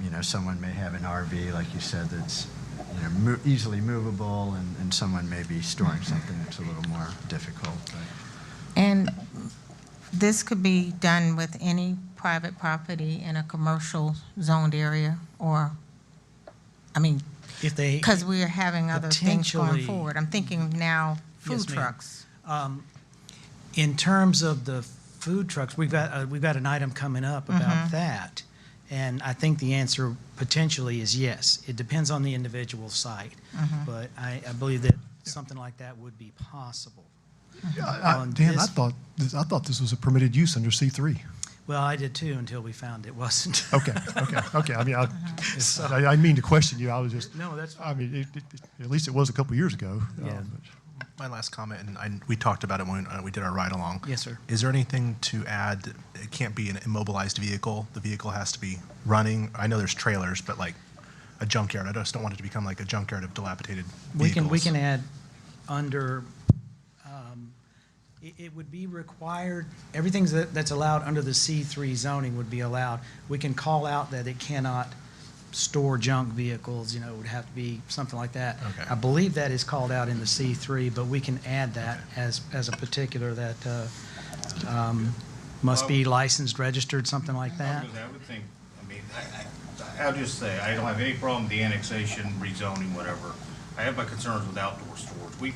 you know, someone may have an RV, like you said, that's, you know, easily movable, and someone may be storing something that's a little more difficult. But. And this could be done with any private property in a commercial zoned area, or, I mean, If they. because we are having other things going Potentially- forward. I'm thinking now food Yes, ma'am. trucks. In terms of the food trucks, we've got an item coming up about that. And I think the answer potentially is yes. It depends on the individual site. But I believe that something like that would be possible. On Dan, I this- thought this was a permitted use under C3. Well, I did too, until we found it wasn't. Okay. I mean, I mean to question you. I was just. No, that's I mean, at least it was a couple years ago. Yeah. My last comment, and we talked about it when we did our ride-along. Yes, sir. Is there anything to add? It can't be an immobilized vehicle. The vehicle has to be running. I know there's trailers, but like a junkyard. I just don't want it to become like a junkyard of dilapidated vehicles. We can add under, it would be required, everything that's allowed under the C3 zoning would be allowed. We can call out that it cannot store junk vehicles, you know, it would have to be something like that. Okay. I believe that is called out in the C3, but we can add that as a particular that must be licensed, registered, something like that. I would think, I mean, I'll just say, I don't have any problem with the annexation, rezoning, whatever. I have my concerns with outdoor storage.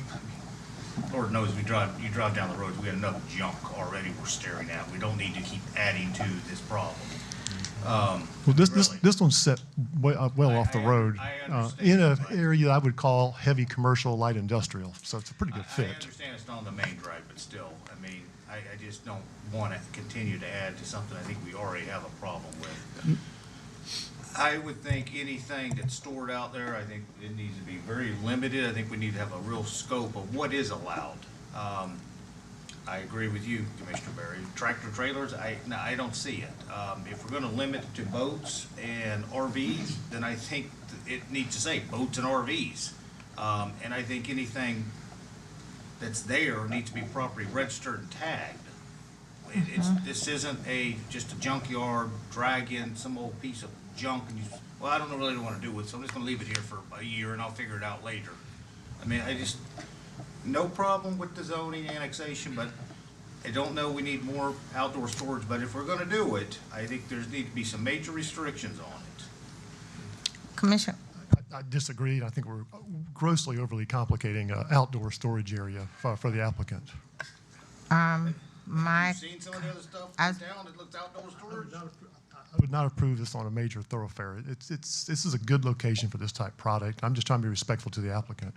Lord knows you drive down the roads, we got enough junk already we're staring at. We don't need to keep adding to this problem. Well, this one's set well off the road in an area I would call heavy commercial, light industrial. So it's a pretty good I fit. understand it's not on the main drag, but still, I mean, I just don't want to continue to add to something I think we already have a problem with. I would think anything that's stored out there, I think it needs to be very limited. I think we need to have a real scope of what is allowed. I agree with you, Commissioner Berry. Tractor trailers, I don't see it. If we're going to limit it to boats and RVs, then I think it needs to say boats and RVs. And I think anything that's there needs to be properly registered and tagged. This isn't just a junkyard, drag in some old piece of junk and well, I don't really want to do it, so I'm just going to leave it here for a year and I'll figure it out later. I mean, no problem with the zoning annexation, but I don't know we need more outdoor storage, but if we're going to do it, I think there need to be some major restrictions on it. Commissioner, I disagree. I think we're grossly overly complicating an outdoor storage area for the applicant. my, You seen some of the other stuff in town that looks outdoor storage? I would not approve this on a major thoroughfare. This is a good location for this type of product. I'm just trying to be respectful to the applicant.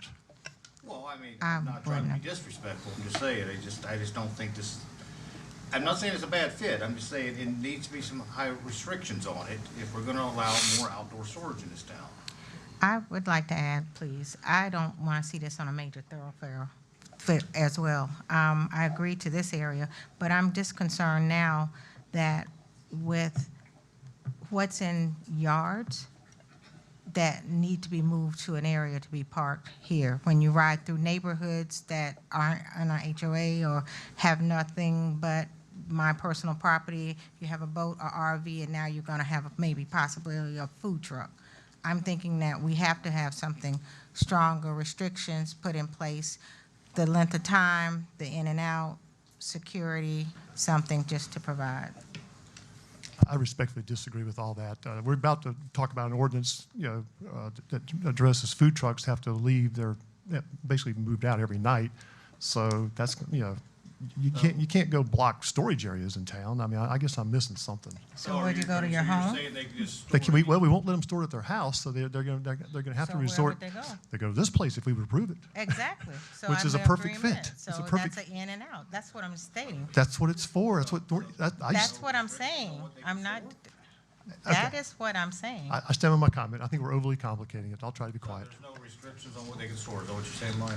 Well, I mean, I'm not trying to be disrespectful. I'm just saying, I just don't think this, I'm not saying it's a bad fit. I'm just saying it needs to be some high restrictions on it if we're going to allow more outdoor storage in this town. I would like to add, please, I don't want to see this on a major thoroughfare fit as well. I agree to this area, but I'm just concerned now that with what's in yards that need to be moved to an area to be parked here. When you ride through neighborhoods that aren't on an HOA or have nothing but my personal property, you have a boat or RV, and now you're going to have maybe possibly a food truck. I'm thinking that we have to have something stronger restrictions put in place, the length of time, the in and out, security, something just to provide. I respectfully disagree with all that. We're about to talk about an ordinance, that addresses food trucks have to leave basically moved out every night. So that's, you can't go block storage areas in town. I mean, I guess I'm missing something. So where'd you go to your home? We won't let them store it at their house, so they're going to have to resort. Where would they go? They go to this place if we would approve it. Exactly. So Which is a I'm in perfect agreement. fit. So It's a perfect. that's an in and out. That's what I'm stating. That's what it's for. That's what. That's what I'm saying. I'm not. That is what I'm saying. I stand on my comment. I think we're overly complicating it. I'll try to be quiet. There's no restrictions on what they can store. Is that what you're saying, Mike?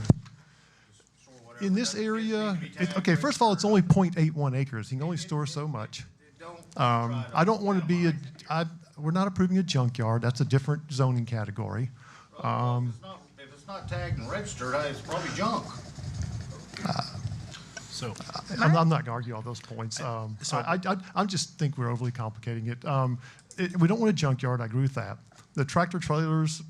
In this area, okay, first of all, it's only 0.81 acres. You can only store so much. I don't want to be we're not approving a junkyard. That's a different zoning category. If it's it's not tagged and registered, it's probably junk. So I'm not going to argue all those points. I just think we're overly complicating it. We don't want a junkyard. I agree with that. The tractor trailers,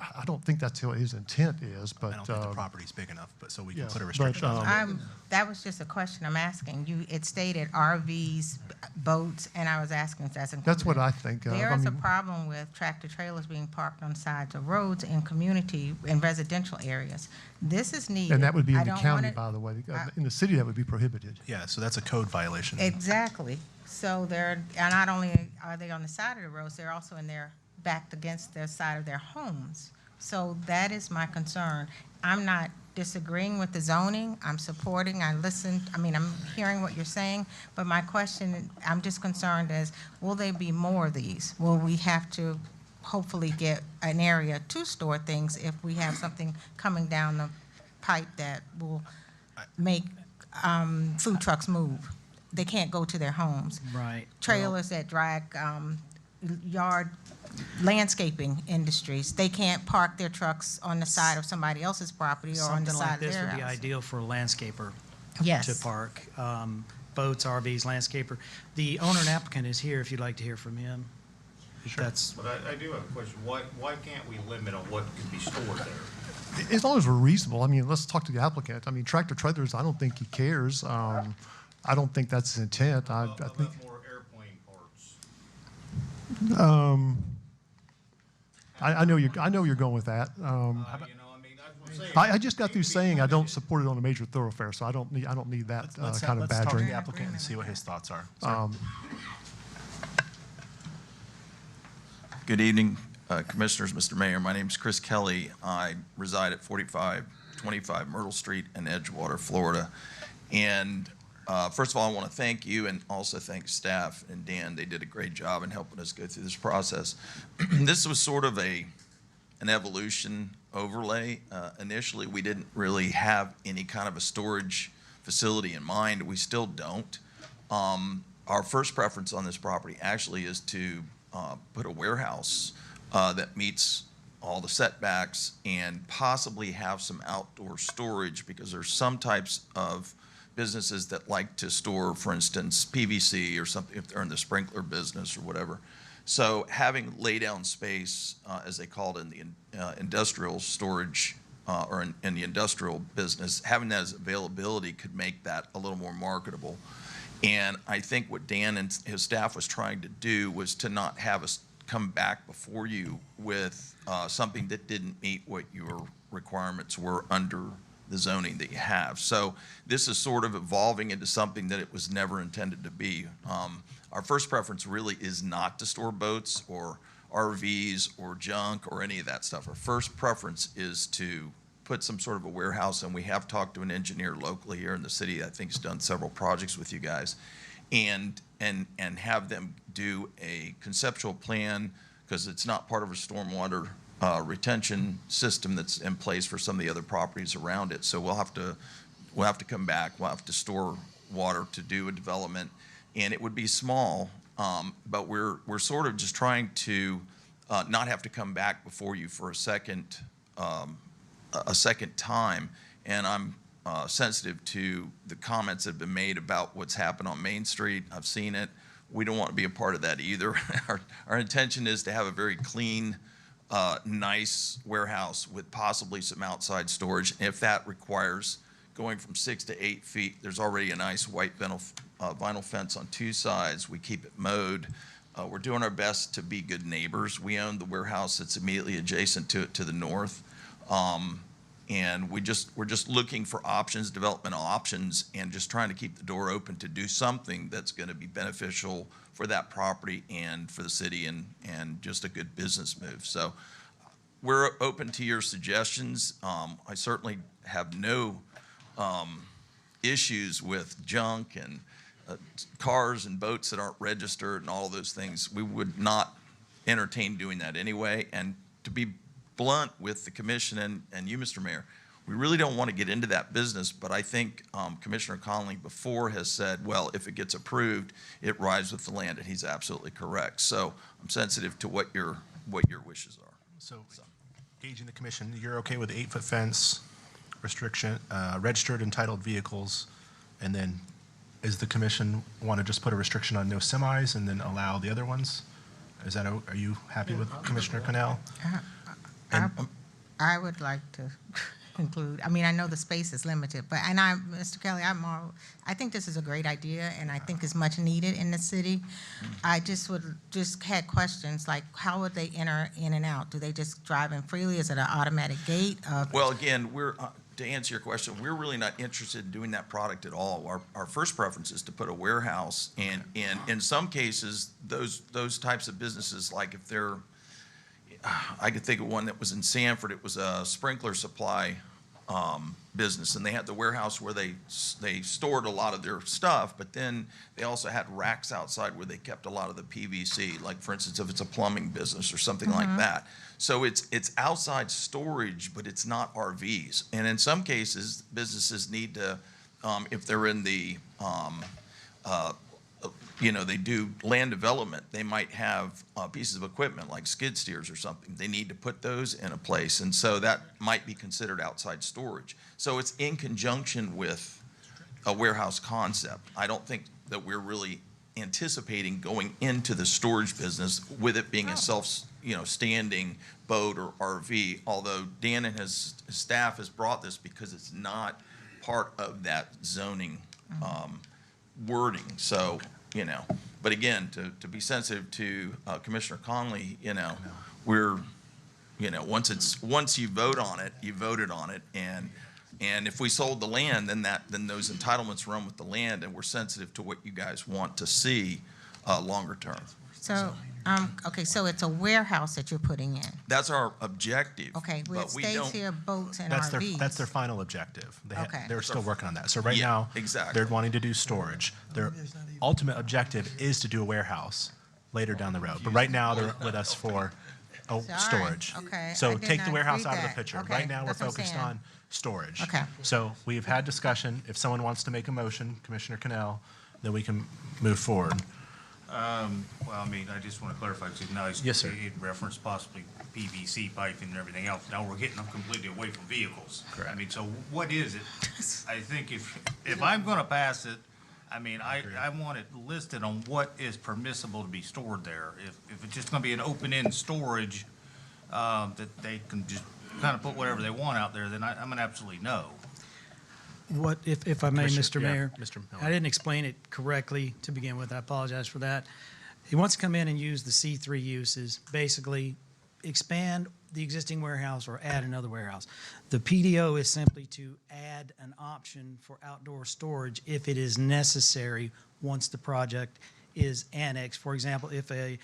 I don't think that's what his intent is, but. I don't think the property's big enough, but so we can yeah, put a restriction but, on it. That was just a question I'm asking. It stated RVs, boats, and I was asking if that's included. That's what I think of. There is a problem with tractor trailers being parked on sides of roads in community, in residential areas. This is needed. And that would be I in the don't county, want it- by the way. In the city, that would be prohibited. Yeah, so that's a code violation. Exactly. So not only are they on the side of the roads, they're also backed against the side of their homes. So that is my concern. I'm not disagreeing with the zoning. I'm supporting, I'm hearing what you're saying, but my question, I'm just concerned as, will there be more of these? Will we have to hopefully get an area to store things if we have something coming down the pipe that will make food trucks move? They can't go to their homes. Right. Trailers that drag yard landscaping industries, they can't park their trucks on the side of somebody else's property or on the Something side like of this their would be house. ideal for a landscaper Yes. to park. Boats, RVs, landscaper. The owner and applicant is here if you'd like to hear from him. That's, But I do have a question. Why can't we limit on what could be stored there? As long as we're reasonable. I mean, let's talk to the applicant. I mean, tractor trailers, I don't think he cares. I don't think that's his intent. I think. More airplane parts. I know you're going with that. I just got through saying I don't support it on a major thoroughfare, so I don't need that Let's kind of talk to badgering. the applicant and see what his thoughts are. Sorry. Good evening, Commissioners, Mr. Mayor. My name is Chris Kelly. I reside at 4525 Myrtle Street in Edgewater, Florida. And first of all, I want to thank you and also thank staff and Dan. They did a great job in helping us go through this process. This was sort of an evolution overlay. Initially, we didn't really have any kind of a storage facility in mind. We still don't. Our first preference on this property actually is to put a warehouse that meets all the setbacks and possibly have some outdoor storage, because there's some types of businesses that like to store, for instance, PVC or something if they're in the sprinkler business or whatever. So having lay-down space, as they call it in the industrial storage or in the industrial business, having that as availability could make that a little more marketable. And I think what Dan and his staff was trying to do was to not have us come back before you with something that didn't meet what your requirements were under the zoning that you have. So this is sort of evolving into something that it was never intended to be. Our first preference really is not to store boats or RVs or junk or any of that stuff. Our first preference is to put some sort of a warehouse, and we have talked to an engineer locally here in the city. I think he's done several projects with you guys, and have them do a conceptual plan, because it's not part of a stormwater retention system that's in place for some of the other properties around it. So we'll have to come back. We'll have to store water to do a development, and it would be small, but we're sort of just trying to not have to come back before you for a second time. And I'm sensitive to the comments that have been made about what's happened on Main Street. I've seen it. We don't want to be a part of that either. Our intention is to have a very clean, nice warehouse with possibly some outside storage. If that requires going from 6 to 8 feet, there's already a nice white vinyl fence on two sides. We keep it mowed. We're doing our best to be good neighbors. We own the warehouse that's immediately adjacent to it to the north. And we're just looking for options, development options, and just trying to keep the door open to do something that's going to be beneficial for that property and for the city, and just a good business move. So we're open to your suggestions. I certainly have no issues with junk and cars and boats that aren't registered and all those things. We would not entertain doing that anyway. And to be blunt with the commission and you, Mr. Mayor, we really don't want to get into that business, but I think Commissioner Conley before has said, well, if it gets approved, it rides with the land, and he's absolutely correct. So I'm sensitive to what your wishes are. So Gauging the commission, you're okay with 8-foot fence, restriction, registered entitled vehicles, and then is the commission want to just put a restriction on no semis and then allow the other ones? Is that, are you happy with Commissioner Connell? I would like to include, I mean, I know the space is limited, but, Mr. Kelly, I think this is a great idea, and I think it's much needed in the city. I just had questions, like, how would they enter in and out? Do they just drive in freely? Is it an automatic gate? Well, again, to answer your question, we're really not interested in doing that product at all. Our first preference is to put a warehouse, and in some cases, those types of businesses, like if they're, I could think of one that was in Sanford. It was a sprinkler supply business, and they had the warehouse where they stored a lot of their stuff, but then they also had racks outside where they kept a lot of the PVC, like for instance, if it's a plumbing business or something like that. So it's outside storage, but it's not RVs. And in some cases, businesses need to, if they're in the, they do land development, they might have pieces of equipment like skid steers or something. They need to put those in a place, and so that might be considered outside storage. So it's in conjunction with a warehouse concept. I don't think that we're really anticipating going into the storage business with it being a standing boat or RV, although Dan and his staff has brought this because it's not part of that zoning wording. So, but again, to be sensitive to Commissioner Conley, we're, once you vote on it, you voted on it, and if we sold the land, then those entitlements run with the land, and we're sensitive to what you guys want to see longer term. So, okay, so it's a warehouse that you're putting in. That's our objective. Okay, well, it states here boats and That's RVs. that's their final objective. Okay. They're still working on that. So right Yeah, now, exactly. they're wanting to do storage. Their ultimate objective is to do a warehouse later down the road. But right now, they're with us for storage. Okay, I So did take the not warehouse read out of the that. picture. Okay, Right now, we're that's what I'm focused saying. on storage. Okay. So we've had discussion. If someone wants to make a motion, Commissioner Cannell, then we can move forward. Well, I mean, I just want to clarify, because Yes, sir. it referenced possibly PVC piping and everything else. Now we're getting them completely away from vehicles. Correct. I mean, so what is it? I think if I'm going to pass it, I mean, I want it listed on what is permissible to be stored there. If it's just going to be an open-end storage, that they can just kind of put whatever they want out there, then I'm an absolutely no. What, if I may, Mr. Mayor? Mr. Miller. I didn't explain it correctly to begin with. I apologize for that. He wants to come in and use the C3 uses, basically expand the existing warehouse or add another warehouse. The PDO is simply to add an option for outdoor storage if it is necessary once the project is annexed. For example, if a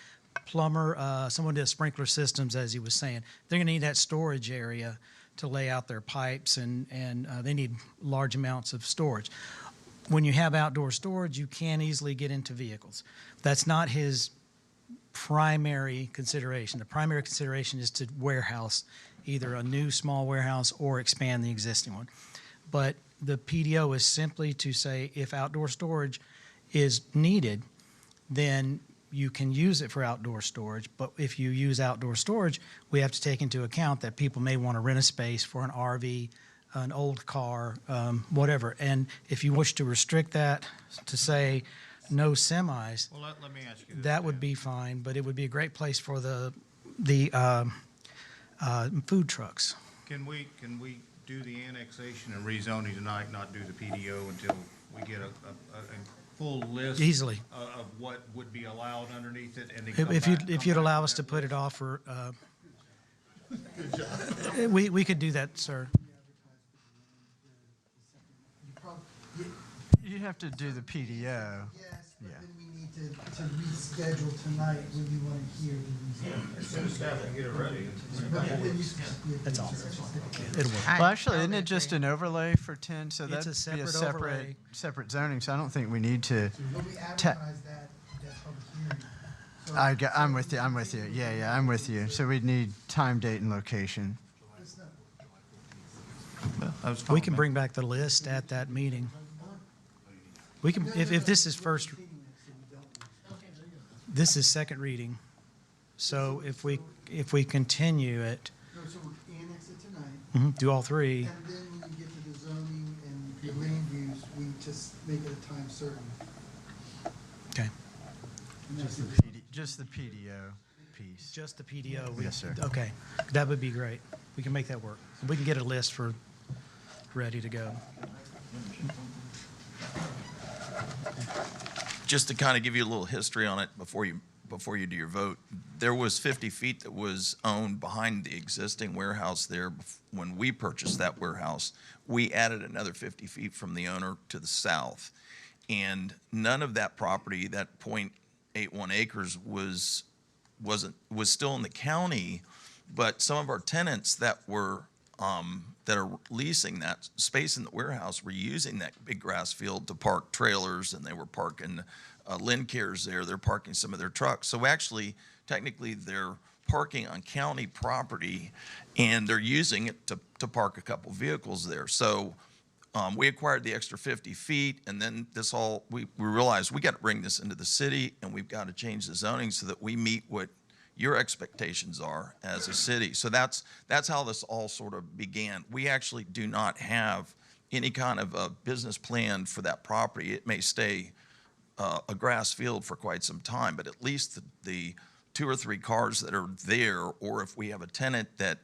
plumber, someone does sprinkler systems, as he was saying, they're going to need that storage area to lay out their pipes, and they need large amounts of storage. When you have outdoor storage, you can easily get into vehicles. That's not his primary consideration. The primary consideration is to warehouse, either a new small warehouse or expand the existing one. But the PDO is simply to say if outdoor storage is needed, then you can use it for outdoor storage. But if you use outdoor storage, we have to take into account that people may want to rent a space for an RV, an old car, whatever. And if you wish to restrict that to say no semis, Well, let me ask you this. that would be fine, but it would be a great place for the food trucks. Can we do the annexation and rezoning tonight, not do the PDO until we get a full list? Easily. Of what would be allowed underneath it? And then come If back you'd allow with us to that put list? it off for, we could do that, sir. You have to do the PDO. Yes, but then we need to reschedule tonight when you want to hear the rezoning. Get it ready. That's all. It'll work. Well, actually, isn't it just an overlay for 10? So It's that'd a be a separate overlay. separate zoning, so I don't think we need to. When we advertise that public hearing. I'm with you. Yeah, I'm with you. So we'd need time, date, and location. We can bring back the list at that meeting. We can, if this is first, this is second reading. So if we continue it, No, so we're Do all three. And then when you get to the zoning and the land use, we just make it a time certain. Okay. Just the PDO piece. Just the PDO. Yes, sir. Okay, that would be great. We can make that work. We can get a list for, ready to go. Just to kind of give you a little history on it before you do your vote, there was 50 feet that was owned behind the existing warehouse there. When we purchased that warehouse, we added another 50 feet from the owner to the south. And none of that property, that 0.81 acres, was still in the county, but some of our tenants that are leasing that space in the warehouse were using that big grass field to park trailers, and they were parking Lincares there. They're parking some of their trucks. So actually, technically, they're parking on county property, and they're using it to park a couple vehicles there. So we acquired the extra 50 feet, and then we realized we got to bring this into the city, and we've got to change the zoning so that we meet what your expectations are as a city. So that's how this all sort of began. We actually do not have any kind of a business plan for that property. It may stay a grass field for quite some time, but at least the 2 or 3 cars that are there, or if we have a tenant that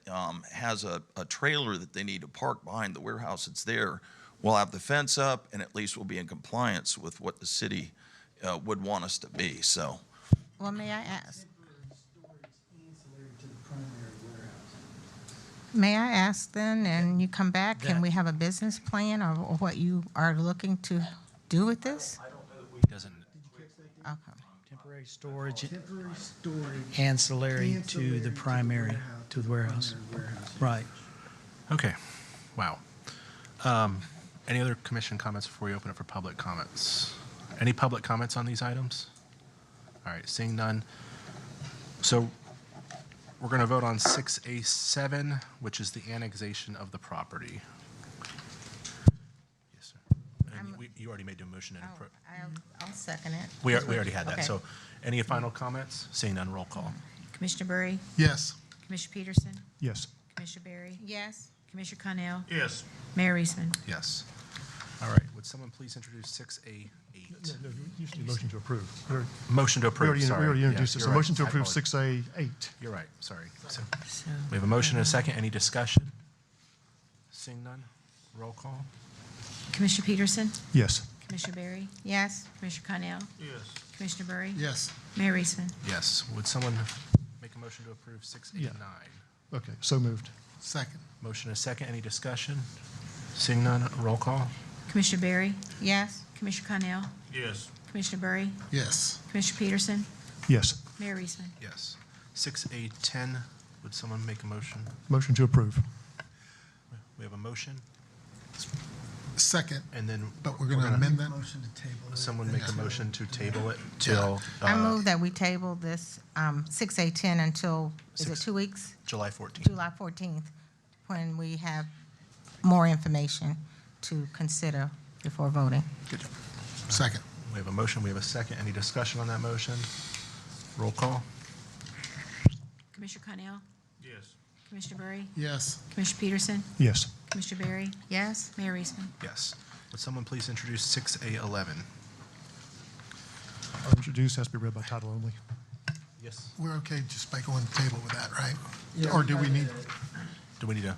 has a trailer that they need to park behind the warehouse that's there, we'll have the fence up, and at least we'll be in compliance with what the city would want us to be. So, Well, may I ask? May I ask then, and you come back, can we have a business plan or what you are looking to do with this? Doesn't. Okay. Temporary storage. Temporary storage. Ancillary to the primary, to the warehouse. Right. Okay. Wow. Any other commission comments before we open it for public comments? Any public comments on these items? All right, seeing none. So we're going to vote on 6A7, which is the annexation of the property. Yes, sir. And you already made a motion. I'll second it. We already had that. Okay. So any final comments? Seeing none, roll call. Commissioner Burry? Yes. Commissioner Peterson? Yes. Commissioner Berry? Yes. Commissioner Connell? Yes. Mayor Eastman? Yes. All right, would someone please introduce 6A8? No, you just need a motion to approve. Motion to approve, We sorry. already introduced Yes, this. you're A right. motion to I approve apologize. 6A8. You're right, sorry. So So, we have a motion and a second. Any discussion? Seeing none, roll call. Commissioner Peterson? Yes. Commissioner Berry? Yes. Commissioner Connell? Yes. Commissioner Burry? Yes. Mayor Eastman? Yes. Would someone make a motion to approve 6A9? Okay, so moved. Second. Motion and a second. Any discussion? Seeing none, roll call. Commissioner Berry? Yes. Commissioner Connell? Yes. Commissioner Burry? Yes. Commissioner Peterson? Yes. Mayor Eastman? Yes. 6A10, would someone make a motion? Motion to approve. We have a motion, Second, and then. but we're going to amend that? Motion to table it. Someone make a motion to table it till. I move that we table this 6A10 until, is it 2 weeks? July 14th. July 14th, when we have more information to consider before voting. Second. We have a motion, we have a second. Any discussion on that motion? Roll call. Commissioner Connell? Yes. Commissioner Burry? Yes. Commissioner Peterson? Yes. Commissioner Berry? Yes. Mayor Eastman? Yes. Would someone please introduce 6A11? Introduced, has to be read by title only. Yes. We're okay just by going to table with that, right? Yeah, Or do we need, Do we need a,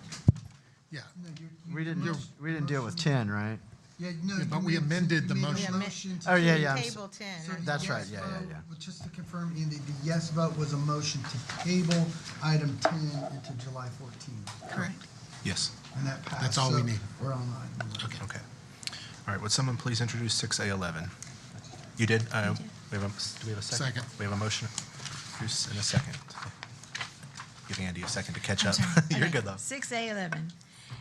yeah. We didn't deal with 10, right? Yeah, no. Yeah, but you we made- amended the you made a motion. motion to Oh, yeah, I'm Table 10. So the That's right, yes yeah, vote, yeah. Just to confirm, Andy, the yes vote was a motion to table item 10 into July 14th. Correct. yes. And that passed. That's all we so need. We're online. Okay. All right, would someone please introduce 6A11? You did? Do we have a second? Second. We have a motion. Introduce in a second. Give Andy a second to catch up. You're Okay. good, though. 6A11,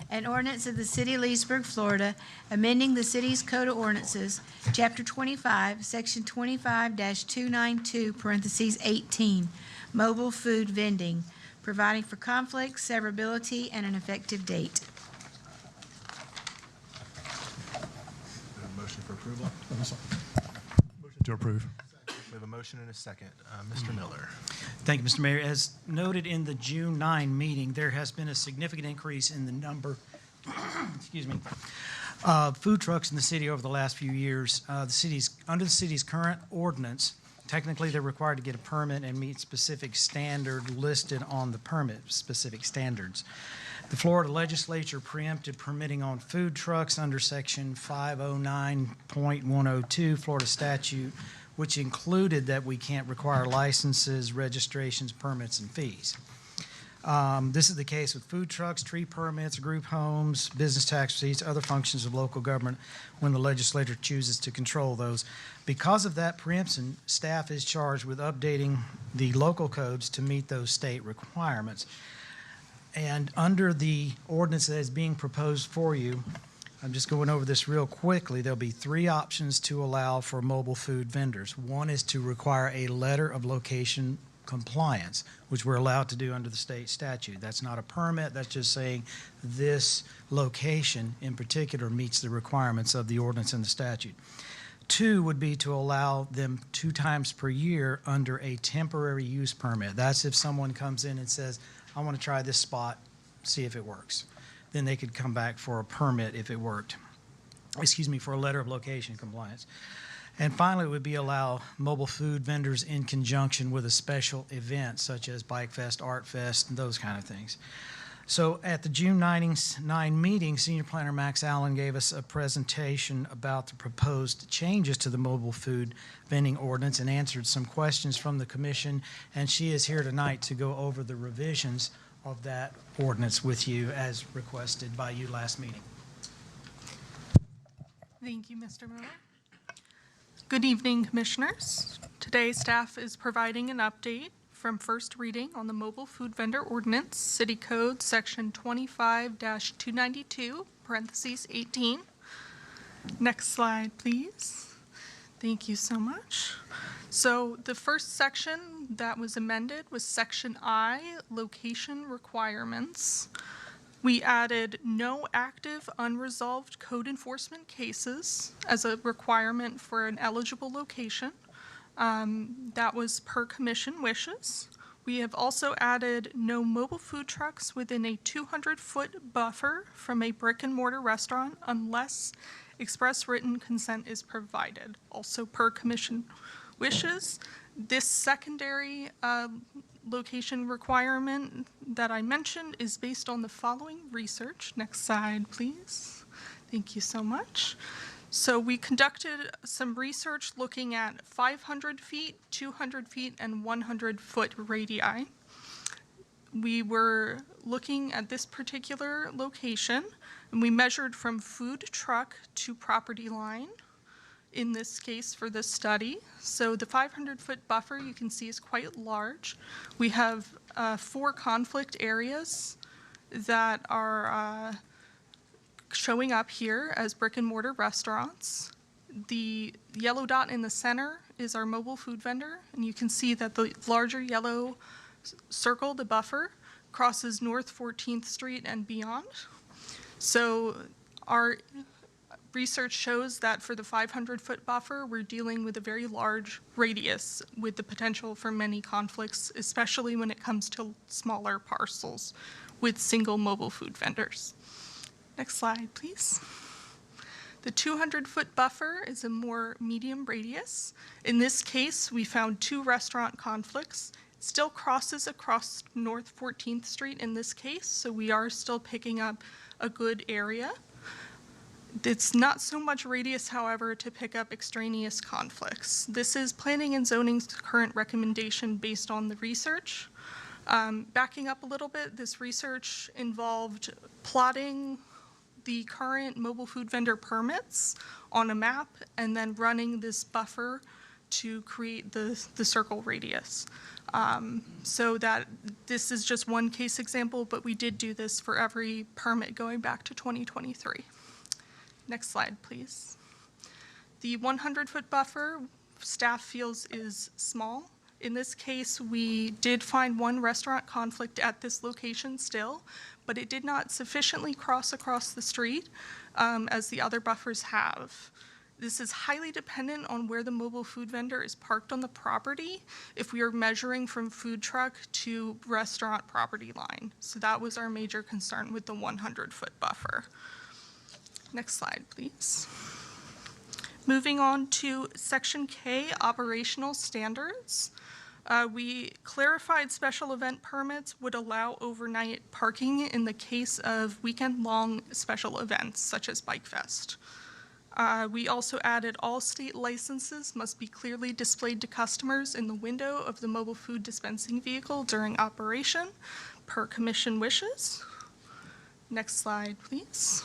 an ordinance of the City of Leesburg, Florida, amending the city's code of ordinances, Chapter 25, Section 25-292, parentheses 18, mobile food vending, providing for conflict, severability, and an effective date. Motion for approval. Motion to approve. We have a motion and a second. Mr. Miller. Thank you, Mr. Mayor. As noted in the June 9 meeting, there has been a significant increase in the number, excuse me, food trucks in the city over the last few years. Under the city's current ordinance, technically they're required to get a permit and meet specific standard listed on the permit, specific standards. The Florida legislature preempted permitting on food trucks under section 509.102 Florida statute, which included that we can't require licenses, registrations, permits, and fees. This is the case with food trucks, tree permits, group homes, business tax receipts, other functions of local government when the legislature chooses to control those. Because of that preemption, staff is charged with updating the local codes to meet those state requirements. And under the ordinance that is being proposed for you, I'm just going over this real quickly. There'll be 3 options to allow for mobile food vendors. One is to require a letter of location compliance, which we're allowed to do under the state statute. That's not a permit, that's just saying this location in particular meets the requirements of the ordinance and the statute. 2 would be to allow them 2 times per year under a temporary use permit. That's if someone comes in and says, I want to try this spot, see if it works. Then they could come back for a permit if it worked. Excuse me, for a letter of location compliance. And finally, it would be allow mobile food vendors in conjunction with a special event such as Bike Fest, Art Fest, and those kind of things. So at the June 9 meeting, Senior Planner Max Allen gave us a presentation about the proposed changes to the mobile food vending ordinance and answered some questions from the commission. And she is here tonight to go over the revisions of that ordinance with you as requested by you last meeting. Thank you, Mr. Miller. Good evening, Commissioners. Today, staff is providing an update from first reading on the Mobile Food Vendor Ordinance, City Code, Section 25-292, parentheses 18. Next slide, please. Thank you so much. So the first section that was amended was Section I, Location Requirements. We added no active unresolved code enforcement cases as a requirement for an eligible location. That was per commission wishes. We have also added no mobile food trucks within a 200-foot buffer from a brick and mortar restaurant unless express written consent is provided, also per commission wishes. This secondary location requirement that I mentioned is based on the following research. Next slide, please. Thank you so much. So we conducted some research looking at 500 feet, 200 feet, and 100-foot radii. We were looking at this particular location, and we measured from food truck to property line, in this case for this study. So the 500-foot buffer you can see is quite large. We have 4 conflict areas that are showing up here as brick and mortar restaurants. The yellow dot in the center is our mobile food vendor, and you can see that the larger yellow circle, the buffer, crosses North 14th Street and beyond. So our research shows that for the 500-foot buffer, we're dealing with a very large radius with the potential for many conflicts, especially when it comes to smaller parcels with single mobile food vendors. Next slide, please. The 200-foot buffer is a more medium radius. In this case, we found 2 restaurant conflicts. It still crosses across North 14th Street in this case, so we are still picking up a good area. It's not so much radius, however, to pick up extraneous conflicts. This is Planning and Zoning's current recommendation based on the research. Backing up a little bit, this research involved plotting the current mobile food vendor permits on a map and then running this buffer to create the circle radius. So that this is just one case example, but we did do this for every permit going back to 2023. Next slide, please. The 100-foot buffer, staff feels is small. In this case, we did find 1 restaurant conflict at this location still, but it did not sufficiently cross across the street as the other buffers have. This is highly dependent on where the mobile food vendor is parked on the property if we are measuring from food truck to restaurant property line. So that was our major concern with the 100-foot buffer. Next slide, please. Moving on to Section K, operational standards. We clarified special event permits would allow overnight parking in the case of weekend-long special events, such as Bike Fest. We also added all state licenses must be clearly displayed to customers in the window of the mobile food dispensing vehicle during operation, per commission wishes. Next slide, please.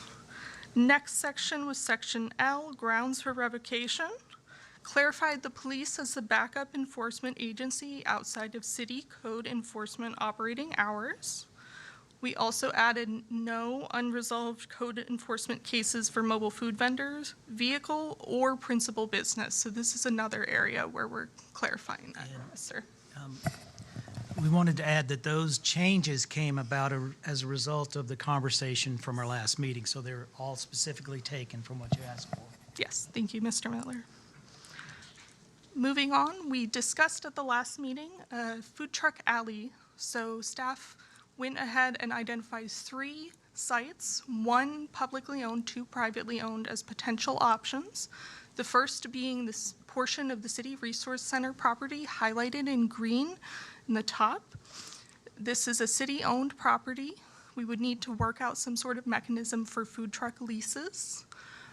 Next section was Section L, grounds for revocation. Clarified the police as the backup enforcement agency outside of city code enforcement operating hours. We also added no unresolved code enforcement cases for mobile food vendors, vehicle, or principal business. So this is another area where we're clarifying that, yes, sir. We wanted to add that those changes came about as a result of the conversation from our last meeting, so they're all specifically taken from what you asked for. Yes, thank you, Mr. Miller. Moving on, we discussed at the last meeting food truck alley. So staff went ahead and identified 3 sites, 1 publicly owned, 2 privately owned, as potential options. The first being this portion of the City Resource Center property highlighted in green in the top. This is a city-owned property. We would need to work out some sort of mechanism for food truck leases.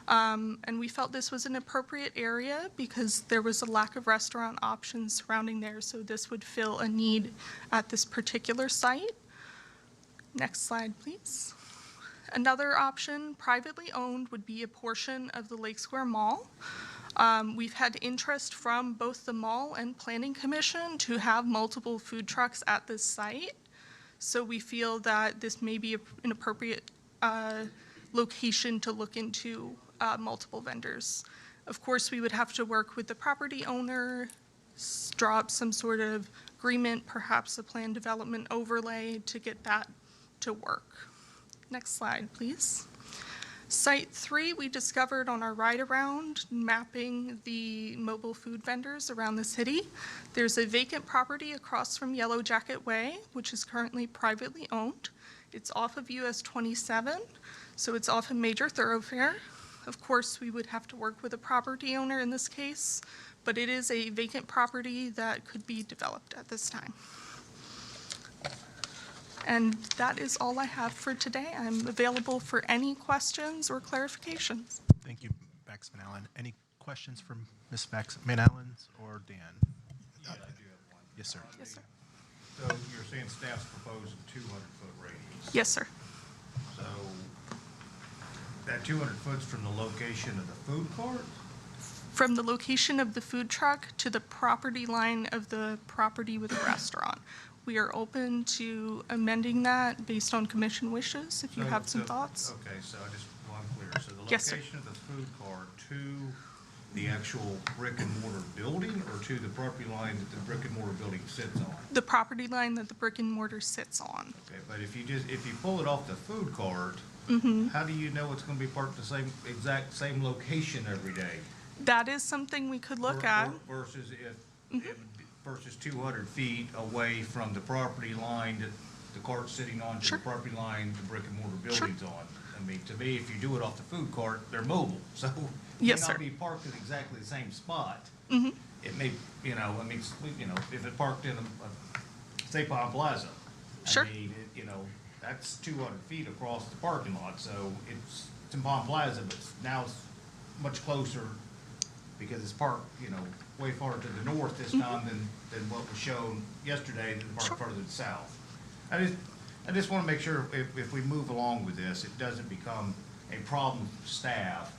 And we felt this was an appropriate area because there was a lack of restaurant options surrounding there, so this would fill a need at this particular site. Next slide, please. Another option, privately owned, would be a portion of the Lake Square Mall. We've had interest from both the mall and planning commission to have multiple food trucks at this site. So we feel that this may be an appropriate location to look into multiple vendors. Of course, we would have to work with the property owner, draw up some sort of agreement, perhaps a plan development overlay to get that to work. Next slide, please. Site 3, we discovered on our ride-around, mapping the mobile food vendors around the city. There's a vacant property across from Yellow Jacket Way, which is currently privately owned. It's off of US 27, so it's off a major thoroughfare. Of course, we would have to work with a property owner in this case, but it is a vacant property that could be developed at this time. And that is all I have for today. I'm available for any questions or clarifications. Thank you, Bex Van Allen. Any questions from Ms. Bex Van Allen or Dan? Yeah, I do have one. Yes, sir. Yes, sir. So you're saying staff's proposing 200-foot radius? Yes, sir. So that 200 foot's from the location of the food court? From the location of the food truck to the property line of the property with the restaurant. We are open to amending that based on commission wishes, if you have some thoughts. Okay, so I just want clear. So the Yes, sir. location of the food court to the actual brick and mortar building or to the property line that the brick and mortar building sits on? The property line that the brick and mortar sits on. Okay, but if you pull it off the food court, how do you know it's going to be parked the exact same location every day? That is something we could look at. Versus versus 200 feet away from the property line that the cart's sitting on to the property line the brick and mortar building's on. I mean, to me, if you do it off the food court, they're mobile, so it may not be parked in exactly the same spot. It may, if it parked in say Palm Plaza, I mean, that's 200 feet across the parking lot, so it's in Palm Plaza, but now it's much closer because it's parked, way farther to the north this time than what was shown yesterday, that it's parked further to the south. I just want to make sure if we move along with this, it doesn't become a problem for staff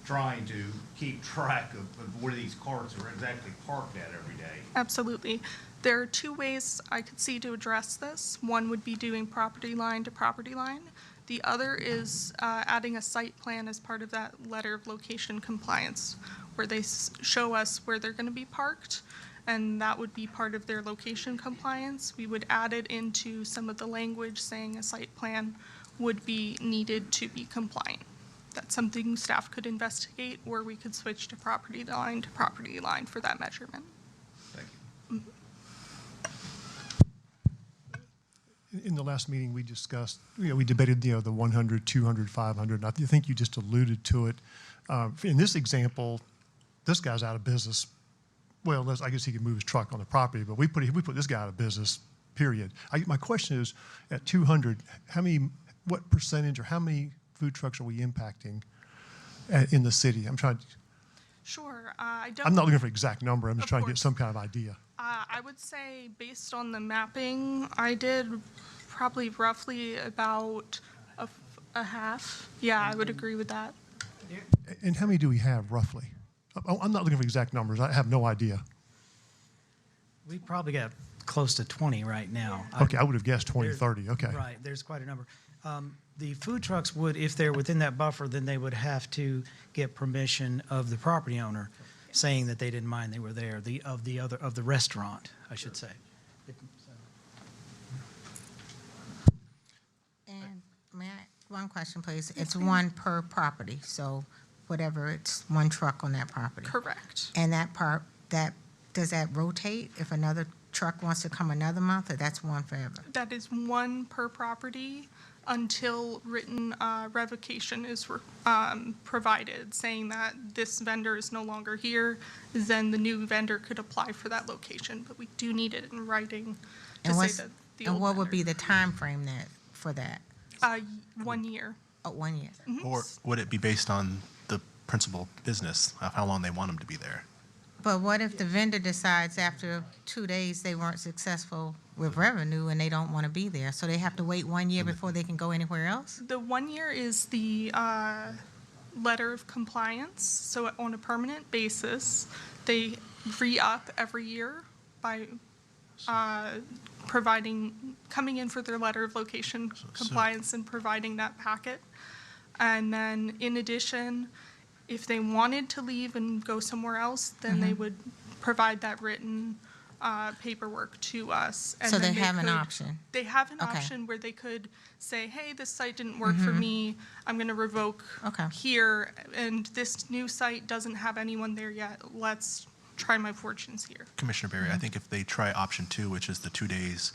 trying to keep track of where these carts are exactly parked at every day. Absolutely. There are 2 ways I could see to address this. One would be doing property line to property line. The other is adding a site plan as part of that letter of location compliance, where they show us where they're going to be parked, and that would be part of their location compliance. We would add it into some of the language saying a site plan would be needed to be compliant. That's something staff could investigate, or we could switch to property line for that measurement. Thank you. In the last meeting, we discussed, we debated, the 100, 200, 500. And I think you just alluded to it. In this example, this guy's out of business. Well, I guess he could move his truck on the property, but we put this guy out of business, period. My question is, at 200, what percentage or how many food trucks are we impacting in the city? Sure. I'm not looking for an exact number. I'm just trying to get some kind of idea. I would say based on the mapping, I did probably roughly about a half. Yeah, I would agree with that. And how many do we have roughly? I'm not looking for exact numbers. I have no idea. We probably got close to 20 right now. Okay, I would have guessed 20, 30. Okay. Right, there's quite a number. The food trucks would, if they're within that buffer, then they would have to get permission of the property owner, saying that they didn't mind they were there, of the restaurant, I should say. And may I, one question, please? It's one per property, so whatever, it's one truck on that property. Correct. And does that rotate if another truck wants to come another month, or that's one forever? That is one per property until written revocation is provided, saying that this vendor is no longer here. Then the new vendor could apply for that location, but we do need it in writing to say that the old And what vendor. would be the time frame for that? 1 year. Oh, 1 year. Or would it be based on the principal business of how long they want them to be there? But what if the vendor decides after 2 days they weren't successful with revenue and they don't want to be there? So they have to wait 1 year before they can go anywhere else? The 1 year is the letter of compliance. So on a permanent basis, they re-up every year by coming in for their letter of location compliance and providing that packet. And then in addition, if they wanted to leave and go somewhere else, then they would provide that written paperwork to us. And So then they have an option? They have an Okay. option where they could say, hey, this site didn't work for me. I'm going to revoke Okay. here. And this new site doesn't have anyone there yet. Let's try my fortunes here. Commissioner Berry, I think if they try option 2, which is the 2 days,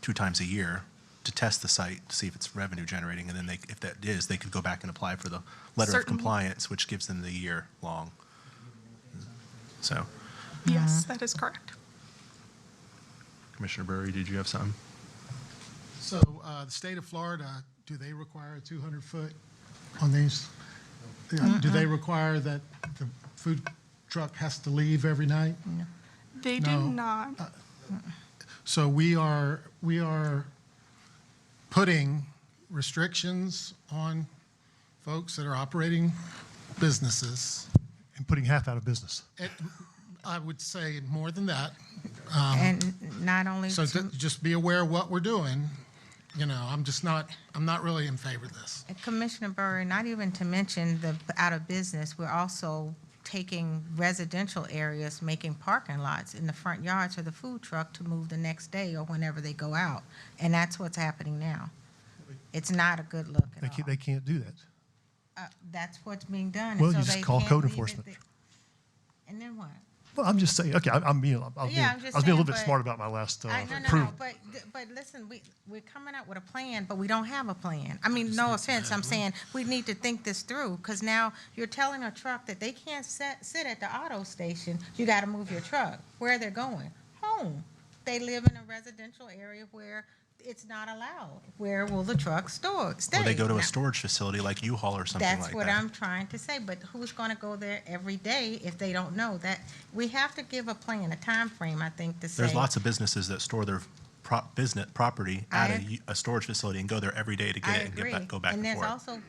2 times a year, to test the site to see if it's revenue generating, and then if that is, they could go back and apply for the letter of Certainly. compliance, which gives them the year long. So, Yes, that is correct. Commissioner Berry, did you have something? So the state of Florida, do they require a 200-foot on these? Do they require that the food truck has to leave every night? They do not. So we are putting restrictions on folks that are operating businesses. And putting half out of business. I would say more than that. And not only So to- just be aware of what we're doing. I'm not really in favor of this. Commissioner Burry, not even to mention the out of business, we're also taking residential areas, making parking lots in the front yards for the food truck to move the next day or whenever they go out. And that's what's happening now. It's not a good look at all. They can't do that. That's what's being done. Well, and you so just they call can't code leave it enforcement. there. And then what? Well, I'm just saying, okay, I was being I'm a just little saying, bit but- smart about my last No, approval. but listen, we're coming up with a plan, but we don't have a plan. I mean, no offense, I'm saying we need to think this through, because now you're telling a truck that they can't sit at the auto station, you gotta move your truck. Where are they going? Home. They live in a residential area where it's not allowed. Where will the truck stay? Or they go to Now, a storage facility like U-Haul or something like that. That's what I'm trying to say, but who's gonna go there every day if they don't know that? We have to give a plan, a time frame, I think, to say. There's lots of businesses that store their business property at I- a storage facility and go there every day to get I it and agree. go back and there's forth. also,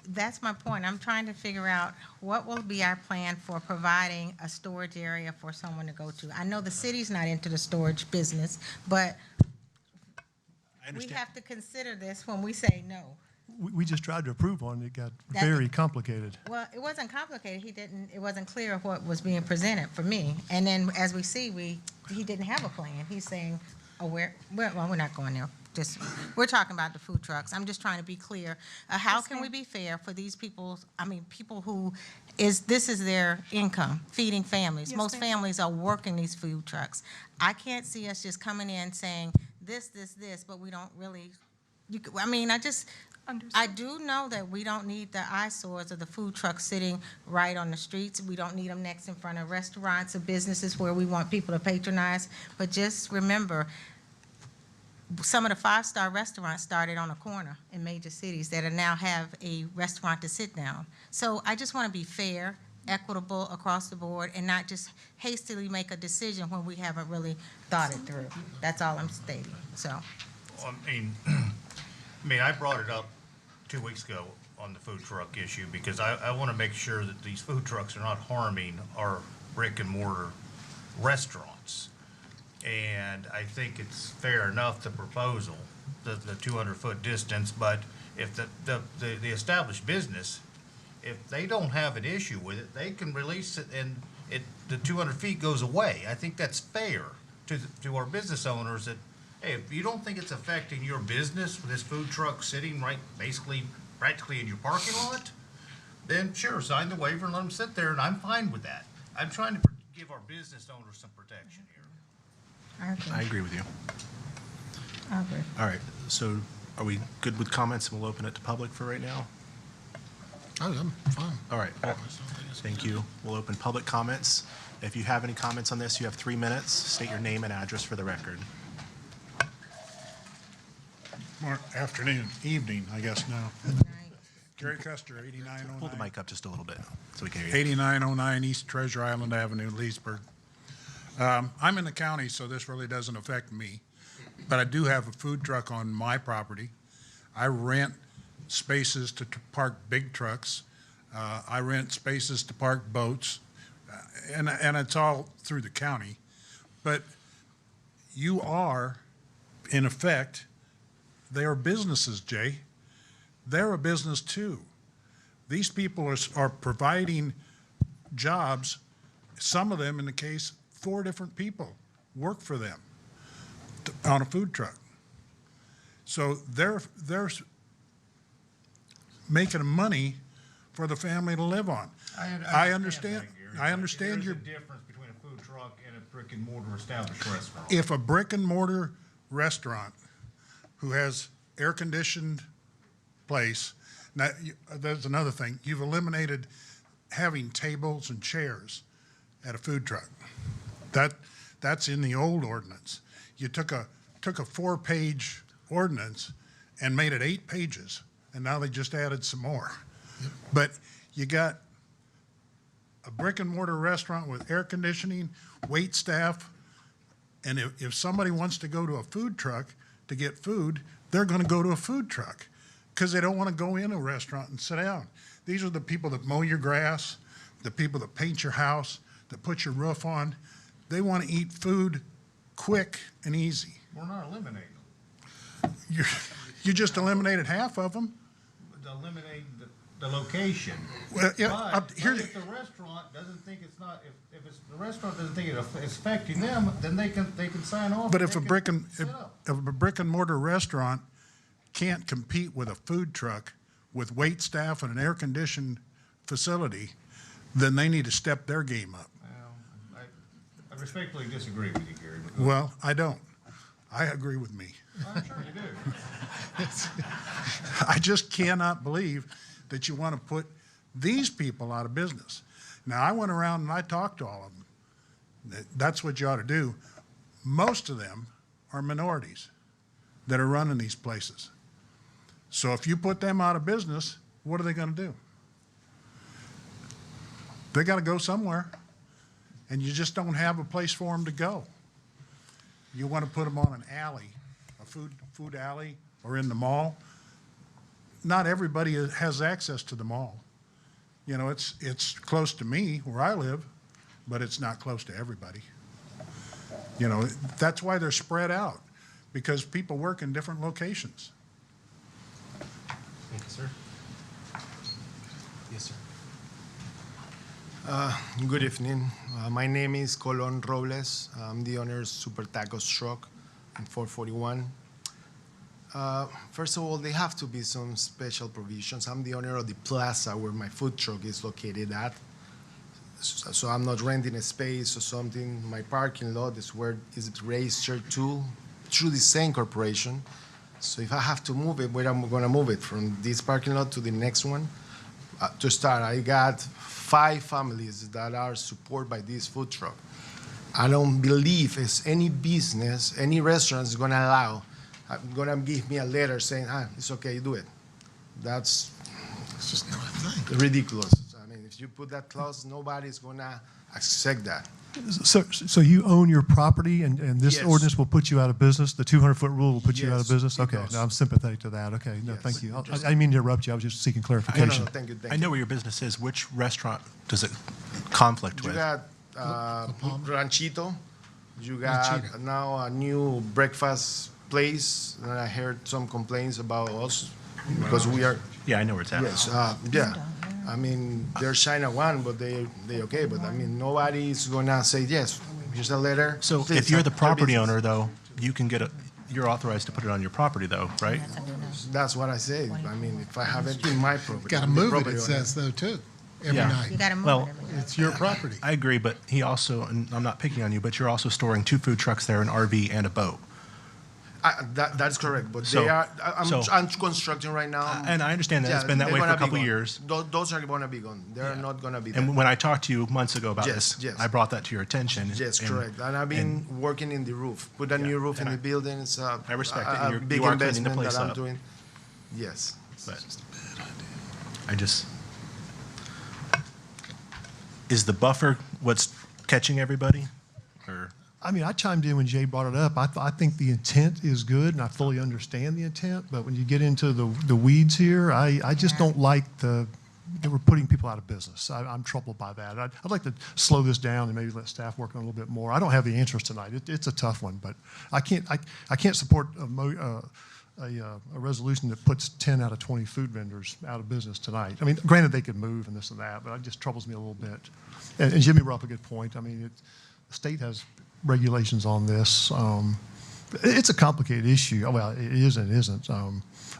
that's my point. I'm trying to figure out what will be our plan for providing a storage area for someone to go to. I know the city's not into the storage business, but we have to consider this when we say no. We just tried to approve one, it got That- very complicated. Well, it wasn't complicated. It wasn't clear what was being presented for me. And then as we see, he didn't have a plan. He's saying, well, we're not going there. just, we're talking about the food trucks. I'm just trying to be clear. How Yes, can we ma'am. be fair for these people, people who this is their income, feeding families? Yes, Most ma'am. families are working these food trucks. I can't see us just coming in saying this, but we don't really, I do know that we don't need the eyesores of the food trucks sitting right on the streets. We don't need them next in front of restaurants or businesses where we want people to patronize. But just remember, some of the five-star restaurants started on a corner in major cities that are now have a restaurant to sit down. So I just want to be fair, equitable across the board, and not just hastily make a decision when we haven't really thought it through. That's all I'm stating, so. I brought it up 2 weeks ago on the food truck issue because I want to make sure that these food trucks are not harming our brick and mortar restaurants. And I think it's fair enough, the proposal, the 200-foot distance, but if the established business, if they don't have an issue with it, they can release it and the 200 feet goes away. I think that's fair to our business owners that, hey, if you don't think it's affecting your business with this food truck sitting practically in your parking lot, then sure, sign the waiver and let them sit there, and I'm fine with that. I'm trying to give our business owners some protection here. I agree with you. I agree. All right, so are we good with comments, and we'll open it to public for right now? Oh, I'm fine. All right, thank you. We'll open public comments. If you have any comments on this, you have 3 minutes. State your name and address for the record. Afternoon, evening, I guess now. Gary Custer, 8909. Pull the mic up just a little bit so we can hear you. 8909 East Treasure Island Avenue, Leesburg. I'm in the county, so this really doesn't affect me, but I do have a food truck on my property. I rent spaces to park big trucks. I rent spaces to park boats, and it's all through the county. But you are, in effect, they are businesses, Jay. They're a business too. These people are providing jobs. Some of them, in the case, 4 different people work for them on a food truck. So they're making money for the family to live on. I understand. I understand your. There's a difference between a food truck and a brick and mortar established restaurant. If a brick and mortar restaurant who has air-conditioned place, now, there's another thing. You've eliminated having tables and chairs at a food truck. That's in the old ordinance. You took a 4-page ordinance and made it 8 pages, and now they just added some more. Yep. But you got a brick and mortar restaurant with air conditioning, wait staff, and if somebody wants to go to a food truck to get food, they're going to go to a food truck because they don't want to go in a restaurant and sit down. These are the people that mow your grass, the people that paint your house, that put your roof on. They want to eat food quick and easy. We're not eliminating them. You just eliminated half of them. Eliminating the location. Well, yeah, But if the restaurant doesn't think it's not, if the restaurant doesn't think it's affecting them, then they can sign off. But if a brick and mortar restaurant can't compete with a food truck with wait staff and an air-conditioned facility, then they need to step their game up. Well, I respectfully disagree with you, Gary. Well, I don't. I agree with me. I'm sure you do. I just cannot believe that you want to put these people out of business. Now, I went around and I talked to all of them. That's what you ought to do. Most of them are minorities that are running these places. So if you put them out of business, what are they going to do? They got to go somewhere, and you just don't have a place for them to go. You want to put them on an alley, a food alley, or in the mall. Not everybody has access to the mall. You know, it's close to me where I live, but it's not close to everybody. You know, that's why they're spread out, because people work in different locations. Thank you, sir. Yes, sir. Good evening. My name is Colon Robles. I'm the owner of Super Tacos Truck in 441. First of all, there have to be some special provisions. I'm the owner of the plaza where my food truck is located at. So I'm not renting a space or something. My parking lot is where it's registered to through the same corporation. So if I have to move it, where I'm gonna move it? From this parking lot to the next one? To start, I got 5 families that are supported by this food truck. I don't believe it's any business, any restaurant is gonna allow, gonna give me a letter saying, it's okay, do it. It's just not a thing. Ridiculous. I mean, if you put that clause, nobody's gonna accept that. So you own your property, and this Yes. ordinance will put you out of business? The 200-foot rule will put you out of Yes, business? it Okay, does. no, I'm sympathetic to that. Okay, no, Yes. thank you. I didn't mean to interrupt you, I was just seeking No, clarification. thank you. I know where your business is. Which restaurant does it conflict You with? got Ranchito. You got now a new breakfast place, and I heard some complaints about us because we are. Yeah, I know where it's at. Yes, yeah. I mean, they're China one, but they okay. But I mean, nobody's gonna say yes. Here's a letter. So Please, if you're the our property business. owner, though, you can get you're authorized to put it on your property, though, right? That's what I say. I mean, if I have it in my property, Got to the move it, property it owner. says, though, too, every Yeah. night. You gotta move Well, it every night. It's your property. I agree, but he also, and I'm not picking on you, but you're also storing 2 food trucks there, an RV and a boat. That's correct, but So- they are. so- I'm constructing right now. And I understand that it's been that they're way for a gonna be couple gone. years. Those are gonna be gone. They're not gonna be there. And when I talked to you months ago about Yes, this, yes. I brought that to your attention. Yes, and- correct. And I've been working in the roof. Put a new roof in and the building. It's a, I respect it, and a you're- big you are cleaning the investment place that I'm up. doing. Yes. But is the buffer what's catching everybody? Or I mean, I chimed in when Jay brought it up. I think the intent is good, and I fully understand the intent, but when you get into the weeds here, I just don't like that we're putting people out of business. I'm troubled by that. I'd like to slow this down and maybe let staff work on it a little bit more. I don't have the answers tonight. It's a tough one, but I can't support a resolution that puts 10 out of 20 food vendors out of business tonight. I mean, granted, they could move and this and that, but it just troubles me a little bit. And Jimmy brought up a good point. I mean, the state has regulations on this. It's a complicated issue. Well, it is and it isn't.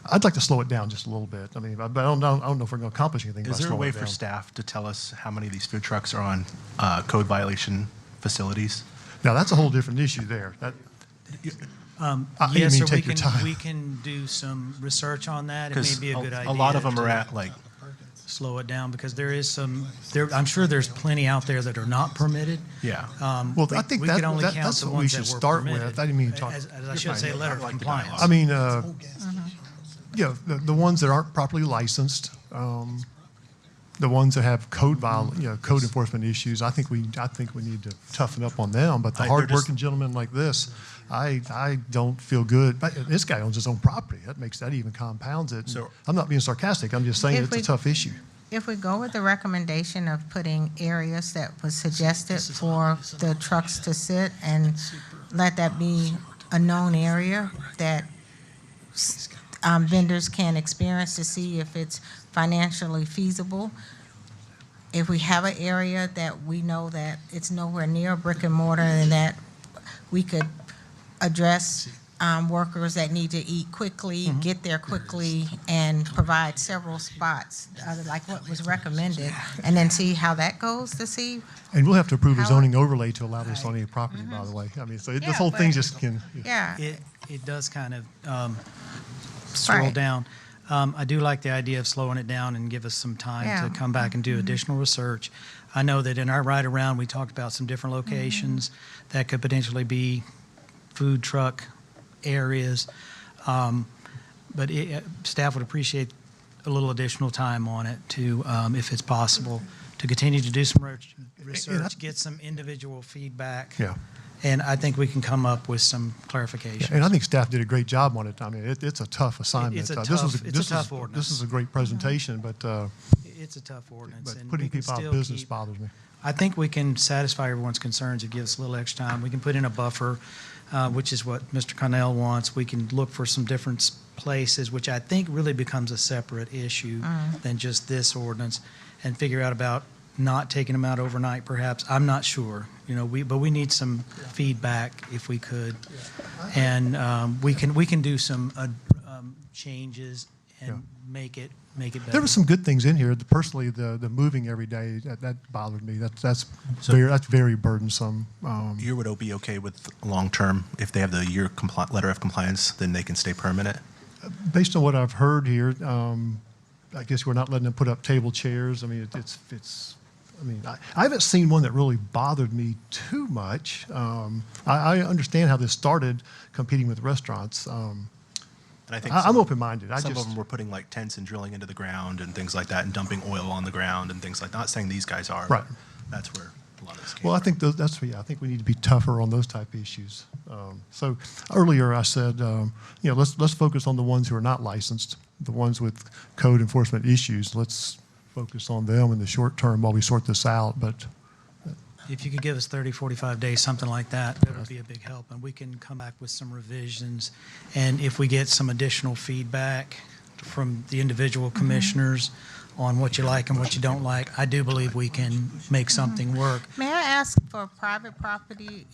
I'd like to slow it down just a little bit. I mean, but I don't know if we're going to accomplish anything by is there a slowing way it for down. staff to tell us how many of these food trucks are on code violation facilities? Now, that's a whole different issue there. I didn't Yes, mean sir, to take your time. we can do some research on that. It may Because be a good idea. a lot of them are to at like, slow it down, because there is I'm sure there's plenty out there that are not permitted. yeah. Well, I think we could only count that's the what we ones should that were start with. permitted. I didn't mean to talk. As I should say, letter of compliance. I mean, yeah, the ones that aren't properly licensed, the ones that have code enforcement issues, I think we need to toughen up on them. But the They're hardworking gentlemen like this, I don't feel good. But this guy owns his own property. That even compounds it. So- I'm not being sarcastic. I'm just saying If it's a we- tough issue. If we go with the recommendation of putting areas that was suggested for the trucks to sit and let that be a known area that vendors can experience to see if it's financially feasible. If we have an area that we know that it's nowhere near brick and mortar and that we could address workers that need to eat quickly, get there quickly, and provide several spots, like what was recommended, and then see how that goes to see. And we'll have to approve a How- zoning overlay to allow this on any property, by the way. I mean, so this Yeah, whole thing but- just can. Yeah, It does kind of slow Right. down. I do like the idea of slowing it down and give us some time Yeah. to come back and do additional research. I know that in our ride-around, we talked about some different locations that could potentially be food truck areas. But staff would appreciate a little additional time on it to, if it's possible, to continue to do some research, get some individual feedback. Yeah. And I think we can come up with some clarification. And I think staff did a great job on it. I mean, it's a tough assignment. It's a This was tough- it's a tough ordinance. This is a great presentation, but It's a tough ordinance. and putting we can people out of still business keep- bothers me. I think we can satisfy everyone's concerns. It gives us a little extra time. We can put in a buffer, which is what Mr. Connell wants. We can look for some different places, which I think really becomes a separate issue than just this ordinance, and figure out about not taking them out overnight, perhaps. I'm not sure, but we need some feedback if we could. And we can do some changes and make it better. There were some good things in here. Personally, the moving every day, that bothered me. That's very burdensome. You would be okay with long-term, if they have the year letter of compliance, then they can stay permanent? Based on what I've heard here, I guess we're not letting them put up table chairs. I mean, I haven't seen one that really bothered me too much. I understand how this started competing with restaurants. And I think I'm open-minded. Some of them were putting like tents and drilling into the ground and things like that, and dumping oil on the ground and things like that. Not saying these guys are, right. But that's where a lot of this came Well, I think I think we need to be tougher on those type of issues. So earlier I said, let's focus on the ones who are not licensed, the ones with code enforcement issues. Let's focus on them in the short term while we sort this out. But If you could give us 30, 45 days, something like that, that would be a big help. And we can come back with some revisions. And if we get some additional feedback from the individual commissioners on what you like and what you don't like, I do believe we can make something work. May I ask for private property,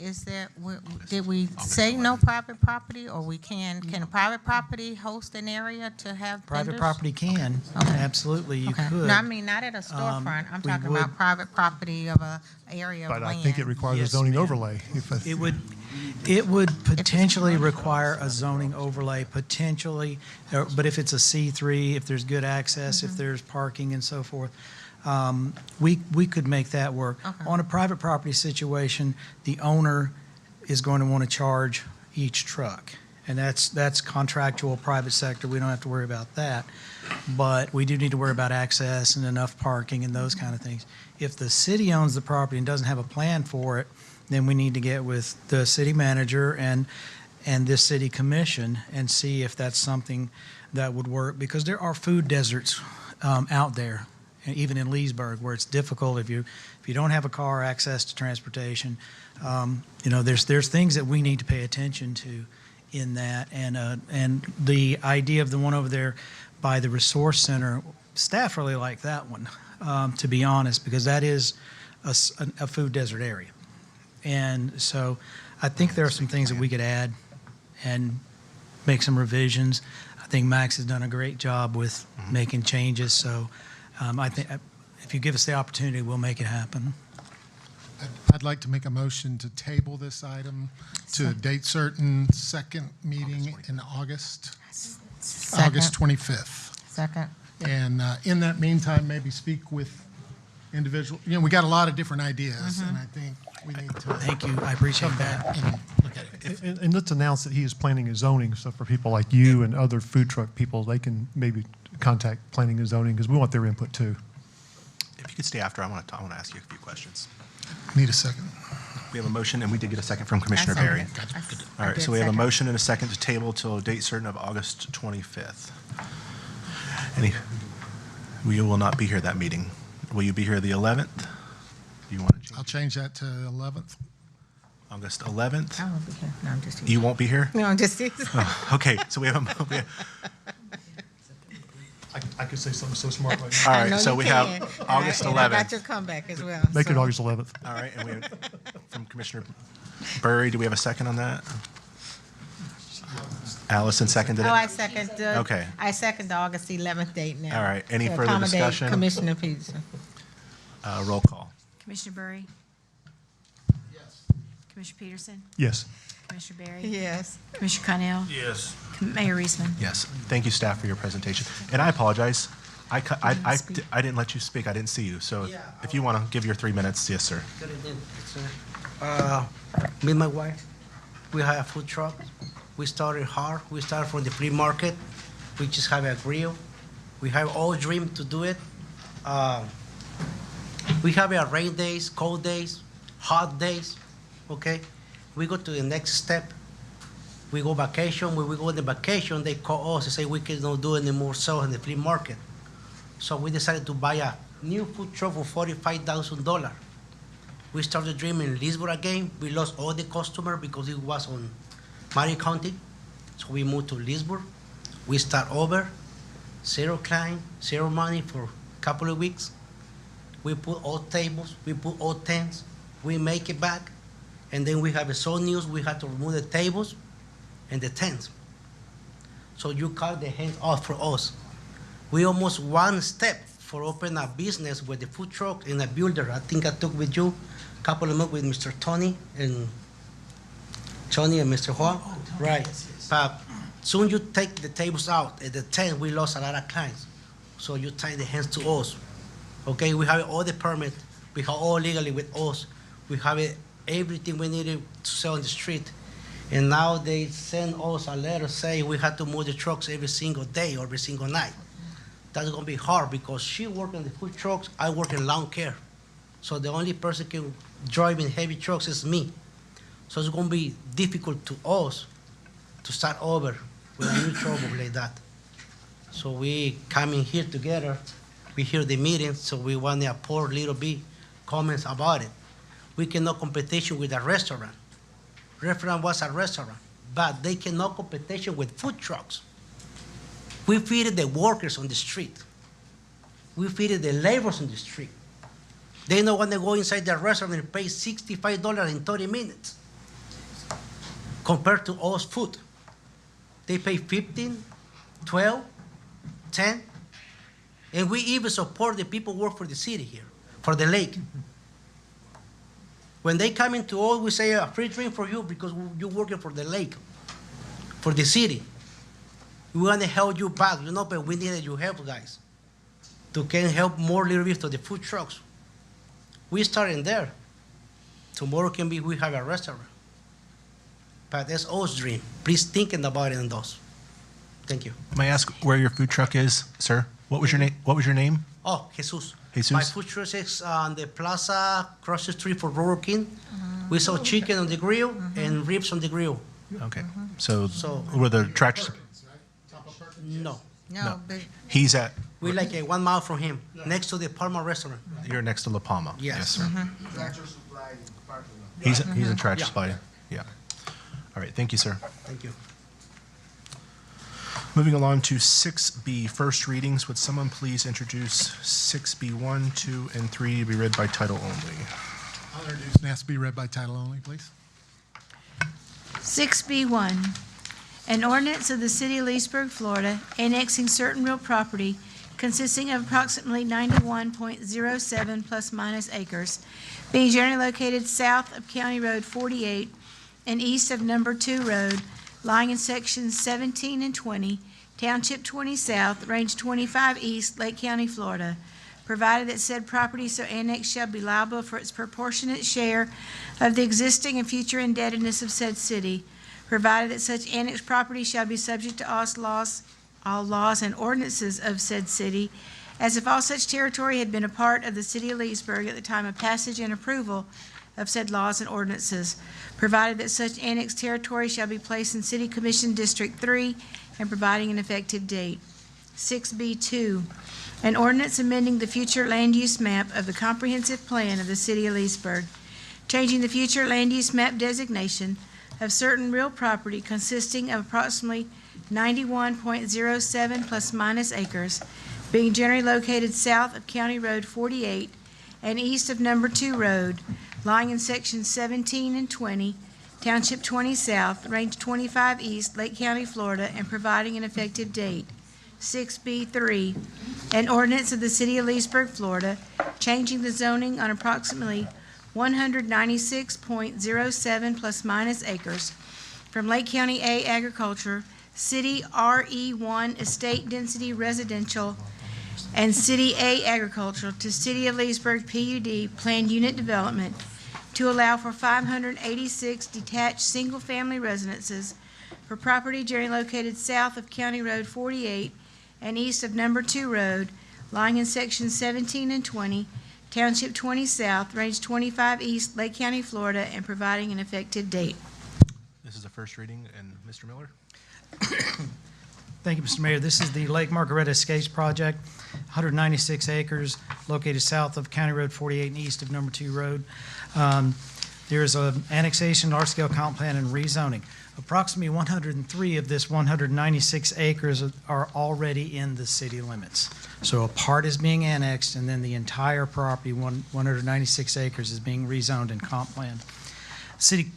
did we say no private property, or can a private property host an area to have Private vendors? property can, absolutely, you Okay. could. No, I mean, not at a storefront, I'm we talking would- about private property of a area of But land. I think it requires a Yes, zoning ma'am. overlay. It would potentially require a zoning overlay, potentially, but if it's a C3, if there's good access, if there's parking and so forth, we could make that work. Okay. On a private property situation, the owner is going to want to charge each truck. And that's contractual private sector. We don't have to worry about that. But we do need to worry about access and enough parking and those kind of things. If the city owns the property and doesn't have a plan for it, then we need to get with the city manager and this city commission and see if that's something that would work. Because there are food deserts out there, even in Leesburg, where it's difficult if you don't have a car, access to transportation. There's things that we need to pay attention to in that. And the idea of the one over there by the resource center, staff really like that one, to be honest, because that is a food desert area. And so I think there are some things that we could add and make some revisions. I think Max has done a great job with making changes. So I think if you give us the opportunity, we'll make it happen. I'd like to make a motion to table this item to a date certain, second meeting in August, August 25th. Second. And in that meantime, maybe speak with individual, we got a lot of different ideas, and I think we need to. Thank you, I appreciate that. And look at it. And let's announce that he is planning and zoning, so for people like you and other food truck people, they can maybe contact planning and zoning, because we want their input too. If you could stay after, I want to ask you a few questions. Need a second. We have a motion, and we did get a second from Commissioner That's Berry. okay. All right, so we have a motion and a second to table till a date certain of August 25th. You will not be here that meeting. Will you be here the 11th? You want to change? I'll change that to 11th. August 11th? I won't be here. No, I'm just teasing. You won't be here? No, I'm just teasing. Oh, okay, so we have I could say something so smart right now. all I know right, so you we can. have And August I 11th. got your comeback as well. Make it so- August 11th. All right, and we have from Commissioner Burry, do we have a second on that? Allison seconded it? Oh, I second the. Okay. I second the August 11th date now. All right. Any to further accommodate discussion? Commissioner Peterson. Roll call. Commissioner Burry? Yes. Commissioner Peterson? Yes. Commissioner Berry? Yes. Commissioner Connell? Yes. Mayor Reisman? Yes. Thank you, staff, for your presentation. And I apologize. I didn't let you speak. I didn't see you. So if you want to give your 3 minutes, yes, sir. Good evening, sir. Me and my wife, we have a food truck. We started hard. We started from the flea market. We just have a grill. We have all dream to do it. We have our rain days, cold days, hot days, okay? We go to the next step. We go vacation. When we go on the vacation, they call us and say we cannot do any more sales in the flea market. So we decided to buy a new food truck for $45,000. We started dreaming in Leesburg again. We lost all the customer because it was on Murray County. So we moved to Leesburg. We start over, zero client, zero money for a couple of weeks. We put all tables, we put all tents, we make it back, and then we have a so news we had to remove the tables and the tents. So you cut the hands off for us. We almost one step for open a business with the food truck and a builder. I think I took with you a couple of months with Mr. Tony and Mr. Juan. Right. But soon you take the tables out. At the tent, we lost a lot of clients. So you tie the hands to us. Okay, we have all the permit. We have all legally with us. We have everything we needed to sell on the street. And now they send us a letter saying we have to move the trucks every single day or every single night. That's gonna be hard because she works in the food trucks, I work in lawn care. So the only person can drive in heavy trucks is me. So it's gonna be difficult to us to start over with a new trouble like that. So we come in here together, we hear the meeting, so we want to pour a little bit comments about it. We cannot competition with a restaurant. Restaurant was a restaurant, but they cannot competition with food trucks. We feeded the workers on the street. We feeded the laborers on the street. They don't want to go inside the restaurant and pay $65 in 30 minutes compared to us food. They pay 15, 12, 10, and we even support the people who work for the city here, for the lake. When they come into us, we say a free drink for you because you're working for the lake, for the city. We want to help you back, but we needed your help, guys, to can help more little bit to the food trucks. We started there. Tomorrow can be we have a restaurant. But that's us dream. Please thinking about it and those. Thank you. May I ask where your food truck is, sir? What was your name? What was your name? Oh, Jesus. Jesus? My food truck is on the plaza across the street for Rural King. We sell chicken on the grill and ribs on the grill. Okay. So where the tractors? No. No, but He's at. We're like 1 mile from him, next to the Palma restaurant. You're next to La Palma. Yes. sir. Tractor Supply parking lot. He's in Tractor Yeah. Supply. Yeah. All right. Thank you, sir. Thank you. Moving along to 6B, first readings. Would someone please introduce 6B 1, 2, and 3 to be read by title only? I'll introduce and ask to be read by title only, please. 6B1, an ordinance of the City of Leesburg, Florida, annexing certain real property consisting of approximately 91.07 plus minus acres, being generally located south of County Road 48 and east of Number 2 Road, lying in sections 17 and 20, Township 20 South, Range 25 East, Lake County, Florida, provided that said property so annexed shall be liable for its proportionate share of the existing and future indebtedness of said city, provided that such annexed property shall be subject to all laws and ordinances of said city, as if all such territory had been a part of the city of Leesburg at the time of passage and approval of said laws and ordinances, provided that such annexed territory shall be placed in City Commission District 3 and providing an effective date. 6B2, an ordinance amending the future land use map of the comprehensive plan of the city of Leesburg, changing the future land use map designation of certain real property consisting of approximately 91.07 plus minus acres, being generally located south of County Road 48 and east of Number 2 Road, lying in sections 17 and 20, Township 20 South, Range 25 East, Lake County, Florida, and providing an effective date. 6B3, an ordinance of the City of Leesburg, Florida, changing the zoning on approximately 196.07 plus minus acres from Lake County A Agriculture, City RE1 Estate Density Residential, and City A Agricultural to City of Leesburg PUD Planned Unit Development to allow for 586 detached single-family residences for property generally located south of County Road 48 and east of Number 2 Road, lying in sections 17 and 20, Township 20 South, Range 25 East, Lake County, Florida, and providing an effective date. This is a first reading, and Mr. Miller? Thank you, Mr. Mayor. This is the Lake Margaretta Escapes Project, 196 acres located south of County Road 48 and east of Number 2 Road. There is an annexation, large-scale comp plan, and rezoning. Approximately 103 of this 196 acres are already in the city limits. So a part is being annexed, and then the entire property, 196 acres, is being rezoned and comp planned. The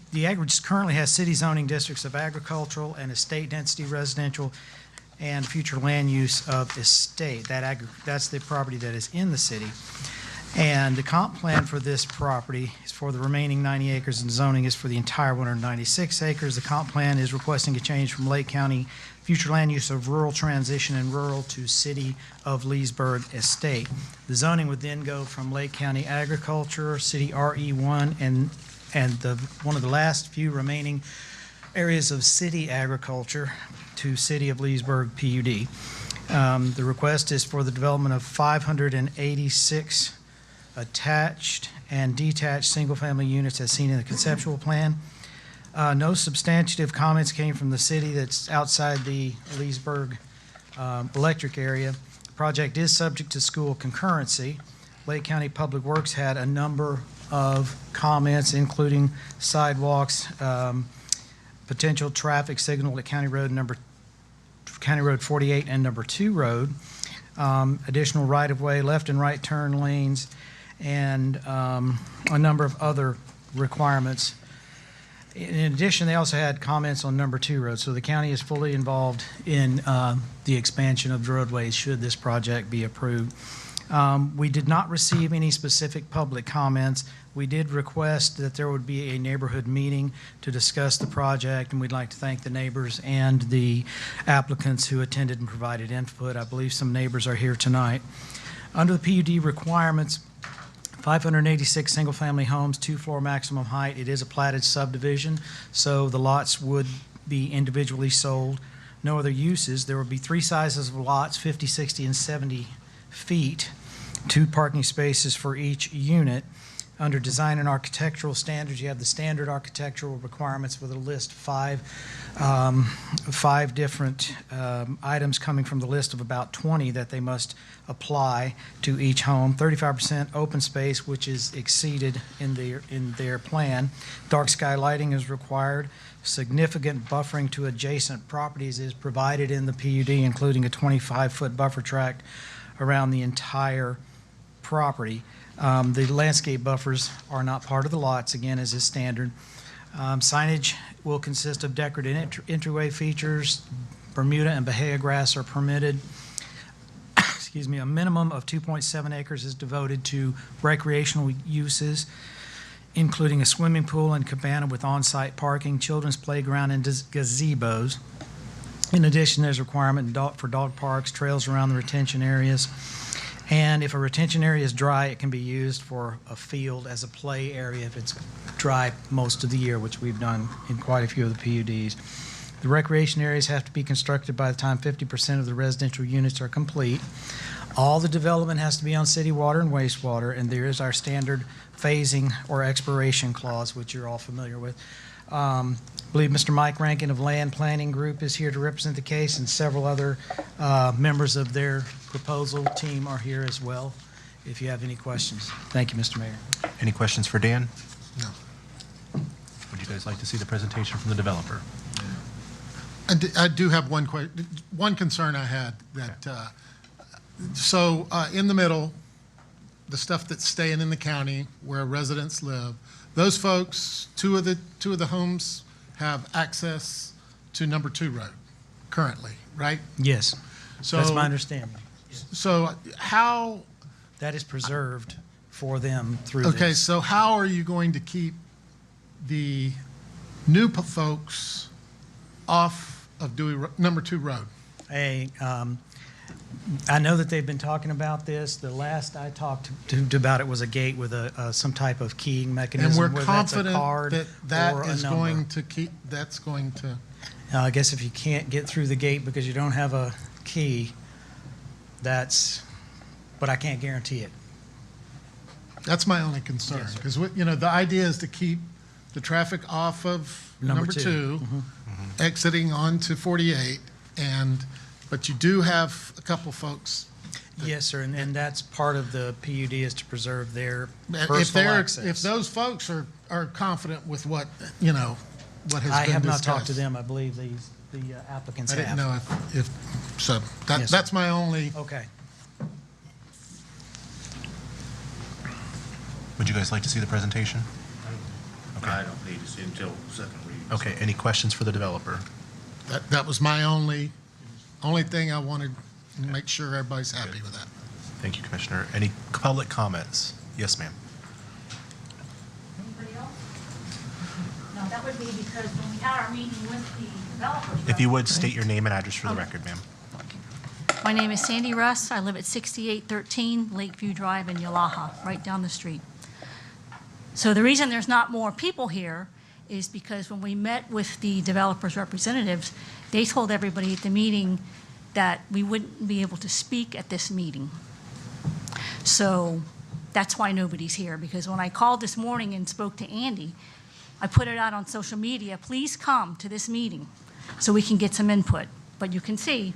currently has city zoning districts of agricultural and estate density residential and future land use of estate. That's the property that is in the city. And the comp plan for this property is for the remaining 90 acres, and zoning is for the entire 196 acres. The comp plan is requesting a change from Lake County future land use of rural transition and rural to city of Leesburg estate. The zoning would then go from Lake County agriculture, city RE1, and one of the last few remaining areas of city agriculture to city of Leesburg PUD. The request is for the development of 586 attached and detached single-family units as seen in the conceptual plan. No substantive comments came from the city that's outside the Leesburg electric area. The project is subject to school concurrency. Lake County Public Works had a number of comments, including sidewalks, potential traffic signal at County Road 48 and number 2 road, additional right-of-way, left and right turn lanes, and a number of other requirements. In addition, they also had comments on number 2 road. So the county is fully involved in the expansion of roadways should this project be approved. We did not receive any specific public comments. We did request that there would be a neighborhood meeting to discuss the project, and we'd like to thank the neighbors and the applicants who attended and provided input. I believe some neighbors are here tonight. Under the PUD requirements, 586 single-family homes, 2-floor maximum height. It is a platted subdivision, so the lots would be individually sold. No other uses. There would be 3 sizes of lots, 50, 60, and 70 feet, 2 parking spaces for each unit. Under design and architectural standards, you have the standard architectural requirements with a list of 5 different items coming from the list of about 20 that they must apply to each home. 35% open space, which is exceeded in their plan. Dark sky lighting is required. Significant buffering to adjacent properties is provided in the PUD, including a 25-foot buffer tract around the entire property. The landscape buffers are not part of the lots, again, as is standard. Signage will consist of decorative entryway features. Bermuda and Bahia grass are permitted. Excuse me, a minimum of 2.7 acres is devoted to recreational uses, including a swimming pool and cabana with on-site parking, children's playground, and gazebos. In addition, there's a requirement for dog parks, trails around the retention areas. And if a retention area is dry, it can be used for a field as a play area if it's dry most of the year, which we've done in quite a few of the PUDs. The recreation areas have to be constructed by the time 50% of the residential units are complete. All the development has to be on city water and wastewater, and there is our standard phasing or expiration clause, which you're all familiar with. I believe Mr. Mike Rankin of Land Planning Group is here to represent the case, and several other members of their proposal team are here as well, if you have any questions. Thank you, Mr. Mayor. Any questions for Dan? No. Would you guys like to see the presentation from the developer? I do have one concern I had that, in the middle, the stuff that's staying in the county where residents live, those folks, two of the homes have access to number 2 road currently, right? Yes, So that's my understanding. So how? That is preserved for them through this. Okay, so how are you going to keep the new folks off of number 2 road? I know that they've been talking about this. The last I talked to about it was a gate with some type of keying mechanism. And we're whether that's a confident card that or a is number. going to keep, that's going to. I guess if you can't get through the gate because you don't have a key, but I can't guarantee it. That's my only concern, because the idea is to keep the traffic off of number 2, exiting onto 48, but you do have a couple folks. Yes, sir, and that's part of the PUD is to preserve their personal access. If those folks are confident with what has been discussed. I have not talked to them. I believe the applicants have. I didn't know if so. That's my only. Okay. Would you guys like to see the presentation? Okay. I don't need to see until second reading. Okay, any questions for the developer? That was my only Only thing I wanted to make sure everybody's happy with that. Thank you, Commissioner. Any public comments? Yes, ma'am. Anybody else? No, that would be because when we had our meeting with the developers. If you would, state your name and address for the record, ma'am. My name is Sandy Russ. I live at 6813 Lakeview Drive in Yalaha, right down the street. So the reason there's not more people here is because when we met with the developers' representatives, they told everybody at the meeting that we wouldn't be able to speak at this meeting. So that's why nobody's here, because when I called this morning and spoke to Andy, I put it out on social media, please come to this meeting so we can get some input. But you can see,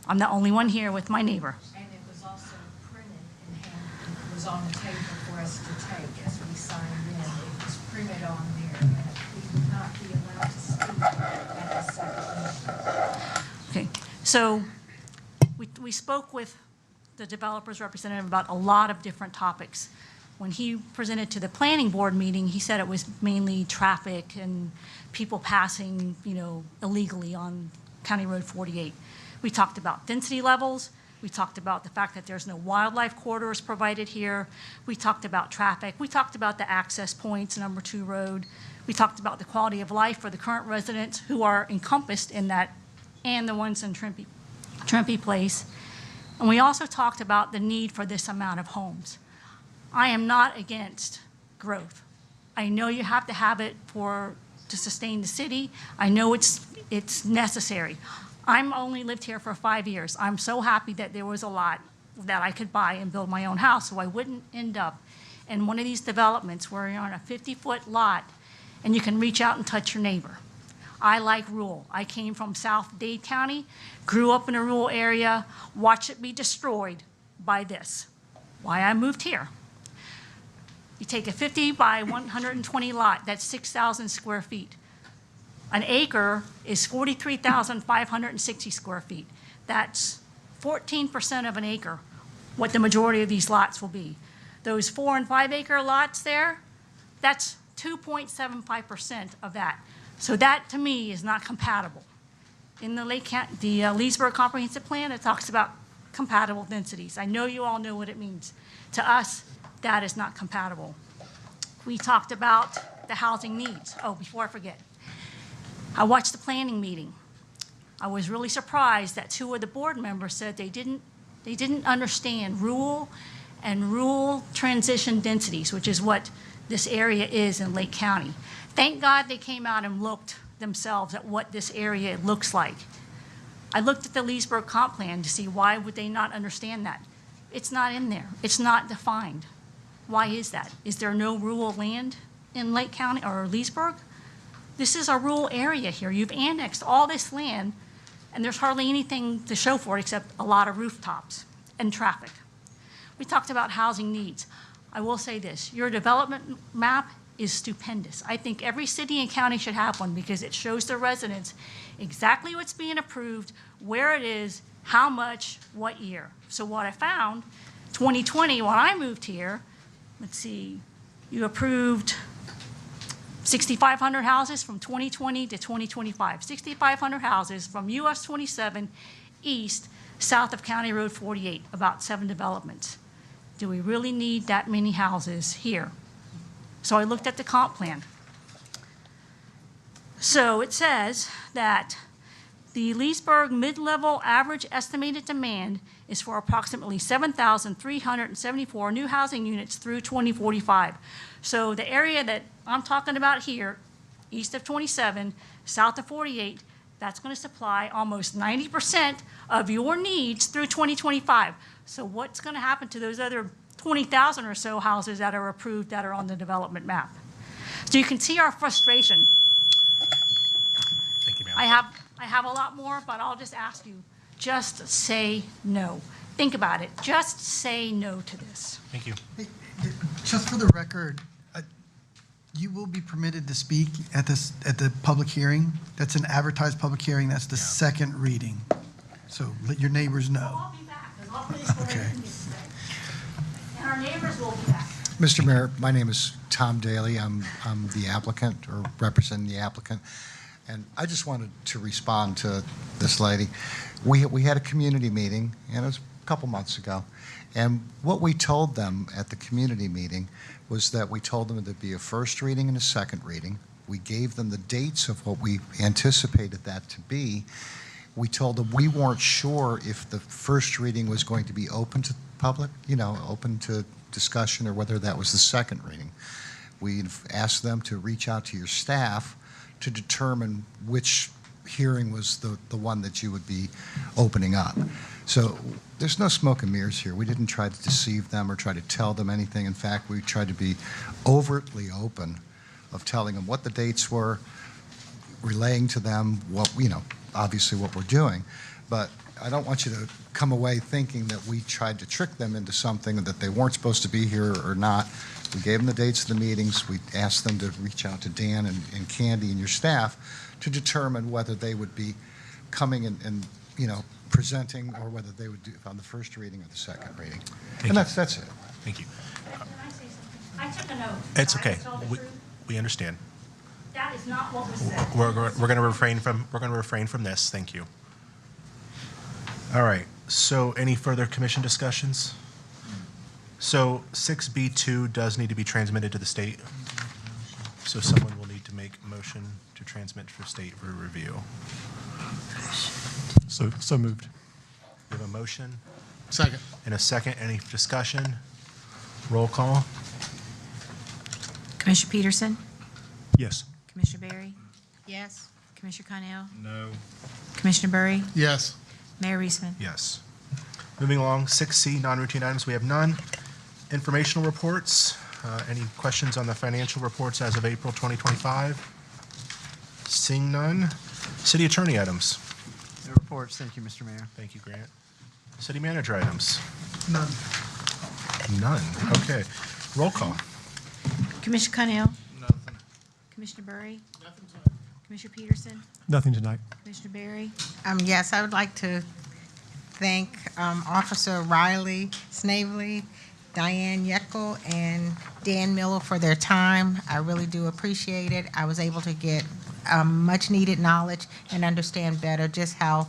I'm the only one here with my neighbor. And it was also printed and it was on the table for us to take as we signed in. It was printed on there, and we would not be allowed to speak at the second meeting. Okay, so we spoke with the developer's representative about a lot of different topics. When he presented to the planning board meeting, he said it was mainly traffic and people passing, illegally on County Road 48. We talked about density levels. We talked about the fact that there's no wildlife corridors provided here. We talked about traffic. We talked about the access points, number 2 road. We talked about the quality of life for the current residents who are encompassed in that and the ones in Trimpe Place. And we also talked about the need for this amount of homes. I am not against growth. I know you have to have it to sustain the city. I know it's necessary. I'm only lived here for 5 years. I'm so happy that there was a lot that I could buy and build my own house so I wouldn't end up in one of these developments where you're on a 50-foot lot and you can reach out and touch your neighbor. I like rural. I came from South Dade County, grew up in a rural area, watched it be destroyed by this. Why I moved here. You take a 50 by 120 lot, that's 6,000 square feet. An acre is 43,560 square feet. That's 14% of an acre, what the majority of these lots will be. Those 4 and 5 acre lots there, that's 2.75% of that. So that, to me, is not compatible. In the Leesburg Comprehensive Plan, it talks about compatible densities. I know you all know what it means. To us, that is not compatible. We talked about the housing needs. Oh, before I forget, I watched the planning meeting. I was really surprised that 2 of the board members said they didn't understand rural and rural transition densities, which is what this area is in Lake County. Thank God they came out and looked themselves at what this area looks like. I looked at the Leesburg comp plan to see why would they not understand that. It's not in there. It's not defined. Why is that? Is there no rural land in Lake County or Leesburg? This is a rural area here. You've annexed all this land, and there's hardly anything to show for it except a lot of rooftops and traffic. We talked about housing needs. I will say this, your development map is stupendous. I think every city and county should have one because it shows the residents exactly what's being approved, where it is, how much, what year. So what I found, 2020, when I moved here, let's see, you approved 6,500 houses from 2020 to 2025. 6,500 houses from US 27 east, south of County Road 48, about 7 developments. Do we really need that many houses here? So I looked at the comp plan. So it says that the Leesburg mid-level average estimated demand is for approximately 7,374 new housing units through 2045. So the area that I'm talking about here, east of 27, south of 48, that's going to supply almost 90% of your needs through 2025. So what's going to happen to those other 20,000 or so houses that are approved that are on the development map? So you can see our frustration. Thank you, ma'am. I have a lot more, but I'll just ask you, just say no. Think about it. Just say no to this. Thank you. Hey, just for the record, you will be permitted to speak at the public hearing. That's an advertised public hearing. That's the second reading. So let your neighbors know. I'll be back, because I'll finish what I need to say. And our neighbors will be back. Mr. Mayor, my name is Tom Daly. I'm the applicant, or representing the applicant. And I just wanted to respond to this lady. We had a community meeting, and it was a couple months ago. And what we told them at the community meeting was that we told them there'd be a first reading and a second reading. We gave them the dates of what we anticipated that to be. We told them we weren't sure if the first reading was going to be open to the public, open to discussion, or whether that was the second reading. We asked them to reach out to your staff to determine which hearing was the one that you would be opening up. So there's no smoke and mirrors here. We didn't try to deceive them or try to tell them anything. In fact, we tried to be overtly open of telling them what the dates were, relaying to them what, obviously what we're doing. But I don't want you to come away thinking that we tried to trick them into something that they weren't supposed to be here or not. We gave them the dates of the meetings. We asked them to reach out to Dan and Candy and your staff to determine whether they would be coming and presenting, or whether they would do on the first reading or the second reading. And that's it. Thank you. Can I say something? I took a note. It's Can I okay. tell the truth? We understand. That is not what was said. We're going to refrain from this. Thank you. All right. So any further commission discussions? So 6B2 does need to be transmitted to the state. So someone will need to make a motion to transmit for state for review. So moved. We have a motion. Second. And a second. Any discussion? Roll call. Commissioner Peterson? Yes. Commissioner Berry? Yes. Commissioner Connell? No. Commissioner Burry? Yes. Mayor Reisman? Yes. Moving along, 6C, non-routine items, we have none. Informational reports. Any questions on the financial reports as of April 2025? Seeing none. City attorney items. No reports. Thank you, Mr. Mayor. Thank you, Grant. City manager items. None. None. Okay. Roll call. Commissioner Connell? Nothing. Commissioner Burry? Nothing tonight. Commissioner Peterson? Nothing tonight. Commissioner Berry? Yes, I would like to thank Officer Riley Snavely, Diane Yeckel, and Dan Miller for their time. I really do appreciate it. I was able to get much-needed knowledge and understand better just how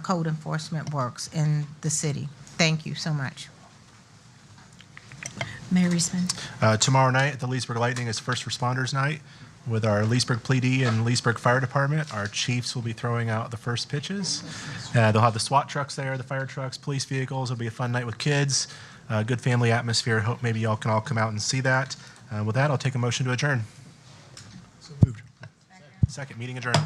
code enforcement works in the city. Thank you so much. Mayor Reisman? Tomorrow night at the Leesburg Lightning is First Responders Night with our Leesburg PD and Leesburg Fire Department. Our chiefs will be throwing out the first pitches. They'll have the SWAT trucks there, the fire trucks, police vehicles. It'll be a fun night with kids. Good family atmosphere. Hope maybe y'all can all come out and see that. With that, I'll take a motion to adjourn. So moved. Second, meeting adjourned.